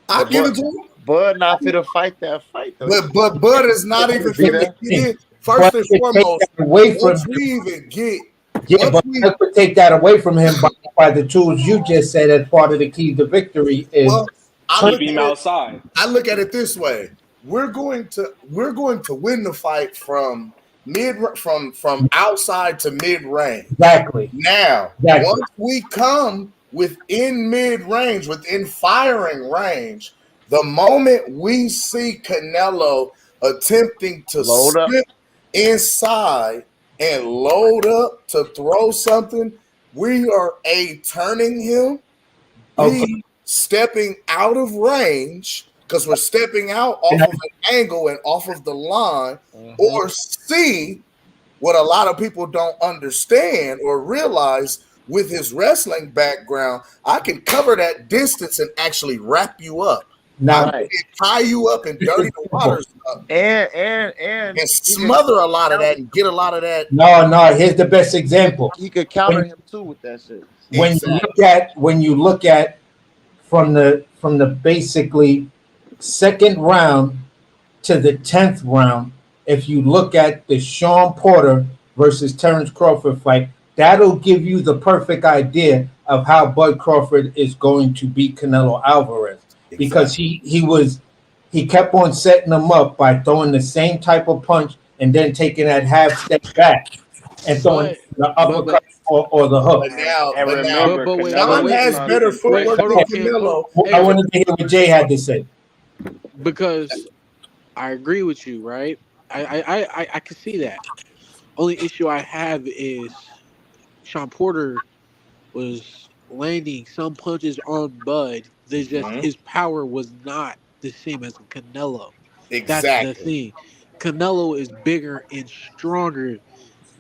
I But give it to him, Bud not fit to fight that fight though. but Bud is not even See fit to that? get in. But First and to take foremost, that away from once him, we even get, yeah, once but we to take that away from him by the tools you just said as part of the key to victory is well, I Keep look him at it. outside. I look at it this way: we're going to win the fight from outside to mid range. exactly. Now, once we come within mid range, within firing range, the moment we see Canelo attempting to Load up. slip inside and load up to throw something, we are A, turning him, Okay. B, stepping out of range because we're stepping out off of an angle and off of the line, or C, what a lot of people don't understand or realize with his wrestling background, I can cover that distance and actually wrap you up. Now, I can tie you up and dirty the waters up And and smother a lot of that and get a lot of that. no. Here's the best example. he could counter him too with that shit. When you look at from the basically second round to the 10th round, if you look at the Sean Porter versus Terrence Crawford fight, that'll give you the perfect idea of how Bud Crawford is going to beat Canelo Alvarez, because he kept on setting them up by throwing the same type of punch and then taking that half step back and throwing the uppercut or the hook. And But now, remember, But Canelo Sean is has trying better to Wait, footwork pressure hold than on, boxing. Ken. Canelo. I wanted to hear what Jay had to say. Because I agree with you, right? I can see that. Only issue I have is Sean Porter was landing some punches on Bud. There's just Mhm. his power was not the same as Canelo. That's the Exactly. thing. Canelo is bigger and stronger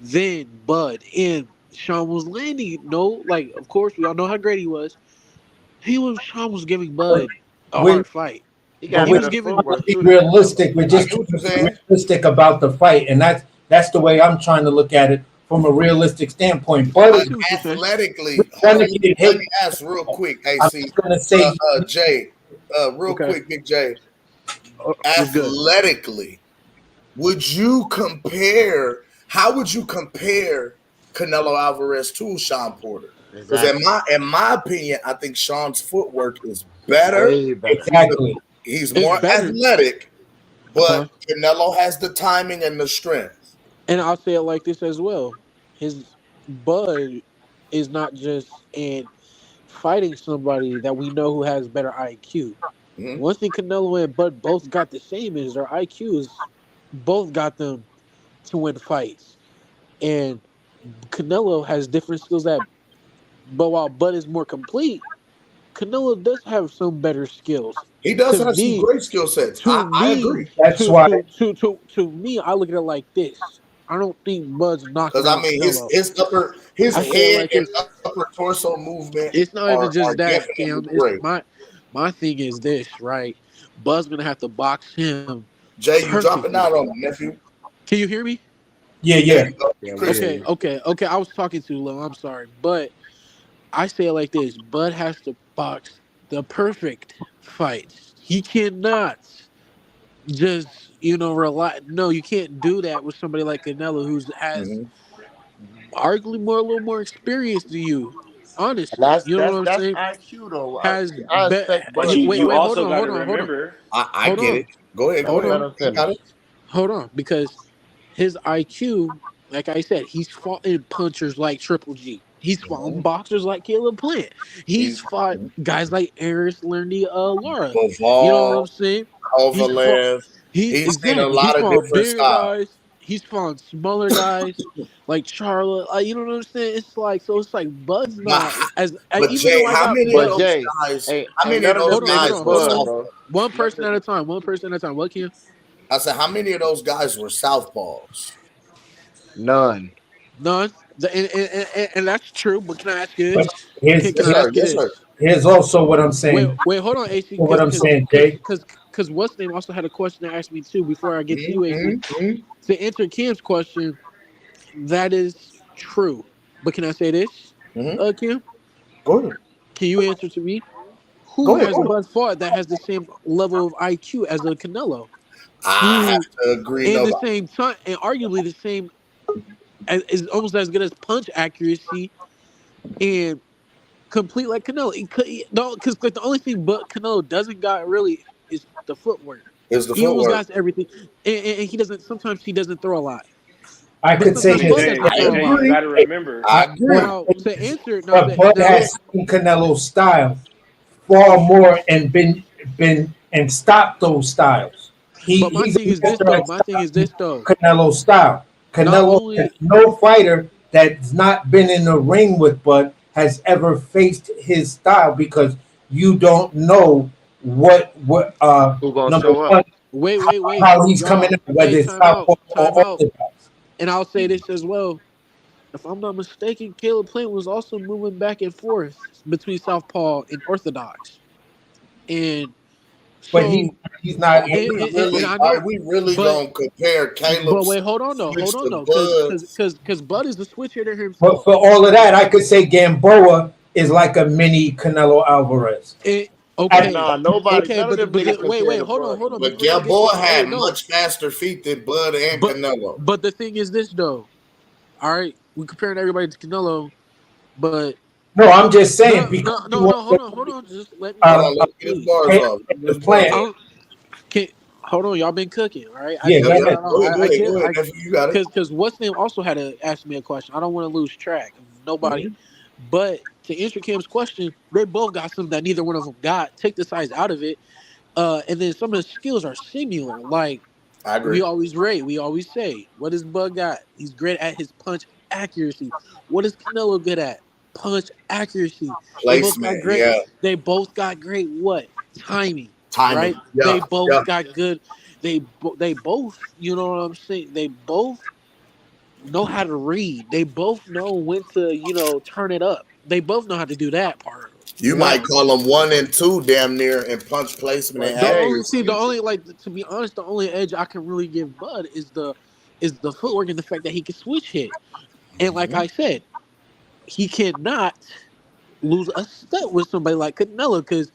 than Bud, and Sean was landing. No, like of course we all know how great he was. Sean was giving Bud a We, hard fight. He but got He we're was better giving. trying to footwork be too than Canelo. realistic. We're I just get trying what you're to be saying. realistic about the fight, and that's the way I'm trying to look at it from a realistic standpoint. Bud I is see what you're saying. Athletically, hold trying on. to get Let hit. me ask real quick, I'm AC. just gonna say Jay, real Okay, quick, Big J. what's good? Athletically, would you compare? How would you compare Canelo Alvarez to Sean Porter? Because Exactly. in my opinion, I think Sean's footwork is better. Way better. exactly. He's It's more better. athletic, Uh-huh. but Canelo has the timing and the strength. And I'll say it like this as well. His Bud is not just in fighting somebody that we know who has better IQ. Mhm. One thing Canelo and Bud both got the same is their IQs both got them to win fights. And Canelo has different skills but while Bud is more complete, Canelo does have some better skills. He does To have some me, great skill sets. to I me, agree. That's why to me, I look at it like this. I don't think Bud's knocking Because I out mean, Canelo. his I say it head like and this. upper torso movement It's not are even just that, definitely Cam. It's great. my thing is this, right? Bud's gonna have to box him Jay, you dropping perfectly. out on me, nephew. Can you hear me? yeah, There yeah. you go. Yeah, we hear Crystal. Okay, you. okay, okay. I was talking too low. I'm sorry, but I say it like this: Bud has to box the perfect fights. He cannot just rely. No, you can't do that with somebody like Canelo, who's has Mhm. arguably a little more experience than you. And Honestly, you know what I'm that's saying? IQ though. Has I be- expect But Bud to wait, you do wait, it. hold also on, got hold to on, hold on, remember. I hold get on, it. Go ahead. Go hold Let, ahead. let on, him You got finish. it. hold on, because his IQ, like I said, he's fought in punchers like Triple G. He's fought in Mhm. boxers like Caleb Plant. He's He's fought guys like Eris Lerny Lara. You know what I'm Boval, saying? He's fought Kovalev. He's seen a He's lot of fought different bigger styles. guys. He's fought smaller guys like Charlotte. You know what I'm saying? It's like Bud's But, not as but even Jay, though I how got many of But Bud. those Jay, guys? How ain't many of none of those them Hold niggas guys on, were hold Bud, on. bro. southpaws? One None person of at a time. One person at a time. What can you? I said, how many of those guys were southpaws? none. None. And that's true. But can I ask you But this? here's Yes, Can I sir. ask you Yes, sir. this? here's also what I'm Wait, saying. wait, hold on, AC, What I'm saying, Jay. because what's name also had a question to ask me too before I get to you, AC. Mm-hmm. To answer Cam's question, that is true. But can I say this, Mm-hmm. Cam? Go ahead. Can you answer to me? Who Go ahead. has Go ahead. Bud fought that has the same level of IQ as a Canelo? I have Who to agree. in the Nobody. same time and arguably the same is almost as good as punch accuracy and complete like Canelo. No, because like the only thing but Canelo doesn't got really is the footwork. Is the He almost footwork. got everything, and he doesn't. Sometimes he doesn't throw a lot, I but could say sometimes But this. Bud Jay, doesn't I but throw a Jay, you lot. agree. got to remember. I I agree. want Now to to say this. answer now But that Bud now has seen Canelo's style far more and been and stopped those styles. but my He's a thing is this master though. at My thing is stopping this though. Canelo's style. Not Canelo has only, no fighter that's not been in the ring with Bud has ever faced his style because you don't know what Who gonna number show up? one wait, how he's coming y'all. in, whether Hey, it's southpaw or time out. orthodox. And I'll say this as well. If I'm not mistaken, Caleb Plant was also moving back and forth between Southpaw and Orthodox. And But so, he's not. and I Are know, we really but gonna compare Caleb's wait, hold switch on to though, Bud? because Bud is the switch hitter But himself. for all of that, I could say Gamboa is like a mini Canelo Alvarez. It, But At, okay, nah, nobody, okay, none of them niggas wait, compare to hold on, Bud hold on. though. But Before y'all get to, Gamboa hey, had no, much faster feet than Bud and but Canelo. the thing is this though. All right, we comparing everybody to Canelo, but no, I'm just saying no, because no, you no, want no. to Hold on. Just let me Hold uh, finish, on, let uh, me get his please. bars Caleb off. Let me get his bars Plant, off. I'm, can, hold on, y'all been cooking, all right? I Yeah, get go it. ahead. I get Go ahead, nephew. You got it. because what's name also had to ask me a question. I don't want to lose track of nobody. Mhm. But to answer Cam's question, they both got something that neither one of them got. Take the size out of it, and then some of the skills are similar. Like I agree. we always say, what does Bud got? He's great at his punch accuracy. What is Canelo good at? Punch accuracy. They both got Placement, great. yeah. They both got great what timing, Timing, right? They yeah, both yeah. got good. They both, you know what I'm saying? They both know how to read. They both know when to, turn it up. They both know how to do that part. You Right. might call them 1 and 2, damn near, in punch placement But and Jay, The accuracy. only like to be honest, the only edge I can really give Bud is the footwork and the fact that he can switch hit. And like Mhm. I said, he cannot lose a step with somebody like Canelo because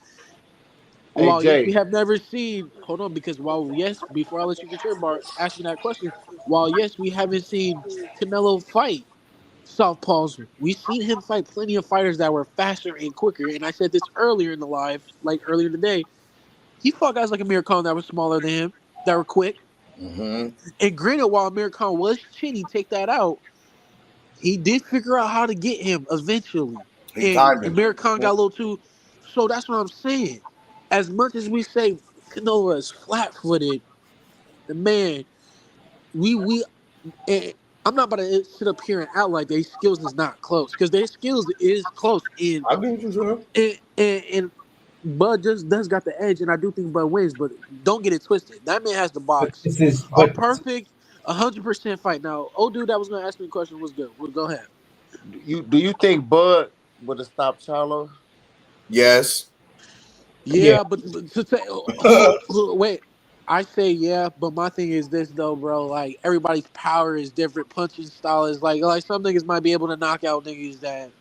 hey while yes we Jay, have never seen hold on because while yes before I let you get your bar ask me that question, while yes we haven't seen Canelo fight southpaws, we've seen him fight plenty of fighters that were faster and quicker. And I said this earlier in the live, like earlier today, he fought guys like Amir Khan that were smaller than him, that were quick. Mhm. And granted, while Amir Khan was chinny, take that out, he did figure out how to get him eventually. He And timed him. Amir Khan got a little too. So that's what I'm saying. As much as we say Canelo is flat footed, the man, we and I'm not about to sit up here and act like their skills is not close because their skills is close. I get what you're saying. And Bud just does got the edge, and I do think Bud wins. But don't get it twisted. That man has the But box this is a but perfect 100% fight. Now, old dude that was gonna ask me a question was good. Well, go ahead. do you think Bud would have stopped Charlo? Yes. yeah. Yeah, but to say, wait. I say yeah, but my thing is this though, bro. Like everybody's power is different. Punching style is like some niggas might be able to knock out niggas that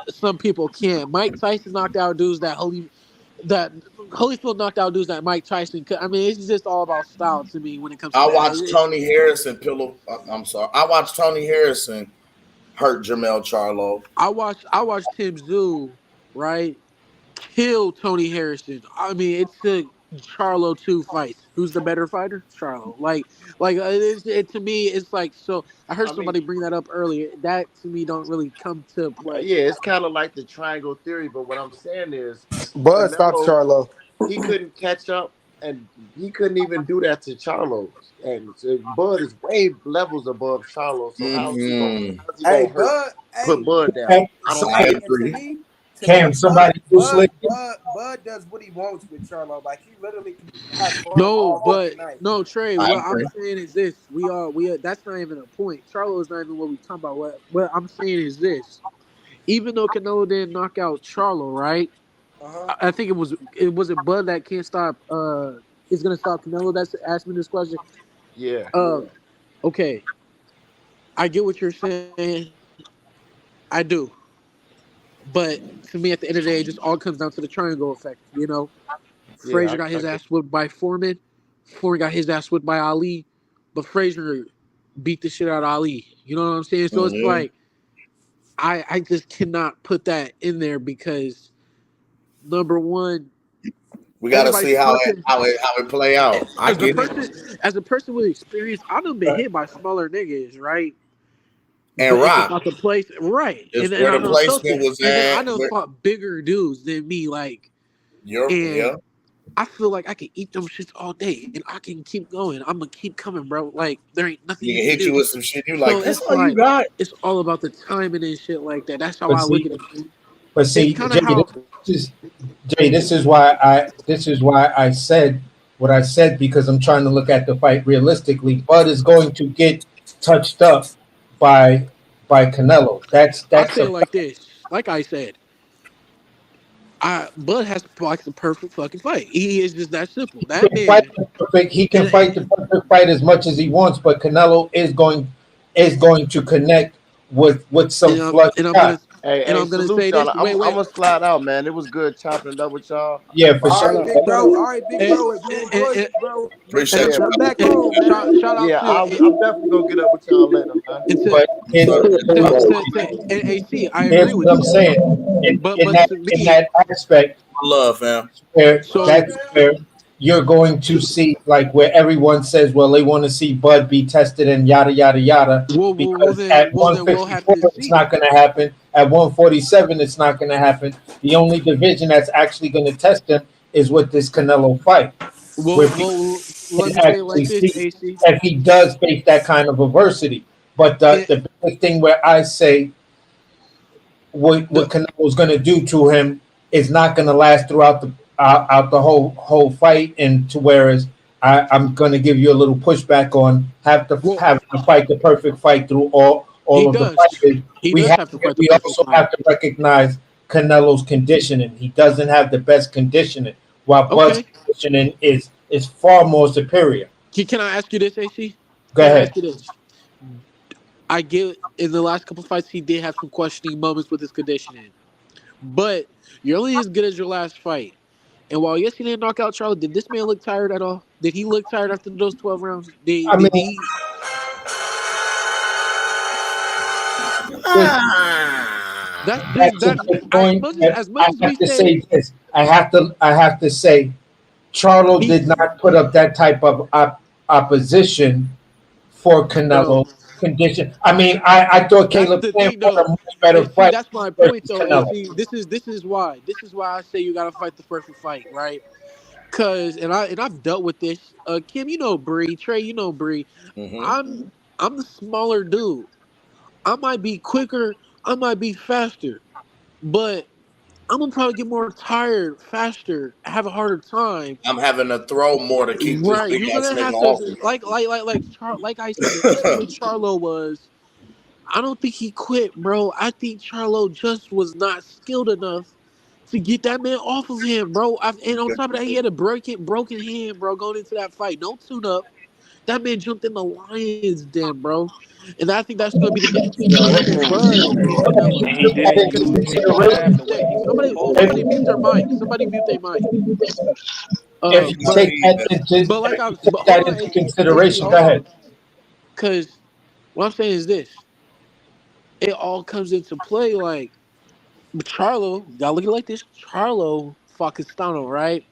some people can't. Mike Tyson knocked out dudes that Holyfield knocked out dudes that Mike Tyson could. I mean, it's just all about style to me when it comes to I that. watched Tony Harrison pillow. I'm sorry. I watched Tony Harrison hurt Jamel Charlo. I watched Tim Zoo, right, kill Tony Harrison. I mean, it took Charlo two fights. Who's the better fighter? Charlo. To me, it's like so. I heard I mean, somebody bring that up earlier. That to me don't really come to play. yeah, it's kind of like the triangle theory, but what I'm saying is Bud stops Canelo, Charlo. he couldn't catch up, and he couldn't even do that to Charlo. And so Bud is way levels above Charlo. So Mm-hmm. how's he Hey, gonna Bud. put Hey, Bud down? Cam, I don't I see somebody, it. and to agree. me, Cam, Bud, somebody who Bud, slid. Bud does what he wants with Charlo. Like he literally can have fun No, all but fucking night. no, Trey. I What I'm agree. saying is this: we are. That's not even a point. Charlo is not even what we talking about. What I'm saying is this: even though Canelo didn't knock out Charlo, right? Uh-huh. I think it was Bud that can't stop. Is gonna stop Canelo. That's asked me this question. Yeah, Uh, okay, I get what you're saying. I do. But to me, at the end of the day, it just all comes down to the triangle effect. Frazier yeah, got I his get. ass whipped by Foreman. Foreman got his ass whipped by Ali. But Frazier beat the shit out of Ali. You know what I'm saying? So it's Mm-hmm. like I just cannot put that in there because number one, We got to see everybody's how it punching. how it how it play out. I As a get it. person, as a person with experience, I done been hit by smaller niggas, right? And But it's Rock about the place, right? is And where I the done felt placement it. was And then I at. done Where fought bigger dudes than me, like, yeah. and I feel like I can eat them shits all day, and I can keep going. I'm gonna keep coming, bro. Like there ain't nothing He you can can hit you do. with some shit. You So like that's it's all you like got. it's all about the timing and shit like that. That's how But I look see, at it. but It's see, kind of Jay, how this is Jay. This is why I said what I said because I'm trying to look at the fight realistically. Bud is going to get touched up by Canelo. I That's say a it like this. Like I said, Bud has like the perfect fucking fight. He is just that simple. he That can fight man, the perfect. He can and fight the perfect fight as much as he wants, but Canelo is going to connect with some and I'm, flush and I'm gonna shots. Hey, and hey, I'm gonna salute say y'all. this. I'm Wait, I'm wait. gonna slide out, man. It was good chopping it up with y'all. Yeah, for But All sure. right, shout out, big bro. All right, big And, bro. If you and, enjoyed and, it, bro, Appreciate yeah, come you. back on, man. shout out yeah. to I'm definitely gonna get up with y'all later, man. and to But in and AC. I here's agree what with I'm you, saying. but In but that to in me, that aspect, Love, fam. where so that's where you're going to see like where everyone says, well, they want to see Bud be tested and yada yada yada. Because at then we'll have 154, to it's see. not going to happen. At 147, it's not going to happen. The only division that's actually going to test him is with this Canelo fight, where people Let can me say it actually like this, see AC. if he does face that kind of adversity. But the biggest thing where I say what Canelo's going to do to him is not going to last throughout the out the whole fight, and to whereas I'm going to give you a little pushback on having to fight the perfect fight through all He of the does. fighters. He We does have to fight the we perfect also fight. have to recognize Canelo's conditioning. He doesn't have the best conditioning, while Bud's Okay. conditioning is far more superior. Can I ask you this, AC? Go Can I ahead. ask you this? I get in the last couple fights he did have some questioning moments with his conditioning, but you're only as good as your last fight. And while yes, he didn't knock out Charlie, did this man look tired at all? Did he look tired after those 12 rounds? I Did mean, he? That's that's a that. good point. As much I as we have to say say this. I have to say Charlo he did not put up that type of opposition for no. Canelo condition. I mean, I thought That's Caleb the Plant thing, fought though. a much better AC, fight that's my point, versus though. Canelo. AC, this is why I say you gotta fight the perfect fight, right? Cause I've dealt with this. Kim, you know Bree. Trey, you know Bree. Mm-hmm. I'm the smaller dude. I might be quicker. I might be faster, but I'm gonna probably get more tired faster, have a harder time. I'm having to throw more to keep this Right, big you're ass gonna nigga have off to me. like I said. The issue with Charlo was I don't think he quit, bro. I think Charlo just was not skilled enough to get that man off of him, bro. And on top of that, he had a broken hand, bro, going into that fight. No tune up. That man jumped in the lion's den, bro. And I think that's going to be the difference between him and Bud and Canelo. And he didn't Into he didn't even have consideration, the weight. He was pulling. Somebody mute their mic. Somebody mute their mic. if you But like I was, but hold that on, into AC, consideration, go hold on, ahead. because what I'm saying is this: it all comes into play. Like Charlo, you gotta look at it like this: Charlo fought Castano, right?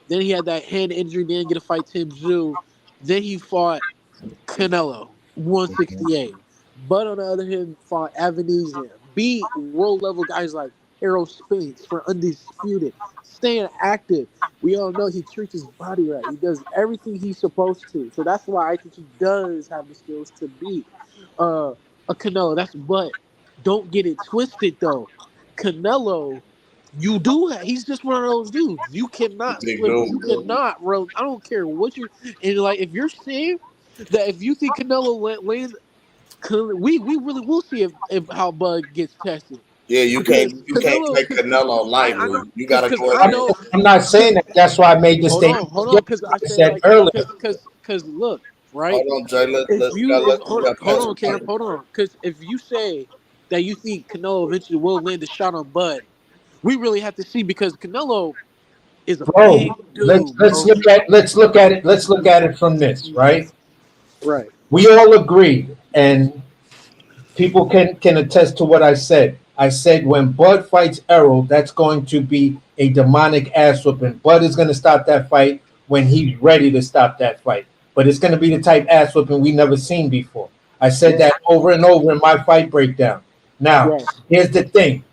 Then he had that hand injury, didn't get to fight Tim Tszyu. Then he fought Canelo, 168. But on the other hand, fought Avenesian, beat world level guys like Errol Spence for undisputed, staying active. We all know he treats his body right. He does everything he's supposed to. So that's why I think he does have the skills to beat a Canelo. But don't get it twisted though. Canelo, he's just one of those dudes. You cannot Big slip. dude. You cannot. I don't care what you. And like if you're saying that if you think Canelo lands, we really will see if how Bud gets tested. Yeah, Because you can't Canelo, take Canelo I know, lightly. You gotta go I at know. I'm not saying that. That's why I made the statement Hold on, because I I said said like earlier. because look, right. hold on, Jay. If you if You gotta hold pass on, the Cam, mic. hold on, because if you say that you think Canelo eventually will land a shot on Bud, we really have to see because Canelo is a Bro, big dude, let's bro. look at it from this, right? Right. We all agree, and people can attest to what I said. I said when Bud fights Errol, that's going to be a demonic ass whooping. Bud is going to stop that fight when he's ready to stop that fight. But it's going to be the type ass whooping we never seen before. I said that over and over in my fight breakdown. Now, Right. here's the thing.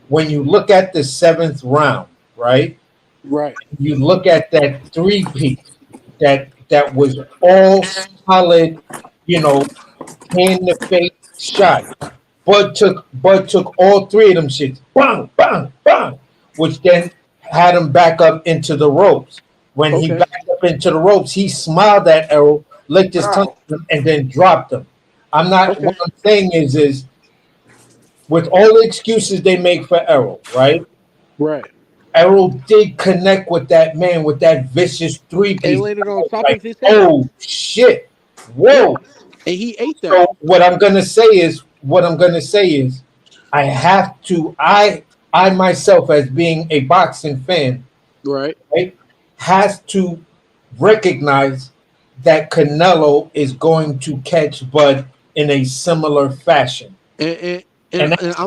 When you look at the seventh round, right? Right. You look at that three-piece that was all solid, you know, in the face shot. Bud took all three of them shits, bang, bang, bang, which then had him back up into the ropes. When he Okay. backed up into the ropes, he smiled at Errol, licked his tongue, and then dropped him. I'm not. Okay. What I'm saying is with all the excuses they make for Errol, right? Right. Errol did connect with that man with that vicious three And piece. landed on top Like, of his head. oh shit, Yeah. whoa. And he ate that. So what I'm gonna say is, I have to. I myself, as being a boxing fan, Right. right, has to recognize that Canelo is going to catch Bud in a similar fashion, And and and, and and I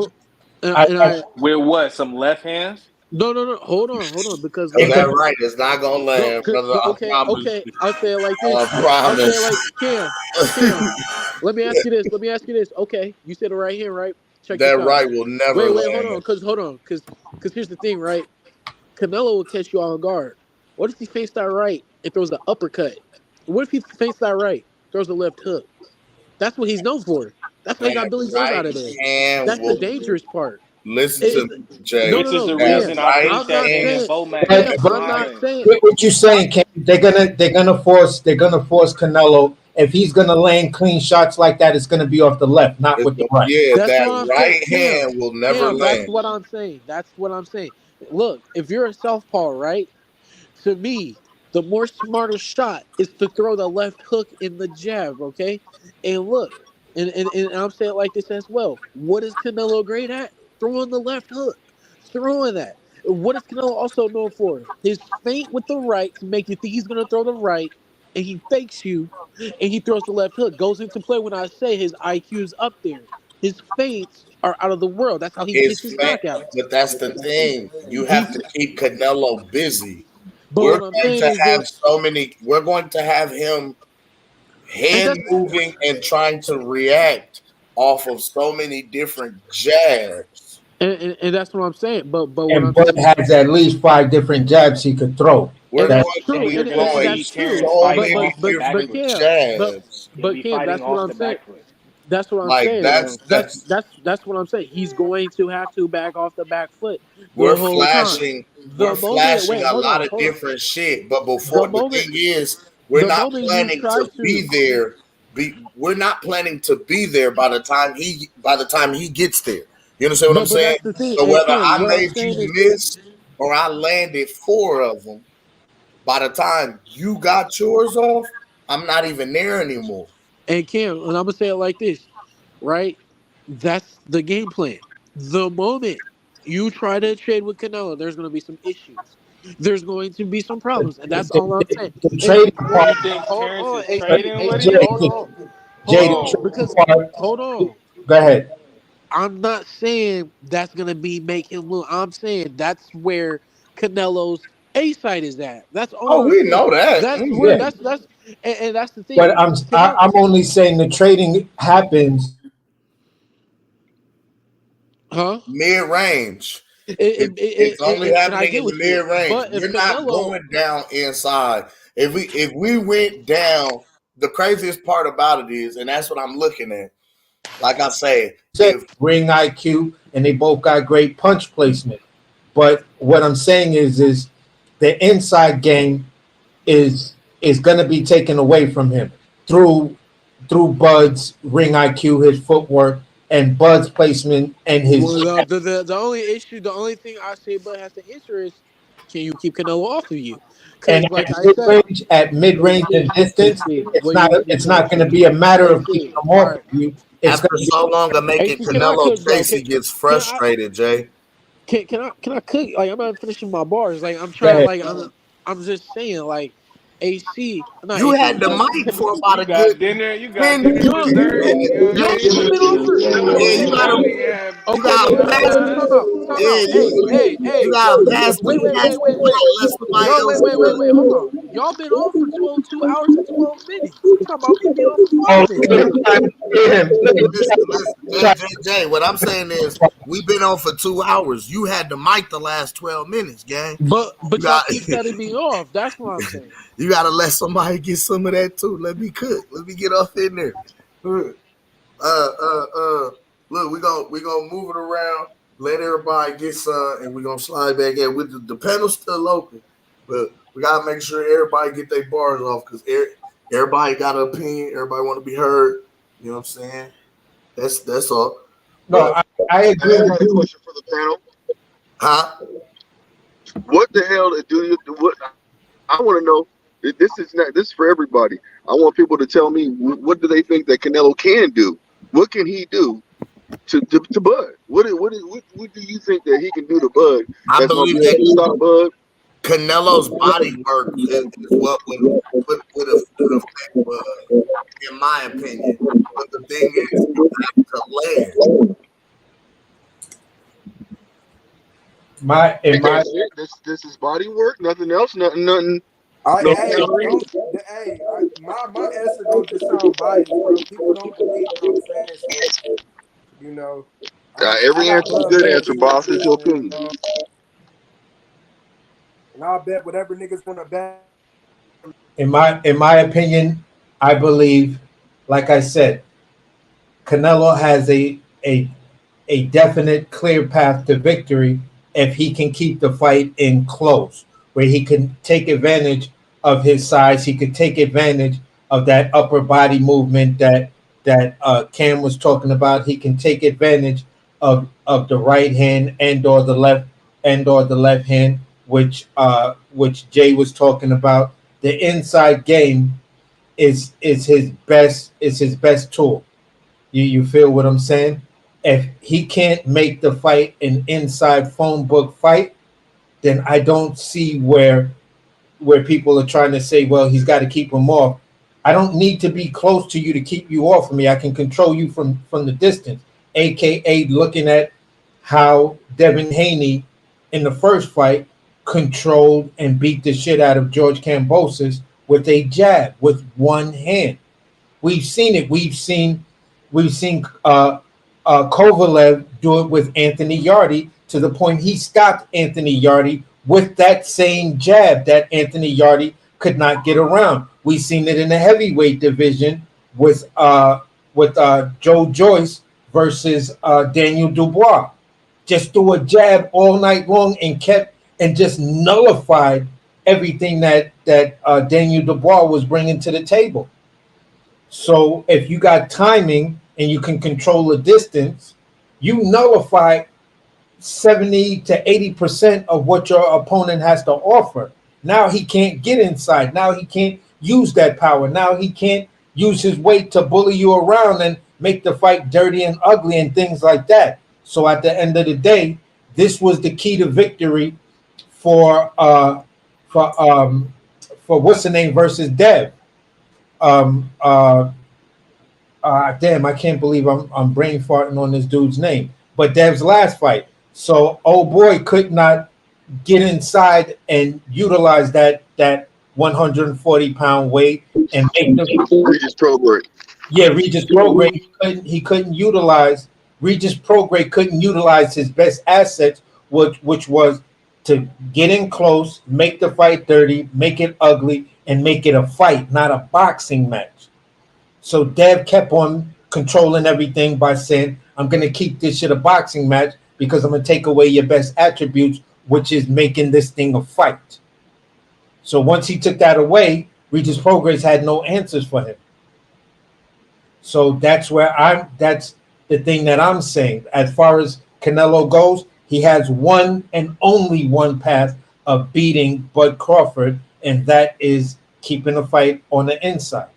I, and I I With what? Some left hands? No. Hold on. Because Cause look, that right is not gonna no, land, brother. I okay. promise you. I'll say it like this. I I'll say it promise. like Cam. Let me ask you this. Okay, you said it right here, right? Check this That out. right will never Wait, land. hold on, cause here's the thing, right? Canelo will catch you off guard. What if he feints that right and throws the uppercut? What if he feints that right, throws the left hook? That's what he's known for. That's why he That got Billy Joe right out of there. hand That's the will dangerous part. listen It, to it's me, Jay. Which is the That reason Cam. I right think I'm that not him hand. and saying Bomac But, is Cam. the but I'm same not thing. saying. what you saying, Ken? They're gonna force Canelo. If he's gonna land clean shots like that, it's gonna be off the left, not with the right. Yeah, That's that what I'm saying, right Cam. hand will never Cam, that's land. what I'm saying. That's what I'm saying. Look, if you're a southpaw, right? To me, the more smarter shot is to throw the left hook in the jab, okay? And look, and I'm saying it like this as well. What is Canelo great at? Throwing the left hook. Throwing that. What is Canelo also known for? His feint with the right to make you think he's gonna throw the right, and he fakes you, and he throws the left hook. Goes into play when I say his IQ is up there. His feints are out of the world. That's how he gets It's his man, knockouts. but that's the thing. You have He's to keep Canelo busy. but We're what I'm going saying to is have this, so many. We're going to have him and hand that's moving and trying to react off of so many different jabs. and that's what I'm saying. But what And I'm Bud saying, has at least 5 different jabs he could throw. We're and That that's going to true, And be you're gonna and throwing see that's true. Terrence so fighting many off the back different foot. Cam, jabs. He'll be Cam, fighting that's what off I'm the saying. back foot. That's what I'm Like saying. That's what I'm saying. He's going to have to back off the back foot the whole time. we're The moment, flashing wait, a lot of hold on. different shit. But The before the moment, thing is, we're the not moment you planning try to to, be there. We're not planning to be there by the time he gets there. You understand what I'm but saying? that's the thing. So Hey, whether Cam, I what I'm made saying you is this. miss or I landed four of them, by the time you got yours off, I'm not even there anymore. And Cam, and I'm gonna say it like this, right? That's the game plan. The moment you try to trade with Canelo, there's gonna be some issues. There's going to be some problems, and that's all I'm saying. the And trading You part, think hold Terrence on, is but trading with Jay, him? hold Jay, the on, Whoa. trading because part. hold on. Go ahead. I'm not saying that's gonna be make him lose. I'm saying that's where Canelo's A side is at. That's all Oh, I'm we saying. know that. That's where Yeah, and that's the thing. but Canelo, I'm only saying the trading happens. huh? Mid range. It's only And I happening get in the with you. mid range. But if You're not Canelo, going down inside. If we went down, the craziest part about it is, and that's what I'm looking at. Like I say, Said if ring IQ, and they both got great punch placement. But what I'm saying is the inside game is going to be taken away from him through Bud's ring IQ, his footwork, and Bud's placement and his. well, the only issue, the only thing I say Bud has to answer is, can you keep Canelo off of you? And Because like I said, at mid range and distance, AC, it's what not you want me it's to do? not going to be a matter of keeping AC, them all off right. of you. It's after going to so long of making AC, can I Canelo cook, bro? chase, he gets Can I frustrated, Jay. can I cook? Like I'm not finishing my bars. Like I'm go trying. ahead. Like I'm just saying. Like AC, not You AC. had the mic for about You a good got dinner. You got 10, dinner 15 Y'all, dessert. You know minutes, what I Jay. y'all mean? been on for. Yeah, you You gotta probably had you Okay, gotta pass time out, time yeah, out. you gotta pass the Wait. let somebody Y'all, else cook. hold on. Y'all been on for 2 hours and 12 minutes. You talking about me being on for Oh, 5 minutes? Listen, Jay, what I'm saying is we've been on for 2 hours. You had the mic the last 12 minutes, gang. You But y'all got keep cutting me off. That's what I'm saying. you gotta let somebody get some of that too. Let me cook. Let me get off in there. Uh uh uh look, we gonna move it around, let everybody get some, and we're gonna slide back in with the panel's still open. But we gotta make sure everybody get their bars off because everybody got an opinion, everybody wanna be heard. You know what I'm saying? That's all. no, But I Hey, agree I with got a you. question for the panel. huh? What the hell do you do? What I want to know. This is not. This is for everybody. I want people to tell me what do they think that Canelo can do? What can he do to Bud? What do you think that he can do to Bud I that's gonna be believe able that to stop Bud? Canelo's body work is what would affect in my opinion. But the thing is, you have to land. in my That's it. This is body work. Nothing else. Nothing. I No hey history. don't hey my answer gonna just sound biased, bro. People don't believe what I'm saying, so you know, I Every got answer is a love good for answer, both, boss. It's your opinion. and I'll bet whatever niggas wanna bet. in my opinion, I believe, like I said, Canelo has a definite clear path to victory if he can keep the fight in close, where he can take advantage of his size. He could take advantage of that upper body movement that Cam was talking about. He can take advantage of the right hand and or the left hand, which Jay was talking about. The inside game is his best tool. You feel what I'm saying? If he can't make the fight an inside phone book fight, then I don't see where people are trying to say, well, he's got to keep him off. I don't need to be close to you to keep you off of me. I can control you from the distance, aka looking at how Devin Haney in the first fight controlled and beat the shit out of George Kambosos with a jab with one hand. We've seen it. We've seen Kovalev do it with Anthony Yardy to the point he stopped Anthony Yardy with that same jab that Anthony Yardy could not get around. We've seen it in the heavyweight division with Joe Joyce versus Daniel Dubois. Just threw a jab all night long and kept and just nullified everything that Daniel Dubois was bringing to the table. So if you got timing and you can control the distance, you nullify 70 to 80% of what your opponent has to offer. Now he can't get inside. Now he can't use that power. Now he can't use his weight to bully you around and make the fight dirty and ugly and things like that. So at the end of the day, this was the key to victory for for um for what's the name versus Dev. Um uh Damn, I can't believe I'm brain farting on this dude's name. But Dev's last fight. So old boy could not get inside and utilize that 140-pound weight and make the Regis Prograde. yeah, Regis Prograde he couldn't utilize Regis Prograde couldn't utilize his best assets, which was to get in close, make the fight dirty, make it ugly, and make it a fight, not a boxing match. So Dev kept on controlling everything by saying, I'm going to keep this shit a boxing match because I'm going to take away your best attributes, which is making this thing a fight. So once he took that away, Regis Progress had no answers for him. So that's the thing that I'm saying. As far as Canelo goes, he has one and only one path of beating Bud Crawford, and that is keeping the fight on the inside.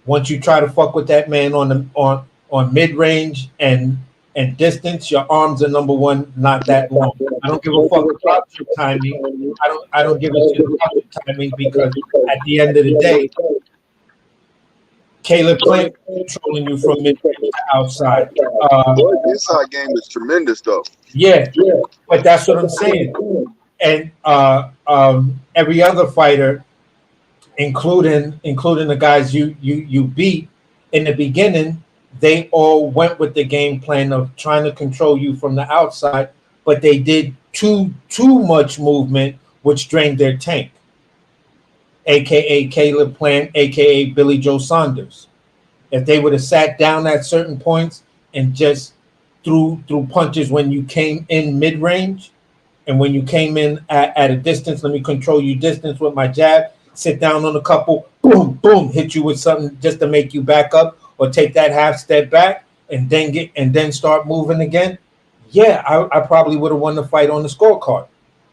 Once you try to fuck with that man on mid range and distance, your arms are number one, not that long. I don't give a fuck about your timing. I don't give a shit about your timing because at the end of the day, Caleb Plant controlling you from mid range to outside. Boy, the inside game is tremendous, though. Yeah, but that's what I'm saying. And every other fighter, including the guys you beat in the beginning, they all went with the game plan of trying to control you from the outside, but they did too much movement, which drained their tank. AKA Caleb Plant, AKA Billy Joe Saunders. If they would have sat down at certain points and just threw punches when you came in mid range, and when you came in at a distance, let me control you distance with my jab, sit down on a couple, boom, boom, hit you with something just to make you back up or take that half step back and then start moving again. Yeah, I probably would have won the fight on the scorecard.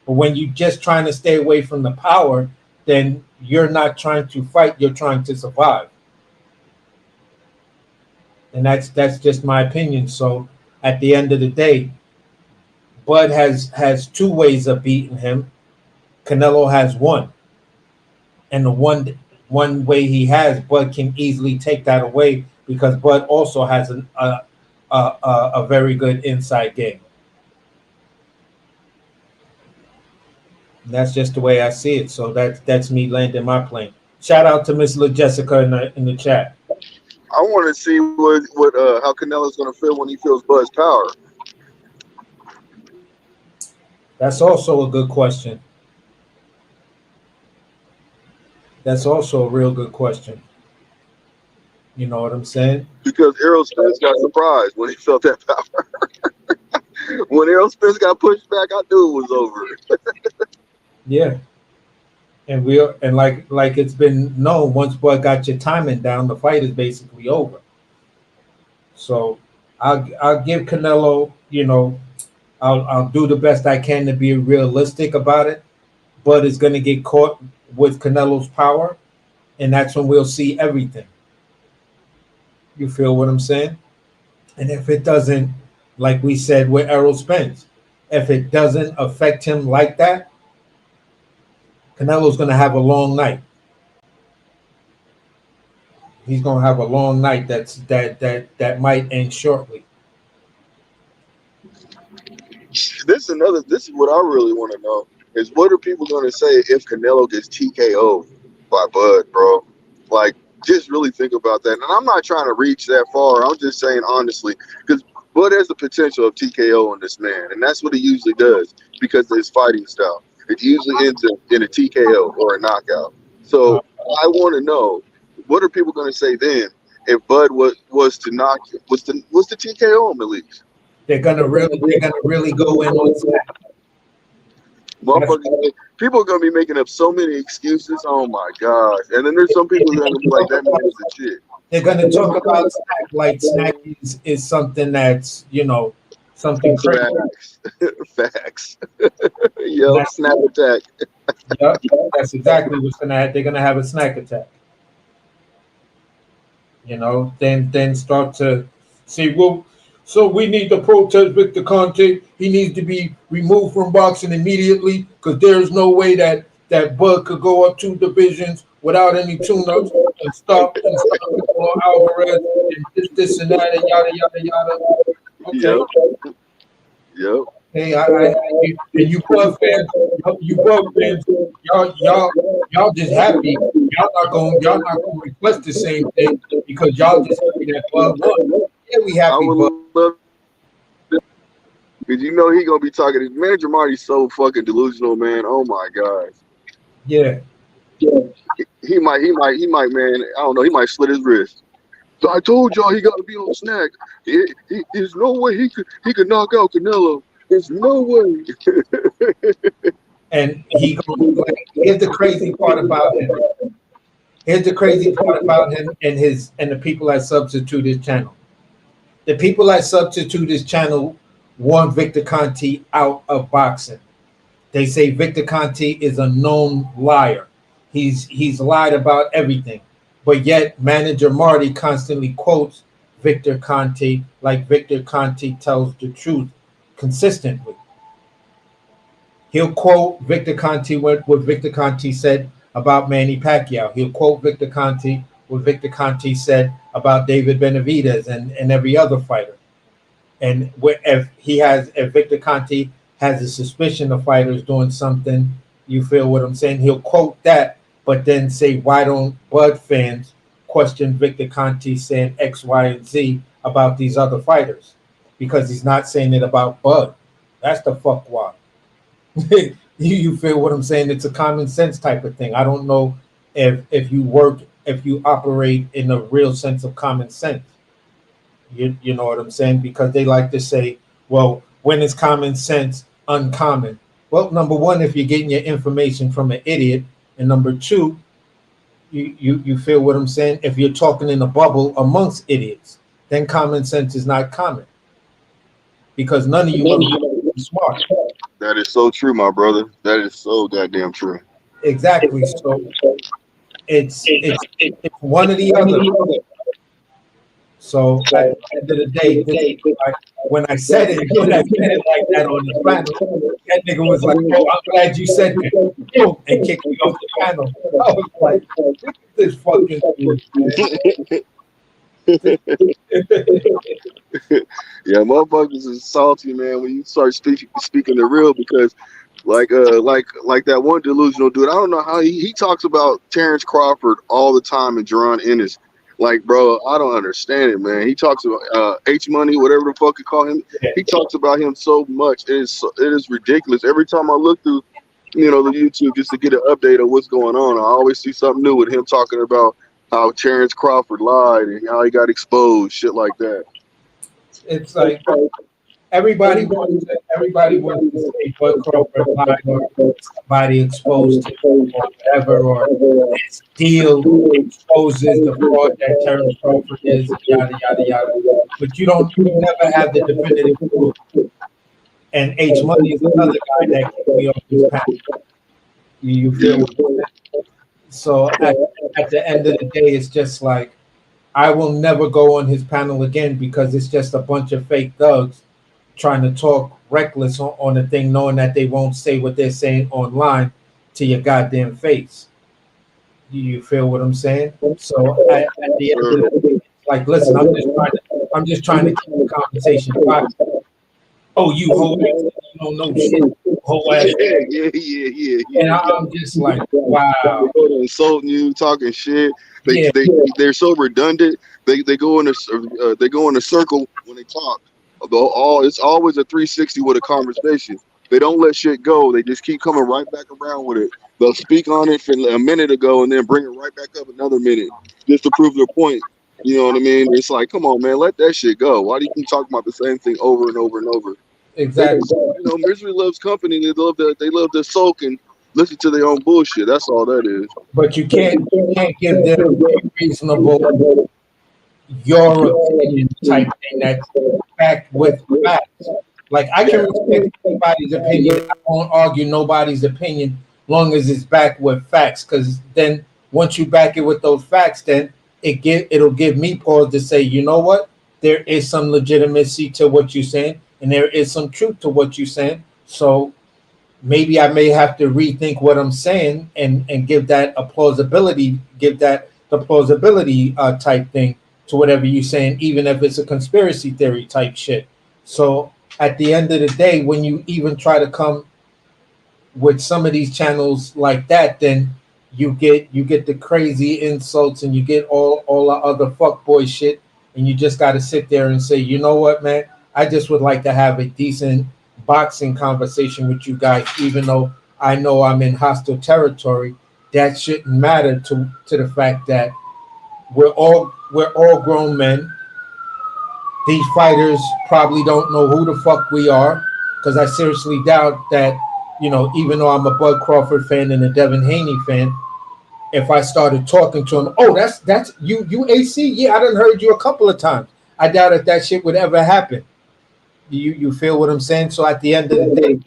But when you just trying to stay away from the power, then you're not trying to fight, you're trying to survive. And that's just my opinion. So at the end of the day, Bud has two ways of beating him. Canelo has one, and the one way he has, Bud can easily take that away because Bud also has a very good inside game. That's just the way I see it. So that's me landing my plane. Shout out to Miss La Jessica in the chat. I want to see what how Canelo's gonna feel when he feels Bud's power. That's also a good question. That's also a real good question. You know what I'm saying? Because Errol Spence got surprised when he felt that power. When Errol Spence got pushed back, I knew it was over. Yeah. And like it's been known, once Bud got your timing down, the fight is basically over. So I'll give Canelo, I'll do the best I can to be realistic about it. Bud is gonna get caught with Canelo's power, and that's when we'll see everything. You feel what I'm saying? And if it doesn't, like we said with Errol Spence, if it doesn't affect him like that, Canelo's gonna have a long night. He's gonna have a long night that might end shortly. This is what I really want to know is what are people going to say if Canelo gets TKO by Bud, bro? Like, just really think about that. And I'm not trying to reach that far. I'm just saying honestly, because Bud has the potential of TKO on this man, and that's what he usually does because of his fighting style. It usually ends in a TKO or a knockout. Uh, So I want to know what are people going to say then if Bud was to knock was to TKO him at least. they're gonna really go in on that. Motherfuckers, people are gonna be making up so many excuses. Oh my gosh! And then there's some people that are gonna be like, "That man is a shit." They're gonna talk about snack like snack is something that's something crazy. Facts, facts. Yo, That's, snap attack. yep, that's exactly what's gonna happen. They're gonna have a snack attack. Then start to see, well, so we need to protest Victor Conte. He needs to be removed from boxing immediately because there's no way that Bud could go up 2 divisions without any tune-ups and stop Alvarez and this and that and yada yada yada. Okay. Yep, yep. Hey, and you Bud fans, y'all just happy. Y'all not gonna request the same thing because y'all just happy that Bud won. Yeah, we I happy, would Bud. love because he gonna be talking. Manager Marty's so fucking delusional, man. Oh my gosh. Yeah. He might, man. I don't know. He might slit his wrist. So I told y'all he got to be on snack. There's no way he could knock out Canelo. There's no way. And here's the crazy part about him. Here's the crazy part about him and the people that substitute his channel. The people that substitute his channel want Victor Conte out of boxing. They say Victor Conte is a known liar. He's lied about everything. But yet manager Marty constantly quotes Victor Conte like Victor Conte tells the truth consistently. He'll quote Victor Conte what Victor Conte said about Manny Pacquiao. He'll quote Victor Conte what Victor Conte said about David Benavidez and every other fighter. And if Victor Conte has a suspicion of fighters doing something, you feel what I'm saying? He'll quote that, but then say, why don't Bud fans question Victor Conte saying X, Y, and Z about these other fighters? Because he's not saying it about Bud. That's the fuck why. You feel what I'm saying? It's a common sense type of thing. I don't know if you operate in a real sense of common sense. You know what I'm saying? Because they like to say, well, when is common sense uncommon? Well, number one, if you're getting your information from an idiot, and number two, you feel what I'm saying? If you're talking in a bubble amongst idiots, then common sense is not common. Because none of you are smart. That is so true, my brother. That is so goddamn true. Exactly. So it's one or the other. So at the end of the day, when I said it like that on the panel, that nigga was like, "Oh, I'm glad you said that," boom, and kicked me off the panel. I was like, "Look at this fucking dude." Yeah, motherfuckers is salty, man, when you start speaking the real because Like that one delusional dude. I don't know how he talks about Terrence Crawford all the time and Jerron Ennis. Like, bro, I don't understand it, man. He talks about H Money, whatever the fuck you call him. He talks about him so much. It is ridiculous. Every time I look through, the YouTube just to get an update of what's going on, I always see something new with him talking about how Terrence Crawford lied and how he got exposed, shit like that. It's like everybody wants to say Bud Crawford lied or somebody exposed him or whatever, or this deal exposes the fraud that Terrence Crawford is, and yada yada yada. But you never have the definitive proof. And H Money is another guy that kicked me off his path. You feel what I'm saying? So at the end of the day, it's just like I will never go on his panel again because it's just a bunch of fake thugs trying to talk reckless on the thing, knowing that they won't say what they're saying online to your goddamn face. You feel what I'm saying? So at the end of the day, like, listen, I'm just trying to keep the conversation positive. Oh, you whole ass, you don't know shit, whole ass. Yeah. And I'm just like, wow. People insulting you, talking shit. They're so redundant. They go in a circle when they talk. It's always a 360 with a conversation. They don't let shit go. They just keep coming right back around with it. They'll speak on it for a minute ago and then bring it right back up another minute just to prove their point. You know what I mean? It's like, come on, man, let that shit go. Why do you keep talking about the same thing over and over and over? Exactly. Misery loves company. They love to sulk and listen to their own bullshit. That's all that is. But you can't give them a reasonable your opinion type thing that's backed with facts. Like I can respect anybody's opinion. I won't argue nobody's opinion long as it's backed with facts. Because then once you back it with those facts, then it'll give me pause to say, you know what? There is some legitimacy to what you're saying, and there is some truth to what you're saying. So maybe I may have to rethink what I'm saying and give that a plausibility, give that the plausibility type thing to whatever you're saying, even if it's a conspiracy theory type shit. So at the end of the day, when you even try to come with some of these channels like that, then you get the crazy insults and you get all the other fuckboy shit, and you just got to sit there and say, you know what, man, I just would like to have a decent boxing conversation with you guys, even though I know I'm in hostile territory. That shouldn't matter to the fact that we're all grown men. These fighters probably don't know who the fuck we are, because I seriously doubt that, even though I'm a Bud Crawford fan and a Devin Haney fan, if I started talking to him, oh, that's you AC, yeah, I done heard you a couple of times. I doubt if that shit would ever happen. You feel what I'm saying? So at the end of the day,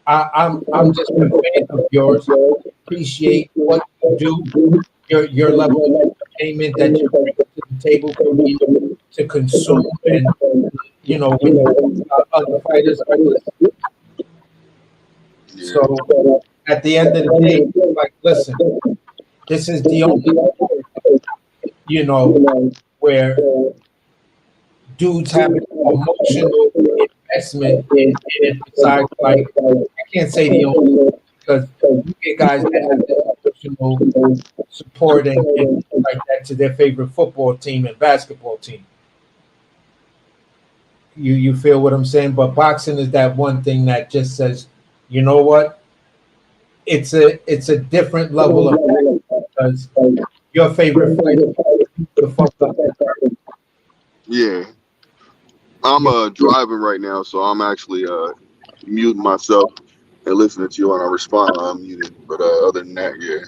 I'm just a fan of yours. Appreciate what you do, your level of entertainment that you bring to the table for me to consume, and when other fighters are listening. So at the end of the day, like, listen, this is the only where dudes have an emotional investment in it. Besides, like, I can't say the only, because you get guys that have this emotional support and like that to their favorite football team and basketball team. You feel what I'm saying? But boxing is that one thing that just says, you know what? It's a different level of because your favorite fighter the fuck up. Yeah. I'm driving right now, so I'm actually muting myself and listening to you when I respond. I'm muted. But other than that, yeah.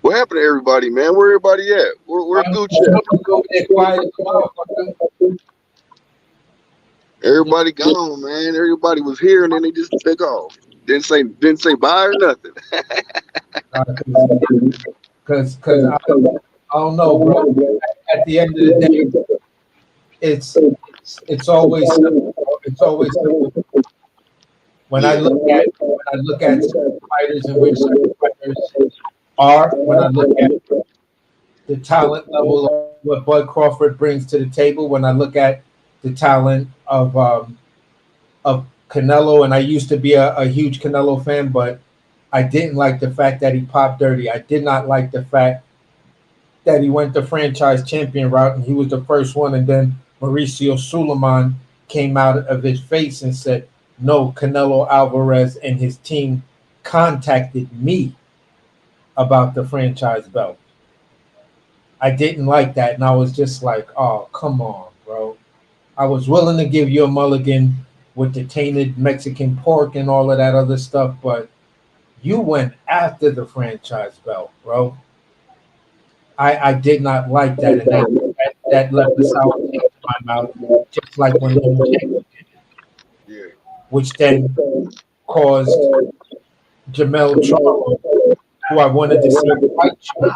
What happened to everybody, man? Where everybody at? Where Gucci at? Everybody gone, man. Everybody was here and then they just took off. Didn't say bye or nothing. Because I don't know, bro. At the end of the day, it's always simple. When I look at fighters and which fighters are, when I look at the talent level of what Bud Crawford brings to the table, when I look at the talent of Canelo, and I used to be a huge Canelo fan, but I didn't like the fact that he popped dirty. I did not like the fact that he went the franchise champion route and he was the first one, and then Mauricio Suleiman came out of his face and said, "No, Canelo Alvarez and his team contacted me about the franchise belt." I didn't like that, and I was just like, "Oh, come on, bro." I was willing to give you a mulligan with the tainted Mexican pork and all of that other stuff, but you went after the franchise belt, bro. I did not like that, and that left a sour taste in my mouth, just like when Lomachenko did it, Yeah. which then caused Jamel Charlo, who I wanted to see fight you,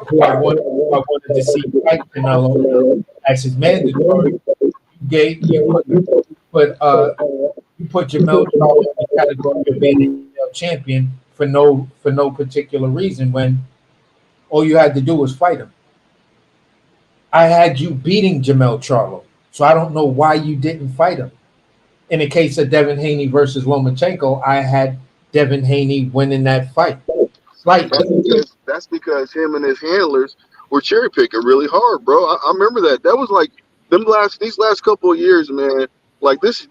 who I wanted to see fight Canelo as his mandatory. You put Jamel Charlo in the category of being a champion for no particular reason when all you had to do was fight him. I had you beating Jamel Charlo, so I don't know why you didn't fight him. In the case of Devin Haney versus Lomachenko, I had Devin Haney winning that fight slightly. That's because him and his handlers were cherry picking really hard, bro. I remember that. That was like these last couple of years, man. Like this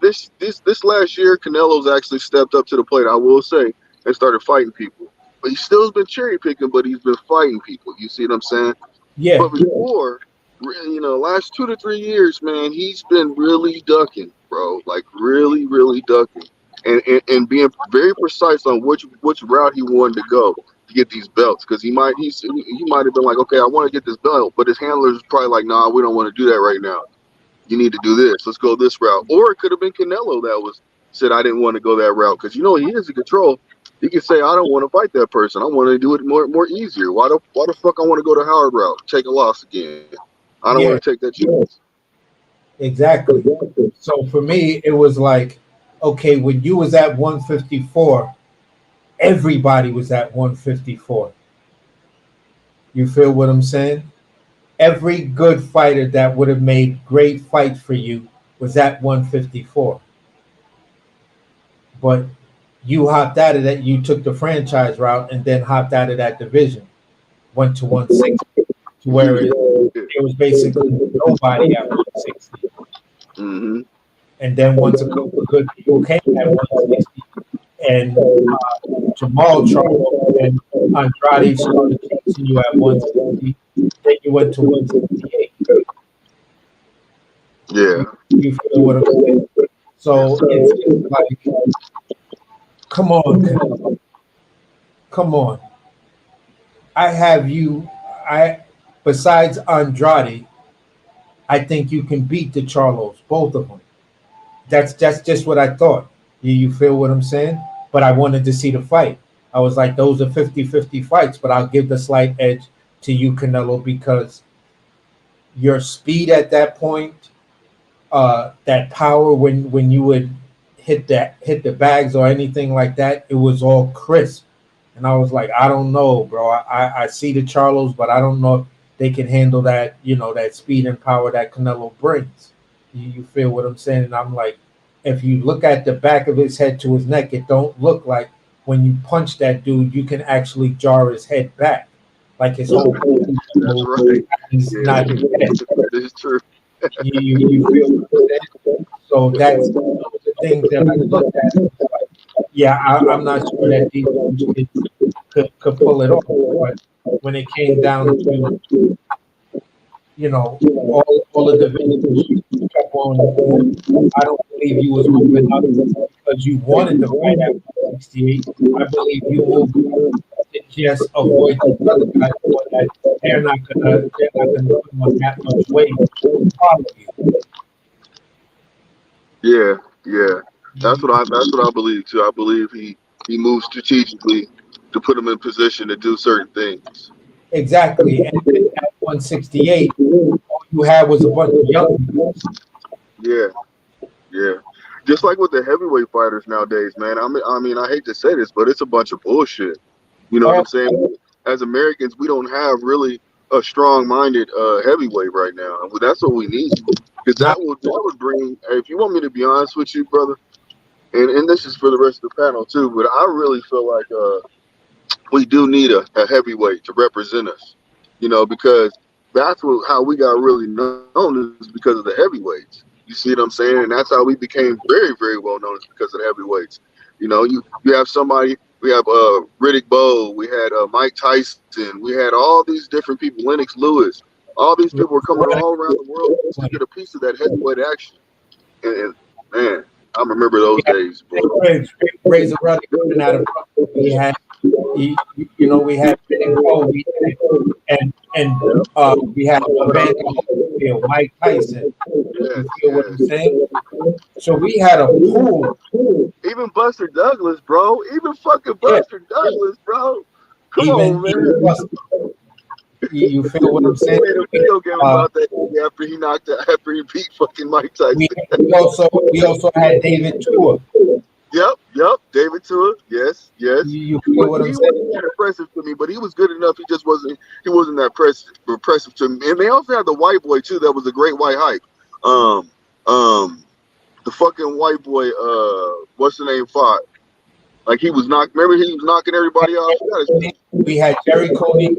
last year, Canelo's actually stepped up to the plate, I will say, and started fighting people. But he still has been cherry picking, but he's been fighting people. You see what I'm saying? Yeah, But before, last 2 to 3 years, man, he's been really ducking, bro. Like really, really ducking, and being very precise on which route he wanted to go to get these belts. Because he might have been like, okay, I want to get this belt, but his handlers probably like, nah, we don't want to do that right now. You need to do this. Let's go this route. Or it could have been Canelo that was said I didn't want to go that route because he is in control. He can say I don't want to fight that person. I want to do it more easier. Why the fuck I want to go the Howard route? Take a loss again. I don't want yeah, to take that chance. exactly. So for me, it was like, okay, when you was at 154, everybody was at 154. You feel what I'm saying? Every good fighter that would have made great fights for you was at 154. But you hopped out of that. You took the franchise route and then hopped out of that division, went to 160, to where it was basically nobody at 160. Mm-hmm. And then once a couple of good people came at 160, and Jamal Charlo and Andrade started chasing you at 160, then you went to 168. Yeah. You feel what I'm saying? So it's just like, come on, Canelo. Come on. I have you. Besides Andrade, I think you can beat the Charlos, both of them. That's just what I thought. You feel what I'm saying? But I wanted to see the fight. I was like, those are 50-50 fights, but I'll give the slight edge to you, Canelo, because your speed at that point, that power when you would hit the bags or anything like that, it was all crisp. And I was like, I don't know, bro. I see the Charlos, but I don't know if they can handle that, that speed and power that Canelo brings. You feel what I'm saying? And I'm like, if you look at the back of his head to his neck, it don't look like when you punch that dude, you can actually jar his head back. Like his whole That's right. is Yeah. not his head. That is true. You feel what I'm saying? So those are the things that I looked at. Like, yeah, I'm not sure that these kids could pull it off. But when it came down to all of the divisions you kept on moving, I don't believe you was moving up because you wanted to fight at 168. I believe you moved up to just avoid the other guys doing that. They're not gonna put on that much weight to follow you. Yeah. Yeah. That's what I believe too. I believe he moves strategically to put him in position to do certain things. Exactly. And at 168, all you had was a bunch of young guys. Yeah. Yeah. Just like with the heavyweight fighters nowadays, man. I mean, I hate to say this, but it's a bunch of bullshit. You know what I'm All, saying? As Americans, we don't have really a strong-minded heavyweight right now. Well, that's what we need. because that would bring. If you want me to be honest with you, brother, and this is for the rest of the panel too, but I really feel like we do need a heavyweight to represent us, because that's how we got really known is because of the heavyweights. You see what I'm saying? And that's how we became very, very well known is because of the heavyweights. You have somebody. We have Riddick Bowe. We had Mike Tyson. We had all these different people. Lennox Lewis. All these people were coming all around the world just to get a piece of that heavyweight action. And man, I remember those days, bro. Razor Ruddock coming out of Brooklyn. We had Riddick Bowe, we had Evander Holyfield, Mike Tyson. You feel what I'm saying? So we had a pool. Even Buster Douglas, bro. Even fucking Buster Douglas, bro. Come on, man. You feel what I'm saying? We made a video game about that after he beat fucking Mike Tyson. We also had David Tua. Yep, David Tua. Yes. You feel what I'm saying? Wasn't that impressive to me, but he was good enough. He just wasn't. He wasn't that impressive to me. And they also had the white boy too. That was a great white hype. The fucking white boy. What's the name? Fought. Like he was Remember he was knocking everybody off. We had Jerry Coney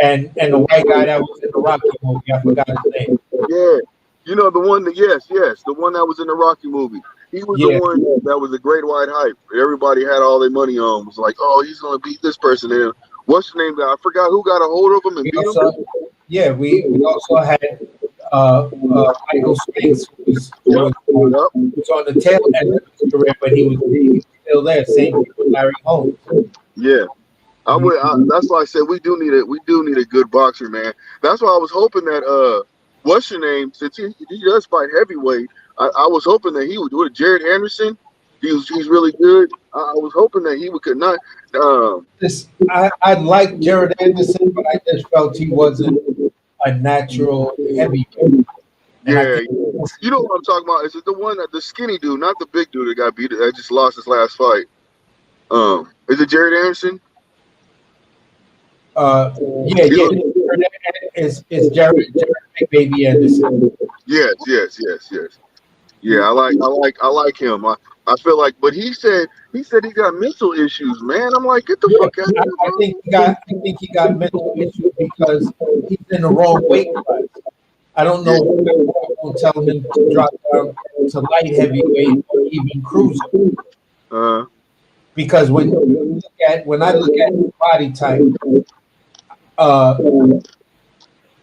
and the white guy that was in the Rocky movie. I forgot his name. Yeah, the one that the one that was in the Rocky movie. He was the one that was a great white hype. Everybody had all their money on. It was like, oh, he's gonna beat this person. And what's the name guy? I forgot who got a hold of him and beat him. Yeah, we also had Michael Spinks, who was on the tail end of his career, but he was still there. Same with Larry Holmes. Yeah. That's why I said we do need a good boxer, man. That's why I was hoping that what's your name? Since he does fight heavyweight, I was hoping that he would do it. Jared Anderson, he's really good. I was hoping that he could not. I like Jared Anderson, but I just felt he wasn't a natural heavyweight. Yeah, you know what I'm talking about? Is it the one the skinny dude, not the big dude that got beat? That just lost his last fight. Is it Jared Anderson? It's Jared Big Baby Anderson. Yes. Yeah, I like him. I feel like, but he said he got mental issues, man. I'm like, get the fuck out of here. I think he got mental issues because he's in the wrong weight class. I don't know if people will tell him to drop down to light heavyweight or even cruiser. Because when I look at his body type,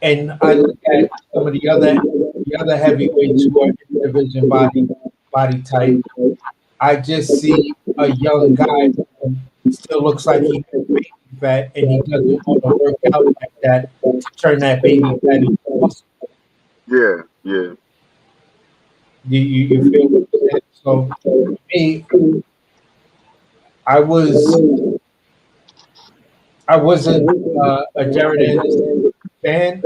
and I look at some of the other heavyweights who are in the division body type, I just see a young guy who still looks like he has baby fat, and he doesn't want to work out like that to turn that baby fat into muscle. Yeah. You feel what I'm saying? So for me, I wasn't a Jared Anderson fan,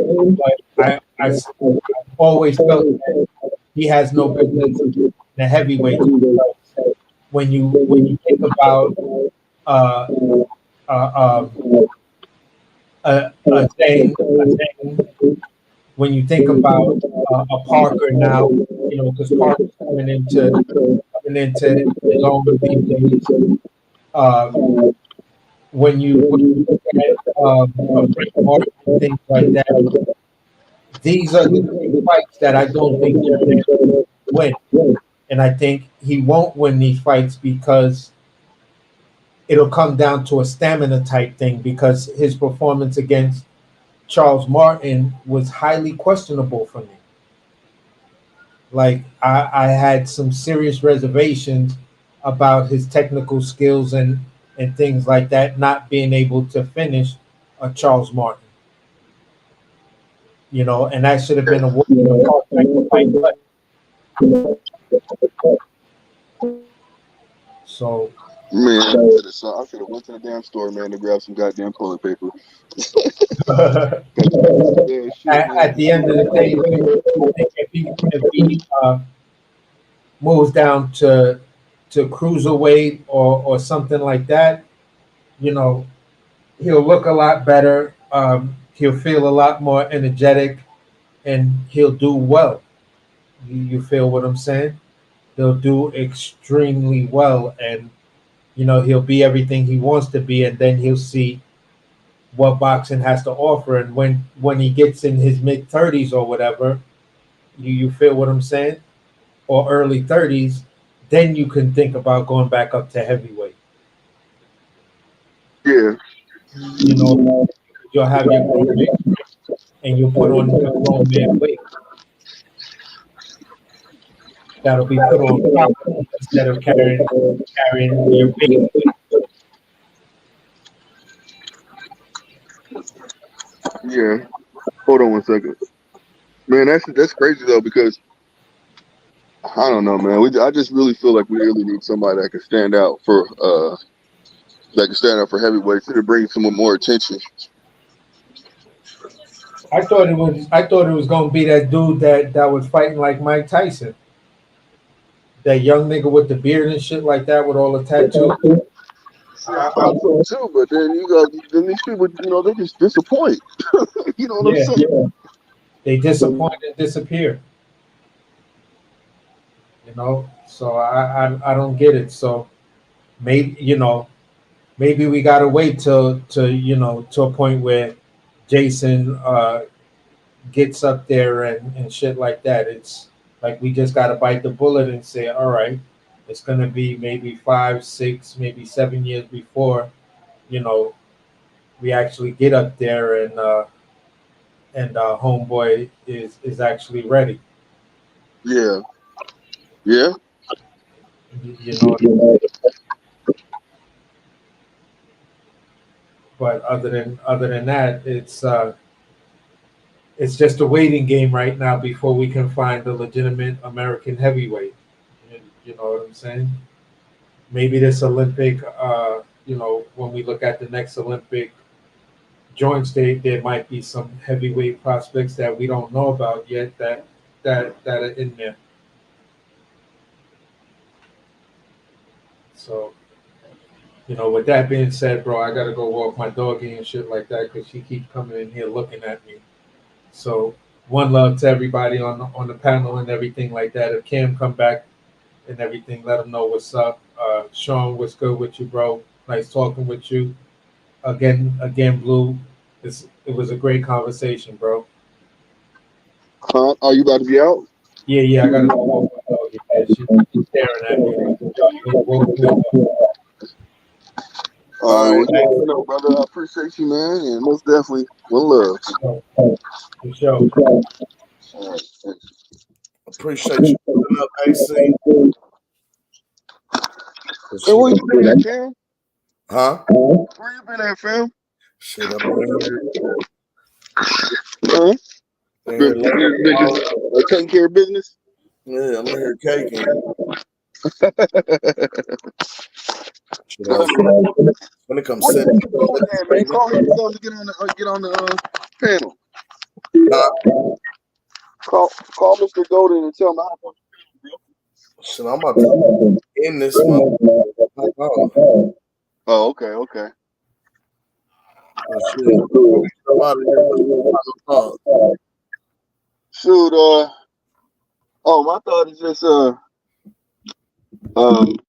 but I always felt that he has no business in the heavyweight. When you think about a thing, when you think about a Parker now, because Parker's coming into his own these days. When you look at Frank Martin and things like that, these are the three fights that I don't think Jared will win. And I think he won't win these fights because it'll come down to a stamina type thing, because his performance against Charles Martin was highly questionable for me. Like, I had some serious reservations about his technical skills and things like that, not being able to finish Charles Martin. And that should have been a fight. So, man, I should have went to the damn store, man, to grab some goddamn toilet paper. At the end of the day, if he moves down to cruiserweight or something like that, he'll look a lot better. He'll feel a lot more energetic, and he'll do well. You feel what I'm saying? He'll do extremely well, and he'll be everything he wants to be, and then he'll see what boxing has to offer. And when he gets in his mid 30s or whatever, you feel what I'm saying, or early 30s, then you can think about going back up to heavyweight. Yeah. You know, you'll have your grown man and you'll put on your grown man weight that'll be put on top of you instead of carrying your baby weight. Yeah. Hold on one second. Man, that's crazy though, because I don't know, man. I just really feel like we really need somebody that can stand out for heavyweights to bring some more attention. I thought it was gonna be that dude that was fighting like Mike Tyson, that young nigga with the beard and shit like that with all the tattoos. See, I thought so too, but then these people, they just disappoint. You know what I'm Yeah, saying? they disappoint and disappear. So I don't get it. So maybe we gotta wait to a point where Jason gets up there and shit like that. It's like we just gotta bite the bullet and say, all right, it's gonna be maybe 5, 6, maybe 7 years before you know we actually get up there and homeboy is actually ready. Yeah. Yeah. You know, but other than that, it's just a waiting game right now before we can find a legitimate American heavyweight. You know what I'm saying? Maybe this Olympic, when we look at the next Olympic joint state, there might be some heavyweight prospects that we don't know about yet that are in there. So, with that being said, bro, I gotta go walk my doggy and shit like that because she keeps coming in here looking at me. So, one love to everybody on the panel and everything like that. If Cam come back and everything, let them know what's up. Sean, what's good with you, bro? Nice talking with you again, Blue. It was a great conversation, bro. Huh? Are you about to be out? Yeah, I gotta go walk my doggy, man. She's staring at me like, yo, you ain't woke me up. All right. Well, brother. I appreciate you, man, and most definitely one love. For sure. All right. Appreciate you putting up, AC. Hey, where you been at, Cam? Huh? Where you been at, fam? Shit, I'm in here. Huh? In here Taking care of business? Yeah, I'm in here caking. Shit, when it comes What to you doing there, man? Call him to get on the panel. Call Mr. Golden and tell him how much. Shit, I'm about to end this month. Oh, okay. Shoot, my thought is just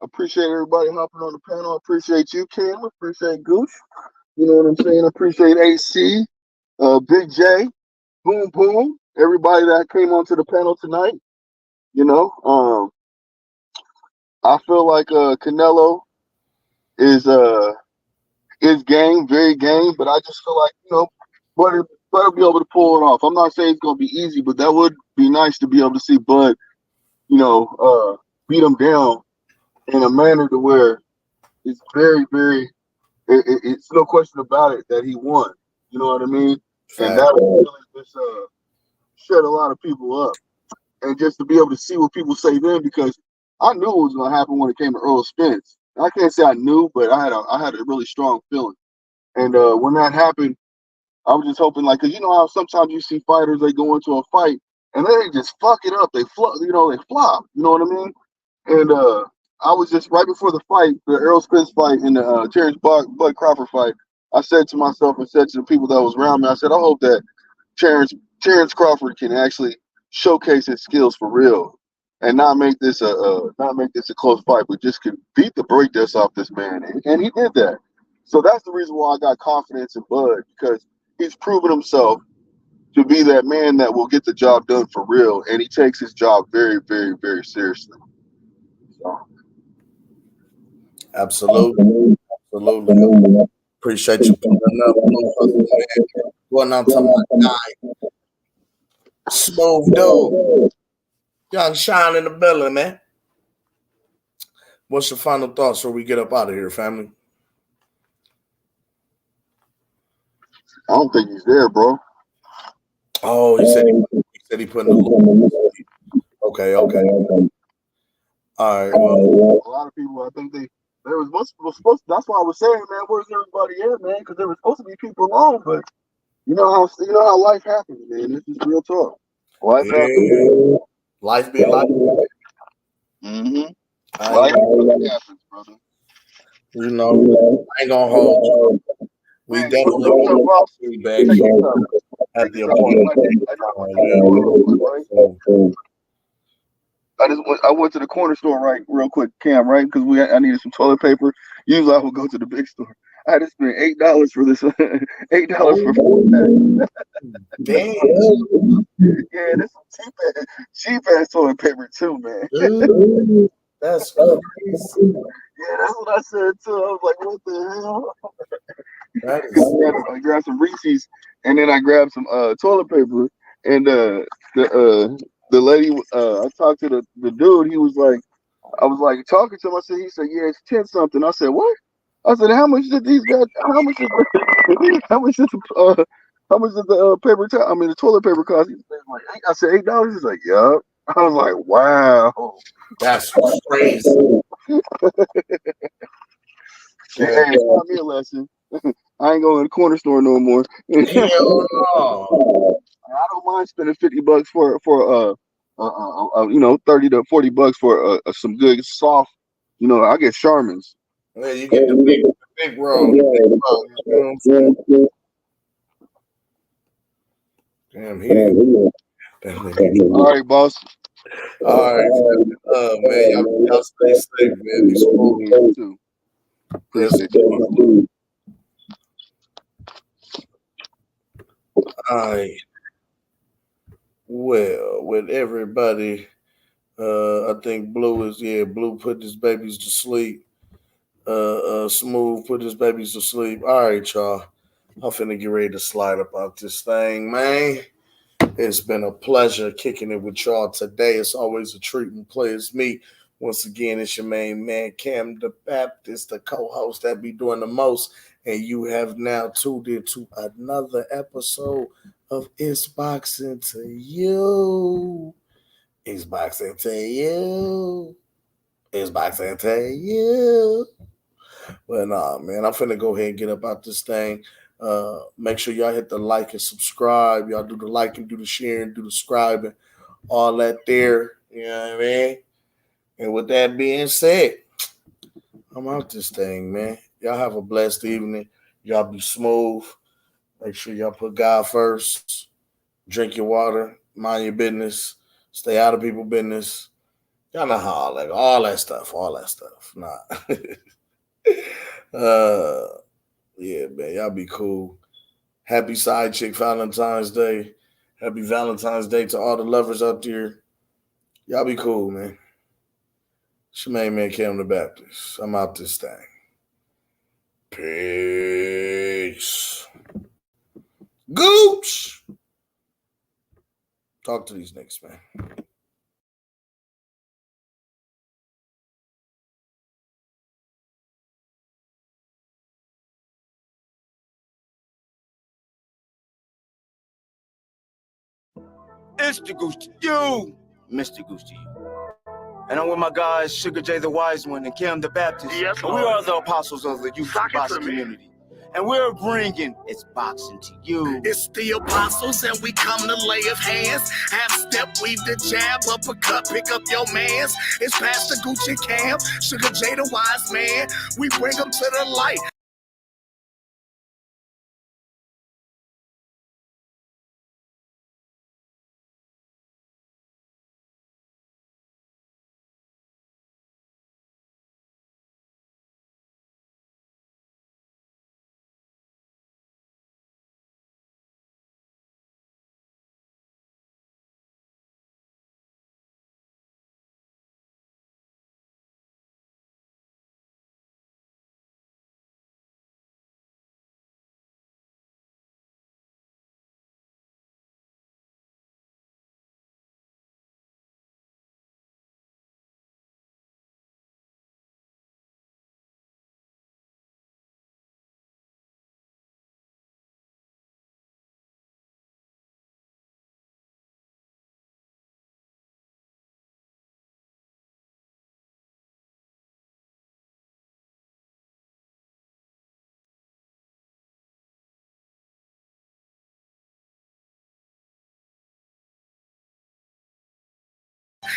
appreciate everybody hopping on the panel. I appreciate you, Cam. I appreciate Gooch. You know what I'm saying? I appreciate AC, Big J, Boom Boom, everybody that came onto the panel tonight. I feel like Canelo is game, very game, but I just feel like Bud be able to pull it off. I'm not saying it's gonna be easy, but that would be nice to be able to see Bud, beat him down in a manner to where it's very, very. It's no question about it that he won. You know what I mean? And that would really just shut a lot of people up, and just to be able to see what people say then, because I knew it was gonna happen when it came to Earl Spence. I can't say I knew, but I had a really strong feeling. And when that happened, I was just hoping, like, 'cause you know how sometimes you see fighters, they go into a fight and they just fuck it up. They flop. They flop. You know what I mean? And I was just right before the fight, the Errol Spence fight and the Terrence Bud Crawford fight. I said to myself and said to the people that was around me, I said, I hope that Terrence Crawford can actually showcase his skills for real, and not make this a close fight, but just could beat the break dust off this man, and he did that. So that's the reason why I got confidence in Bud, because he's proven himself to be that man that will get the job done for real, and he takes his job very, very, very seriously. So. Absolutely. Absolutely. Appreciate you pulling up. Going on to my guy, Smooth Dude. Young Shine in the building, man. What's your final thoughts before we get up out of here, family? I don't think he's there, bro. Oh, he said he put in the Okay. All right. Well, a lot of people, I think there was supposed. That's why I was saying, man, where's everybody at, man? Because there was supposed to be people on, but you know how life happens, man. This is real talk. Life happens. Life be life. Mm-hmm. Life happens, brother. You know, I ain't gonna hold you. We definitely get feedback at the appointment. I went to the corner store real quick, Cam, right? Because I needed some toilet paper. Usually I would go to the big store. I had to spend $8 for this. $8 for 4 packs. Damn. Yeah, this is cheap ass toilet paper too, man. That's crazy. Yeah, that's what I said too. I was like, what the hell? I grabbed some Reese's, and then I grabbed some toilet paper, and the lady, I talked to the dude. He was like, I was like talking to him. He said, yeah, it's 10 something. I said, what? I said, how much did these guys? How much did the paper? The toilet paper cost? He was like, I said $8. He's like, yup. I was like, wow. That's crazy. Hey, taught me a lesson. I ain't going to the corner store no more. Hell no. I don't mind spending $50 for 30 to $40 for some good soft. I get Charmins. Yeah, you get the big roll. Damn, he didn't. All right, boss. All right, man. Y'all stay safe, man. Be smooth. Appreciate you. All right. Well, with everybody, I think Blue put his babies to sleep. Smooth put his babies to sleep. All right, y'all. I'm finna get ready to slide up out this thing, man. It's been a pleasure kicking it with y'all today. It's always a treat when players meet. Once again, it's your main man, Cam the Baptist, the co-host that be doing the most. And you have now tuned into another episode of It's Boxing to You. It's Boxing to You. It's Boxing to You. But nah, man, I'm finna go ahead and get up out this thing. Make sure y'all hit the like and subscribe. Y'all do the liking, do the sharing, do the subscribing, all that there. You know what I mean? And with that being said, I'm out this thing, man. Y'all have a blessed evening. Y'all be smooth. Make sure y'all put God first. Drink your water. Mind your business. Stay out of people's business. Y'all know how all that stuff. Nah. Yeah, man. Y'all be cool. Happy Side Chick Valentine's Day. Happy Valentine's Day to all the lovers out there. Y'all be cool, man. It's your main man, Cam the Baptist. I'm out this thing. Peace. Gooch! Talk to these niggas, man. It's the Goose to you, Mr. Goose to you. And I'm with my guys, Sugar J the Wise One and Cam the Baptist. Yes, and we are the apostles of the youth boxing community. And we're bringing It's Boxing to You. It's the apostles, and we come to lay of hands. Half step, weave the jab, uppercut, pick up your mans. It's Pastor Gucci Cam, Sugar J the Wise Man. We bring them to the light.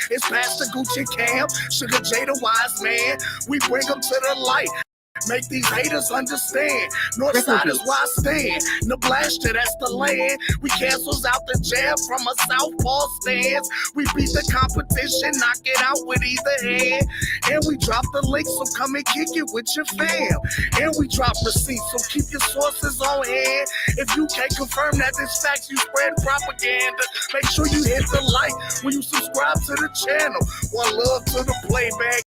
It's Pastor Gucci Cam, Sugar J the Wise Man. We bring them to the light. Make these haters understand. Northside is why I stand. Nebraska, that's the land. We cancels out the jab from a southpaw stance. We beat the competition, knock it out with either hand. And we drop the link, so come and kick it with your fam. And we drop receipts, so keep your sources on hand. If you can't confirm that this facts, you spread propaganda. Make sure you hit the like when you subscribe to the channel. One love to the playback.